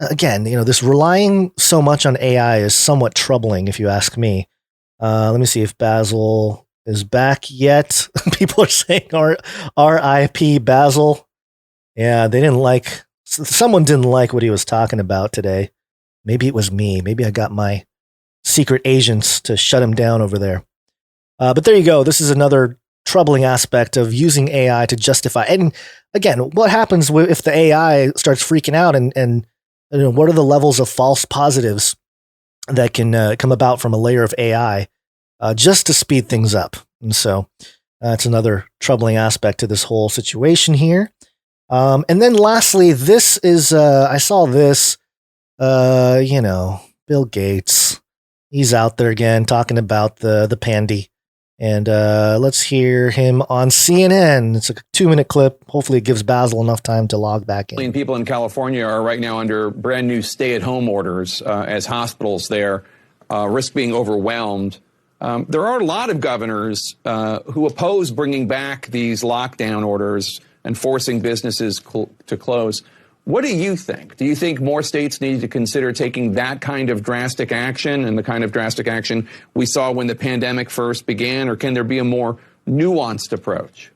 again, this relying so much on AI is somewhat troubling, if you ask me. Let me see if Basil is back yet. People are saying R.I.P. Basil. Yeah, someone didn't like what he was talking about today. Maybe it was me. Maybe I got my secret agents to shut him down over there. But there you go. This is another troubling aspect of using AI to justify. And again, what happens if the AI starts freaking out and what are the levels of false positives that can come about from a layer of AI just to speed things up? And so that's another troubling aspect to this whole situation here. And then lastly, this is, I saw this, Bill Gates, he's out there again talking about the pandy. And let's hear him on CNN. It's a 2-minute clip. Hopefully it gives Basil enough time to log back in. People in California are right now under brand new stay-at-home orders as hospitals there risk being overwhelmed. There are a lot of governors who oppose bringing back these lockdown orders and forcing businesses to close. What do you think? Do you think more states need to consider taking that kind of drastic action and the kind of drastic action we saw when the pandemic first began, or can there be a more nuanced approach?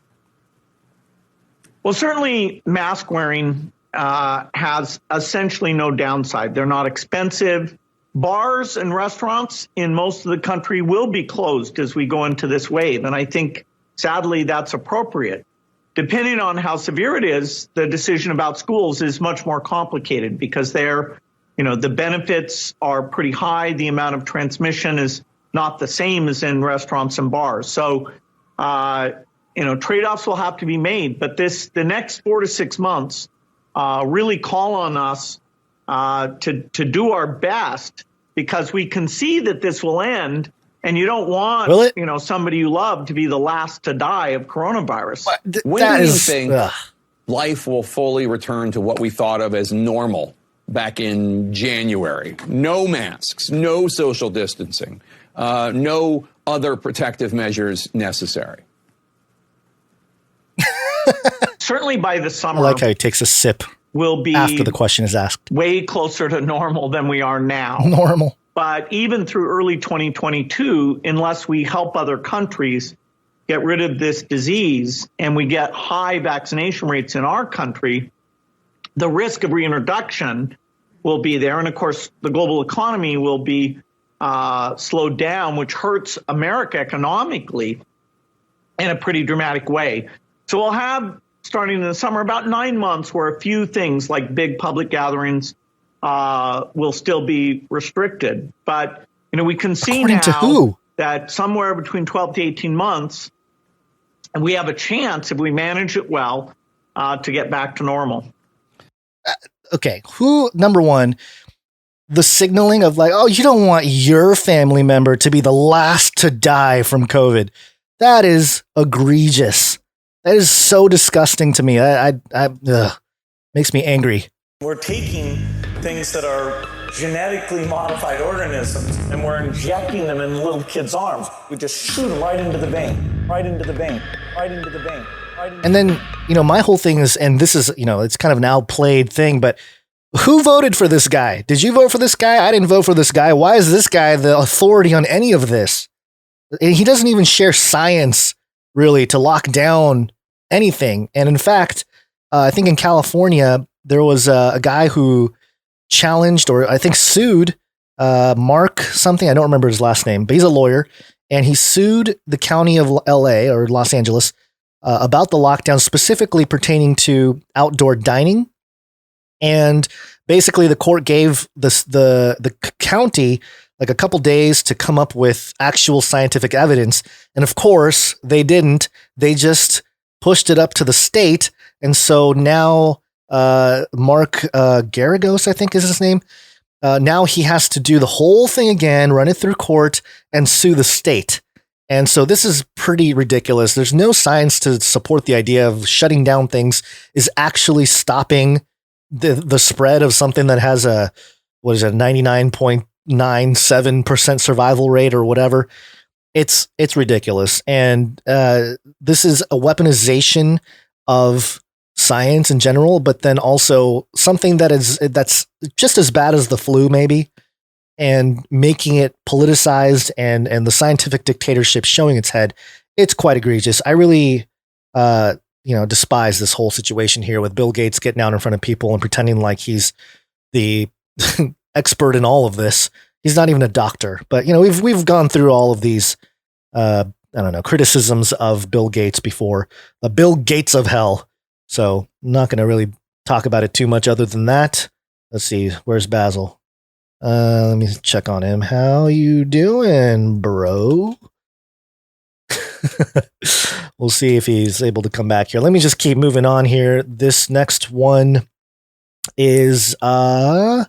Well, certainly mask wearing has essentially no downside. They're not expensive. Bars and restaurants in most of the country will be closed as we go into this wave, and I think, sadly, that's appropriate. Depending on how severe it is, the decision about schools is much more complicated because the benefits are pretty high. The amount of transmission is not the same as in restaurants and bars. So, trade-offs will have to be made. But the next 4 to 6 months really call on us to do our best, because we can see that this will end. And you don't want, somebody you love to be the last to die of coronavirus. When do you think life will fully return to what we thought of as normal back in January? No masks, no social distancing, no other protective measures necessary. Certainly by the summer. I like how he takes a sip will be after the question is asked. Way closer to normal than we are now. Normal. But even through early 2022, unless we help other countries get rid of this disease and we get high vaccination rates in our country, the risk of reintroduction will be there. And of course, the global economy will be slowed down, which hurts America economically in a pretty dramatic way. So we'll have, starting in the summer, about 9 months where a few things like big public gatherings will still be restricted. But, we can see now that somewhere between 12 to 18 months, and we have a chance, if we manage it well, to get back to normal. Okay. Number one, the signaling of you don't want your family member to be the last to die from COVID. That is egregious. That is so disgusting to me. Makes me angry. We're taking things that are genetically modified organisms and we're injecting them in little kids' arms. We just shoot them right into the vein, right into the vein, right into the vein. And then, my whole thing is, and this is, it's kind of an outplayed thing, but who voted for this guy? Did you vote for this guy? I didn't vote for this guy. Why is this guy the authority on any of this? And he doesn't even share science, really, to lock down anything. And in fact, I think in California, there was a guy who challenged, or I think sued, Mark something. I don't remember his last name, but he's a lawyer, and he sued the county of LA or Los Angeles about the lockdown, specifically pertaining to outdoor dining. And basically, the court gave the county like a couple days to come up with actual scientific evidence, and of course, they didn't. They just pushed it up to the state, and so now. Mark Garagos, I think is his name. Now he has to do the whole thing again, run it through court, and sue the state. And so this is pretty ridiculous. There's no science to support the idea of shutting down things is actually stopping the spread of something that has a 99.97% survival rate or whatever. It's ridiculous. And this is a weaponization of science in general, but then also something that's just as bad as the flu, maybe, and making it politicized and the scientific dictatorship showing its head, it's quite egregious. I really, despise this whole situation here with Bill Gates getting out in front of people and pretending like he's the expert in all of this. He's not even a doctor, but we've gone through all of these, criticisms of Bill Gates before. The Bill Gates of hell. So I'm not going to really talk about it too much other than that. Let's see. Where's Basil? Let me check on him. How you doing, bro? We'll see if he's able to come back here. Let me just keep moving on here. This next one is concerning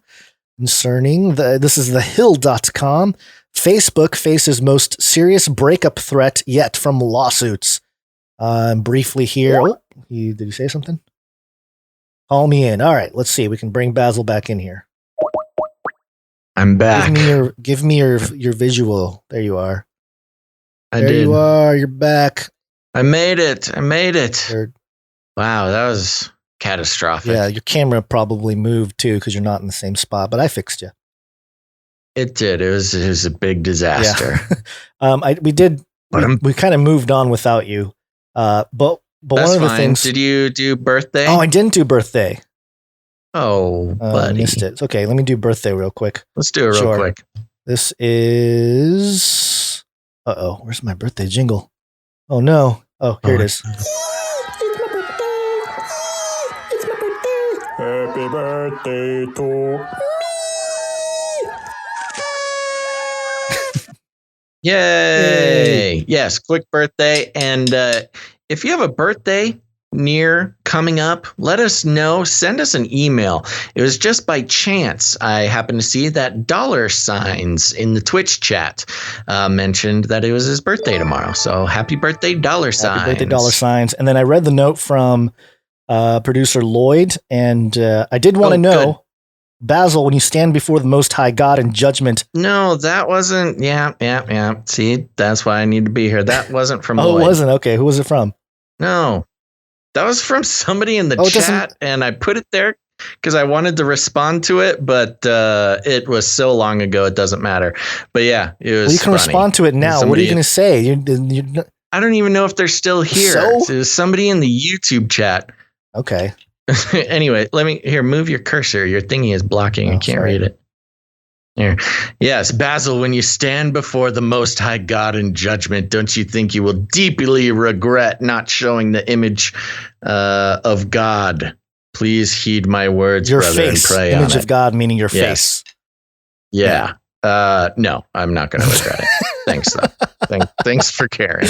this is thehill.com. Facebook faces most serious breakup threat yet from lawsuits. Briefly here. Oh, did he say something? Call me in. All right, let's see. We can bring Basil back in here. I'm back. Give me your visual. There you are. There you are. You're back. I made it. Wow, that was catastrophic. Yeah, your camera probably moved too because you're not in the same spot, but I fixed you. It did. It was a big disaster. Yeah. We kind of moved on without you. But one of the things. Did you do birthday? Oh, I didn't do birthday. Oh, buddy. I missed it. Okay, let me do birthday real quick. Let's do it real quick. This is... where's my birthday jingle? Oh, no. Oh, here it is. It's my birthday. Happy birthday to me. Yay! Yes, quick birthday. And if you have a birthday coming up, let us know. Send us an email. It was just by chance I happened to see that $signs in the Twitch chat mentioned that it was his birthday tomorrow. So happy birthday, $signs. Happy birthday, $signs. And then I read the note from producer Lloyd, and I did want to know, good. Basil, when you stand before the Most High God in judgment. No, that wasn't. Yeah. See, that's why I need to be here. That wasn't from Lloyd. Oh, it wasn't? Okay. Who was it from? No, that was from somebody in the chat, and I put it there because I wanted to respond to it, but it was so long ago it doesn't matter. But yeah, it was. Well, you can respond to it now. What are you going to say? I don't even know if they're still here. So? It was somebody in the YouTube chat. Okay. Anyway, move your cursor. Your thingy is blocking. I can't read it. Here. Yes, Basil, when you stand before the Most High God in judgment, don't you think you will deeply regret not showing the image of God? Please heed my words, your brother, face. And pray image on of God, meaning your face. Yeah. No, I'm not going to regret it. Thanks, though. Thanks for caring.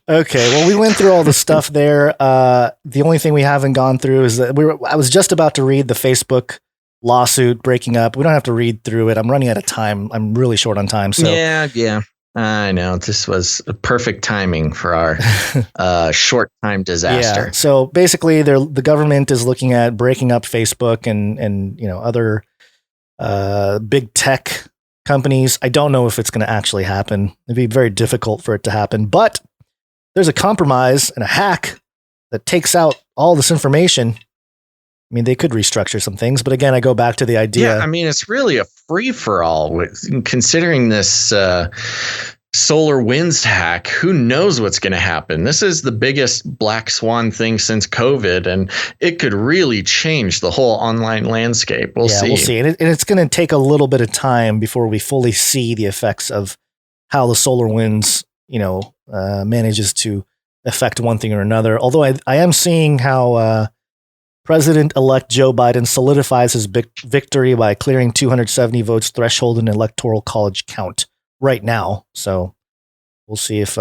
Okay, well, we went through all the stuff there. The only thing we haven't gone through is that I was just about to read the Facebook lawsuit breaking up. We don't have to read through it. I'm running out of time. I'm really short on time. So yeah. I know this was perfect timing for our short time disaster. Yeah. So basically, the government is looking at breaking up Facebook and other big tech companies. I don't know if it's going to actually happen. It'd be very difficult for it to happen. But there's a compromise and a hack that takes out all this information. I mean, they could restructure some things, but again, I go back to the idea. Yeah, I mean, it's really a free-for-all. Considering this SolarWinds hack, who knows what's going to happen? This is the biggest black swan thing since COVID, and it could really change the whole online landscape. We'll see. We'll see. And it's going to take a little bit of time before we fully see the effects of how the SolarWinds, manages to affect one thing or another. Although I am seeing how President-elect Joe Biden solidifies his victory by clearing 270 votes threshold in electoral college count right now. So we'll see if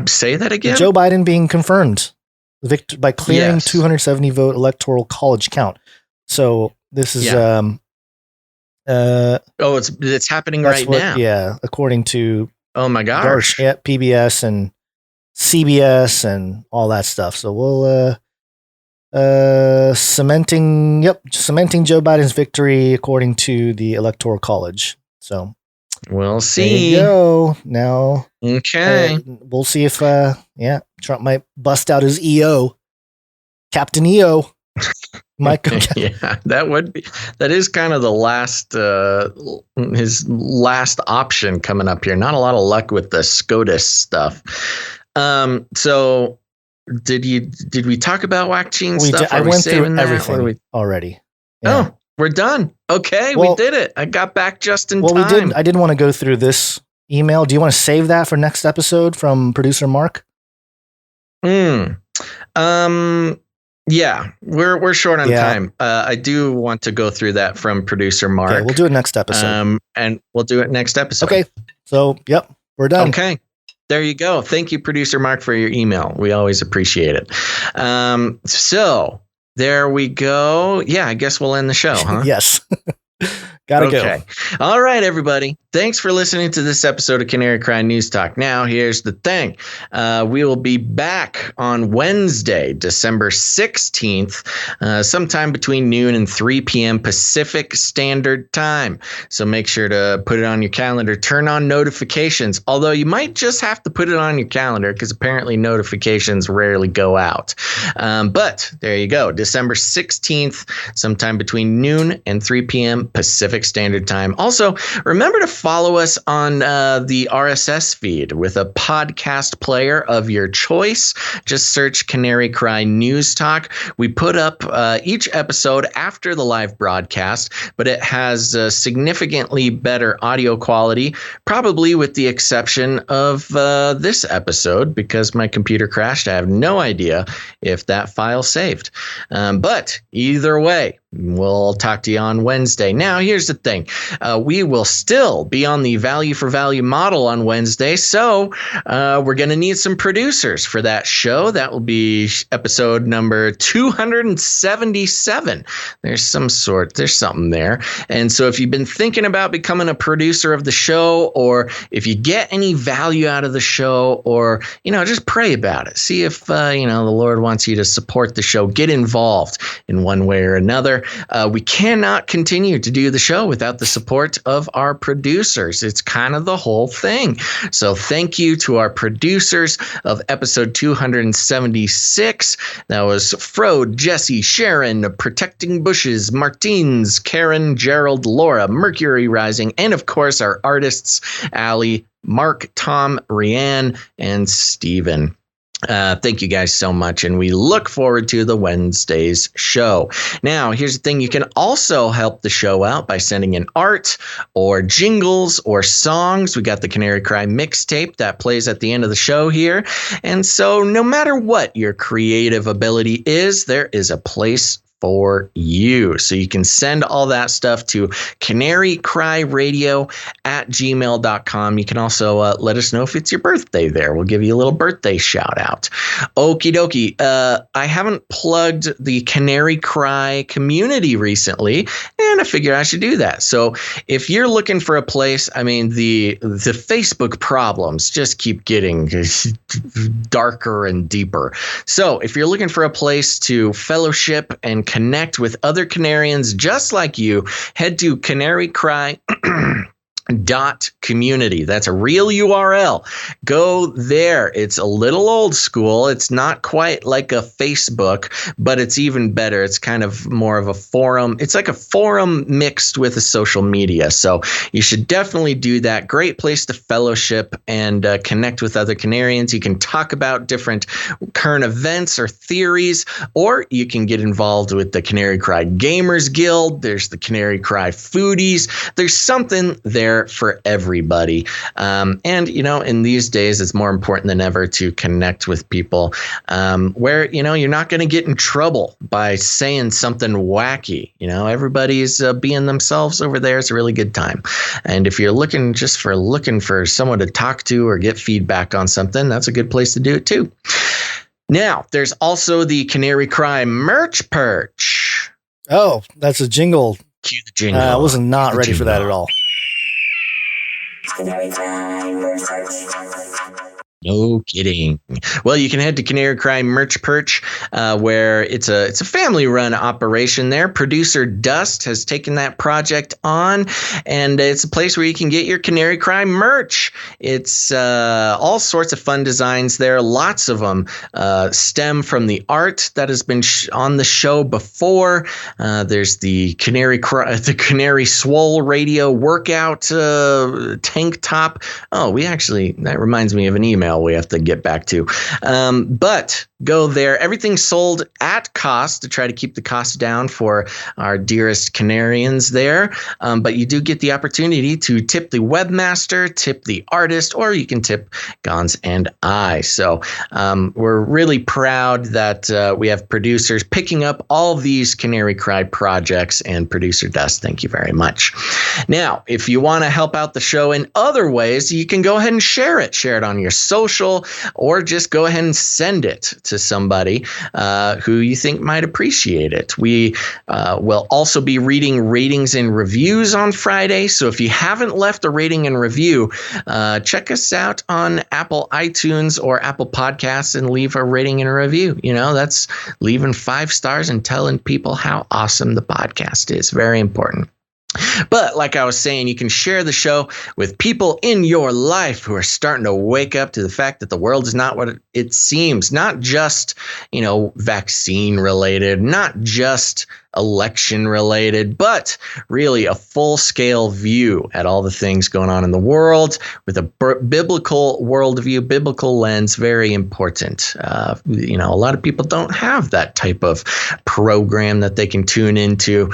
say that again. Joe Biden being confirmed by clearing 270 vote electoral college count. So this is it's happening right now. Yeah, according to my gosh, PBS and CBS and all that stuff. So we'll cementing Joe Biden's victory according to the electoral college. So we'll see. There you go. Now, okay. We'll see if Trump might bust out his EO, Captain EO. Might go Yeah, that is kind of the last, his last option coming up here. Not a lot of luck with the SCOTUS stuff. So did we talk about Wakcheen stuff? I went through everything already. Yeah. Oh, we're done. Okay, we did it. I got back just in time. I didn't want to go through this email. Do you want to save that for next episode from producer Mark? Yeah, we're short on time. I do want to go through that from producer Mark. Okay, we'll do it next episode. And we'll do it next episode. Okay. So, yep, we're done. Okay. There you go. Thank you, producer Mark, for your email. We always appreciate it. So there we go. Yeah, I guess we'll end the show, huh? Yes. Gotta go. All right, everybody. Thanks for listening to this episode of Canary Cry News Talk. Now, here's the thing. We will be back on Wednesday, December 16th, sometime between noon and 3 p.m. Pacific Standard Time. So make sure to put it on your calendar. Turn on notifications, although you might just have to put it on your calendar because apparently notifications rarely go out. But there you go. December 16th, sometime between noon and 3 p.m. Pacific Standard Time. Also, remember to follow us on the RSS feed with a podcast player of your choice. Just search Canary Cry News Talk. We put up each episode after the live broadcast, but it has significantly better audio quality, probably with the exception of this episode because my computer crashed. I have no idea if that file saved. But either way, we'll talk to you on Wednesday. Now, here's the thing. We will still be on the value for value model on Wednesday. So we're going to need some producers for that show. That will be episode number 277. There's something there. And so if you've been thinking about becoming a producer of the show, or if you get any value out of the show, or, just pray about it. See if, the Lord wants you to support the show. Get involved in one way or another. We cannot continue to do the show without the support of our producers. It's kind of the whole thing. So thank you to our producers of episode 276. That was Frode, Jesse, Sharon, Protecting Bushes, Martins, Karen, Gerald, Laura, Mercury Rising, and of course our artists, Allie, Mark, Tom, Rianne, and Steven. Thank you guys so much, and we look forward to the Wednesday's show. Now, here's the thing. You can also help the show out by sending in art or jingles or songs. We got the Canary Cry mixtape that plays at the end of the show here. And so no matter what your creative ability is, there is a place for you. So you can send all that stuff to canarycryradio@gmail.com. You can also let us know if it's your birthday there. We'll give you a little birthday shout out. Okie dokie. I haven't plugged the Canary Cry community recently, and I figure I should do that. So if you're looking for a place, the Facebook problems just keep getting darker and deeper. So if you're looking for a place to fellowship and connect with other Canarians just like you, head to canarycry.community. That's a real URL. Go there. It's a little old school. It's not quite like a Facebook, but it's even better. It's kind of more of a forum. It's like a forum mixed with a social media. So you should definitely do that. Great place to fellowship and connect with other Canarians. You can talk about different current events or theories, or you can get involved with the Canary Cry Gamers Guild. There's the Canary Cry Foodies. There's something there for everybody. And, in these days, it's more important than ever to connect with people where, you're not going to get in trouble by saying something wacky. Everybody's being themselves over there. It's a really good time. And if you're looking for someone to talk to or get feedback on something, that's a good place to do it too. Now, there's also the Canary Cry merch perch. Oh, that's a jingle. Cue the jingle. I was not ready for that at all. No kidding. Well, you can head to Canary Cry Merch Perch, where it's a family-run operation there. Producer Dust has taken that project on, and it's a place where you can get your Canary Cry merch. It's all sorts of fun designs there. Lots of them stem from the art that has been on the show before. There's the Canary Swole Radio workout tank top. Oh, that reminds me of an email we have to get back to. But go there. Everything's sold at cost to try to keep the cost down for our dearest Canarians there. But you do get the opportunity to tip the webmaster, tip the artist, or you can tip Gons and I. So we're really proud that we have producers picking up all these Canary Cry projects, and producer Dust, thank you very much. Now, if you want to help out the show in other ways, you can go ahead and share it. Share it on your social, or just go ahead and send it to somebody who you think might appreciate it. We will also be reading ratings and reviews on Friday. So if you haven't left a rating and review, check us out on Apple iTunes or Apple Podcasts and leave a rating and a review. That's leaving 5 stars and telling people how awesome the podcast is. Very important. But like I was saying, you can share the show with people in your life who are starting to wake up to the fact that the world is not what it seems. Not just, vaccine related, not just election related, but really a full scale view at all the things going on in the world with a biblical worldview, biblical lens. Very important. A lot of people don't have that type of program that they can tune into.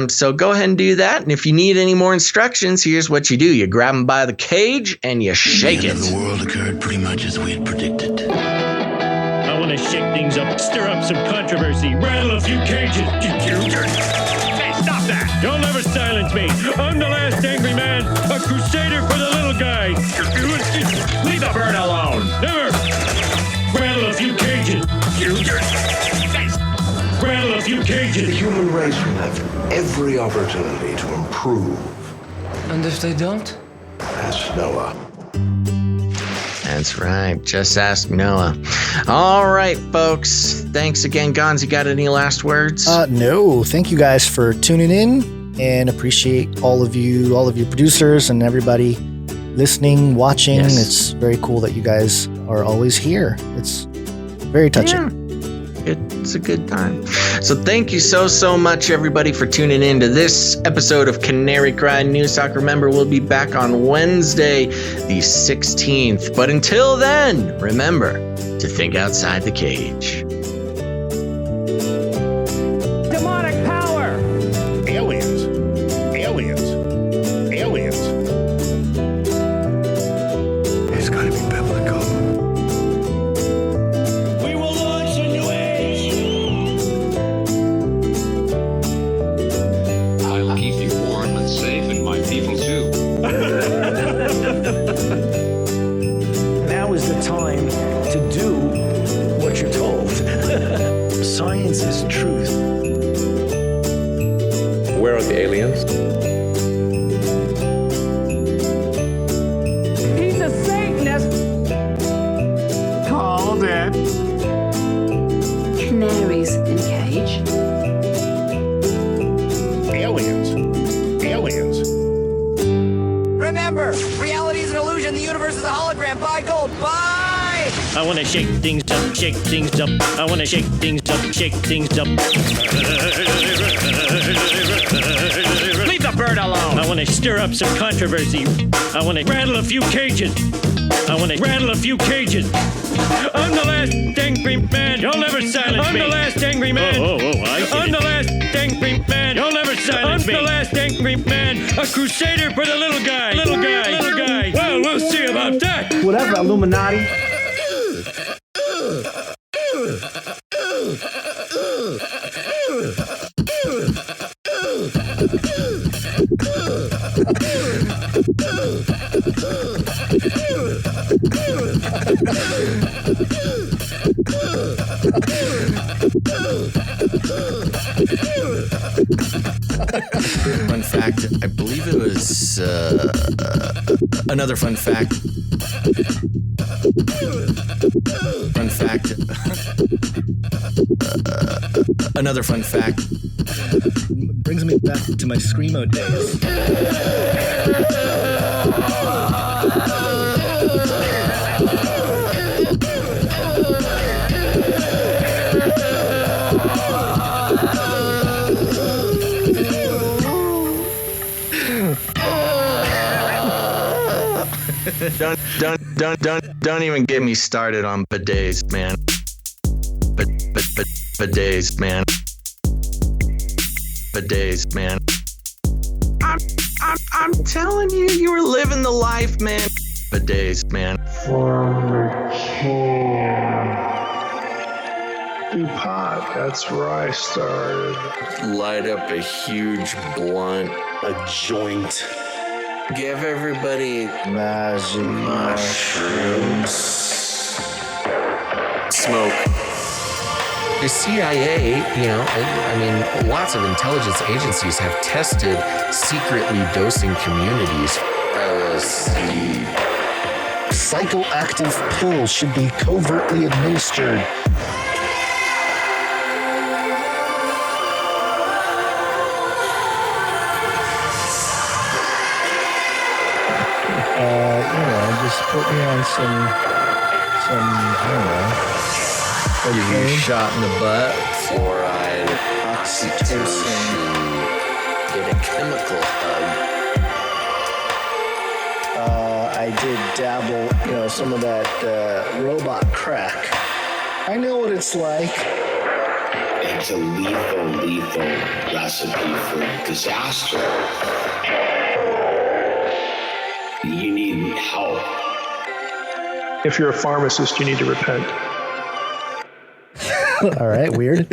So go ahead and do that. And if you need any more instructions, here's what you do. You grab them by the cage and you shake it. The world occurred pretty much as we had predicted. I want to shake things up, stir up some controversy, rattle a few cages. Hey, stop that! You'll never silence me. I'm the last angry man, a crusader for the little guy. Leave the bird alone. Never. Rattle a few cages. Rattle a few cages. The human race will have every opportunity to improve. And if they don't? Ask Noah. That's right. Just ask Noah. All right, folks. Thanks again. Gons, you got any last words? No. Thank you guys for tuning in, and appreciate all of you producers and everybody listening, watching. Yes. It's very cool that you guys are always here. It's very touching. Yeah. It's a good time. So thank you so much, everybody, for tuning in to this episode of Canary Cry News Talk. Remember, we'll be back on Wednesday, the 16th. But until then, remember to think outside the cage. Demonic power! Aliens. It's got to be biblical. We will launch a new age! I'll keep you warm and safe, and my people too. Now is the time to do what you're told. Science is truth. Where are the aliens? He's a Satanist! Called it. Canaries in a cage. Aliens. Remember, reality is an illusion. The universe is a hologram. Buy gold. Buy! I want to shake things up, shake things up. I want to shake things up, shake things up. Leave the bird alone. I want to stir up some controversy. I want to rattle a few cages. I'm the last angry man. You'll never silence me. I'm the last angry man. I'm the last angry man. You'll never silence me. I'm the last angry man. A crusader for the little guy. Well, we'll see about that. Whatever, Illuminati. Fun fact, I believe it was another fun fact. Fun fact. Another fun fact. Brings me back to my Screamo days. Don't even get me started on bidets, man. Bidets, man. Bidets, man. I'm telling you, you were living the life, man. Bidets, man. From the can. Do pot, that's where I started. Light up a huge blunt. A joint. Give everybody magic mushrooms. Smoke. The CIA, I mean, lots of intelligence agencies have tested secretly dosing communities. LSD. Psychoactive pills should be covertly administered. Just put me on some, I don't know. Okay. You shot in the butt, fluoride, oxytocin, get a chemical hug. I did dabble, some of that robot crack. I know what it's like. It's a lethal recipe for disaster. You need help. If you're a pharmacist, you need to repent. All right, weird.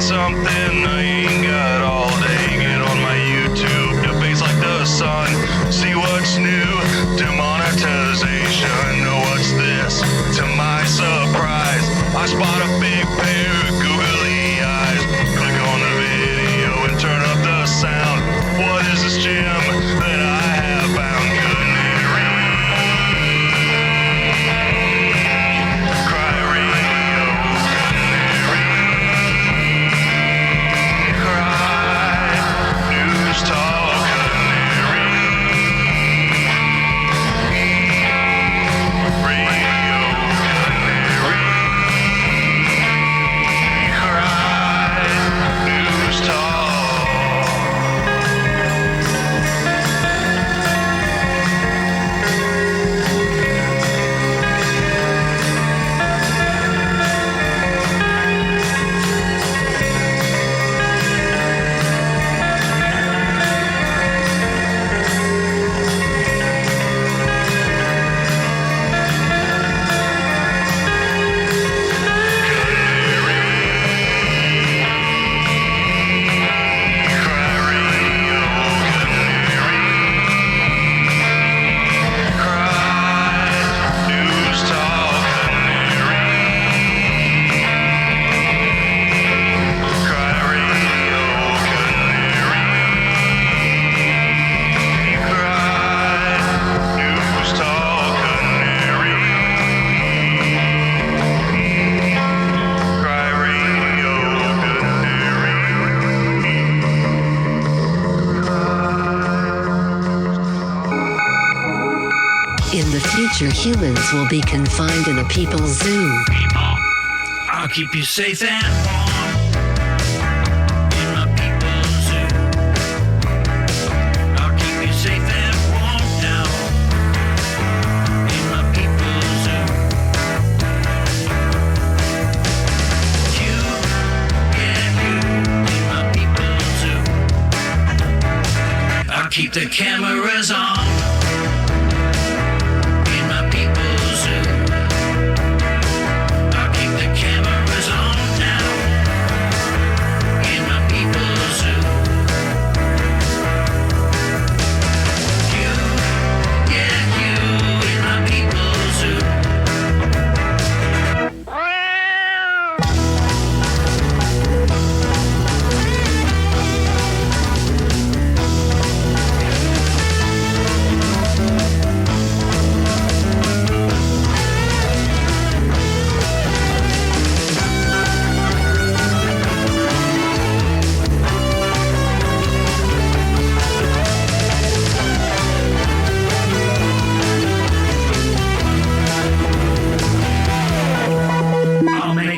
Something I ain't got all day. Get on my YouTube, debates like the sun. See what's new, demonetize. I spot a big pair of googly eyes. Click on the video and turn up the sound. What is this gem that I have found? Canary. Cry radio, canary. Cry, news talk, canary. Radio, canary. Cry, news talk. In the future, humans will be confined in a people's zoo. I'll keep you safe and warm in my people's zoo. I'll keep you safe and warm now in my people's zoo. You, yeah, you in my people's zoo. I'll keep the cameras on.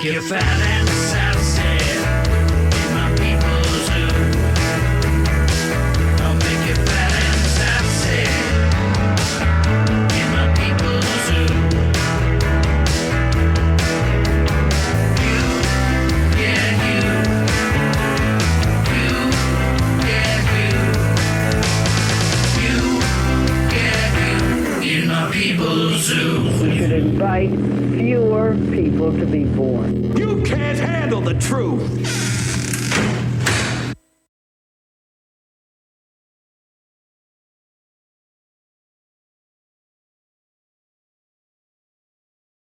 You're fat and sassy in my people's zoo. I'll make you fat and sassy in my people's zoo. You, yeah, you, yeah, you, in my people's zoo. We should invite fewer people to be born. You can't handle the truth.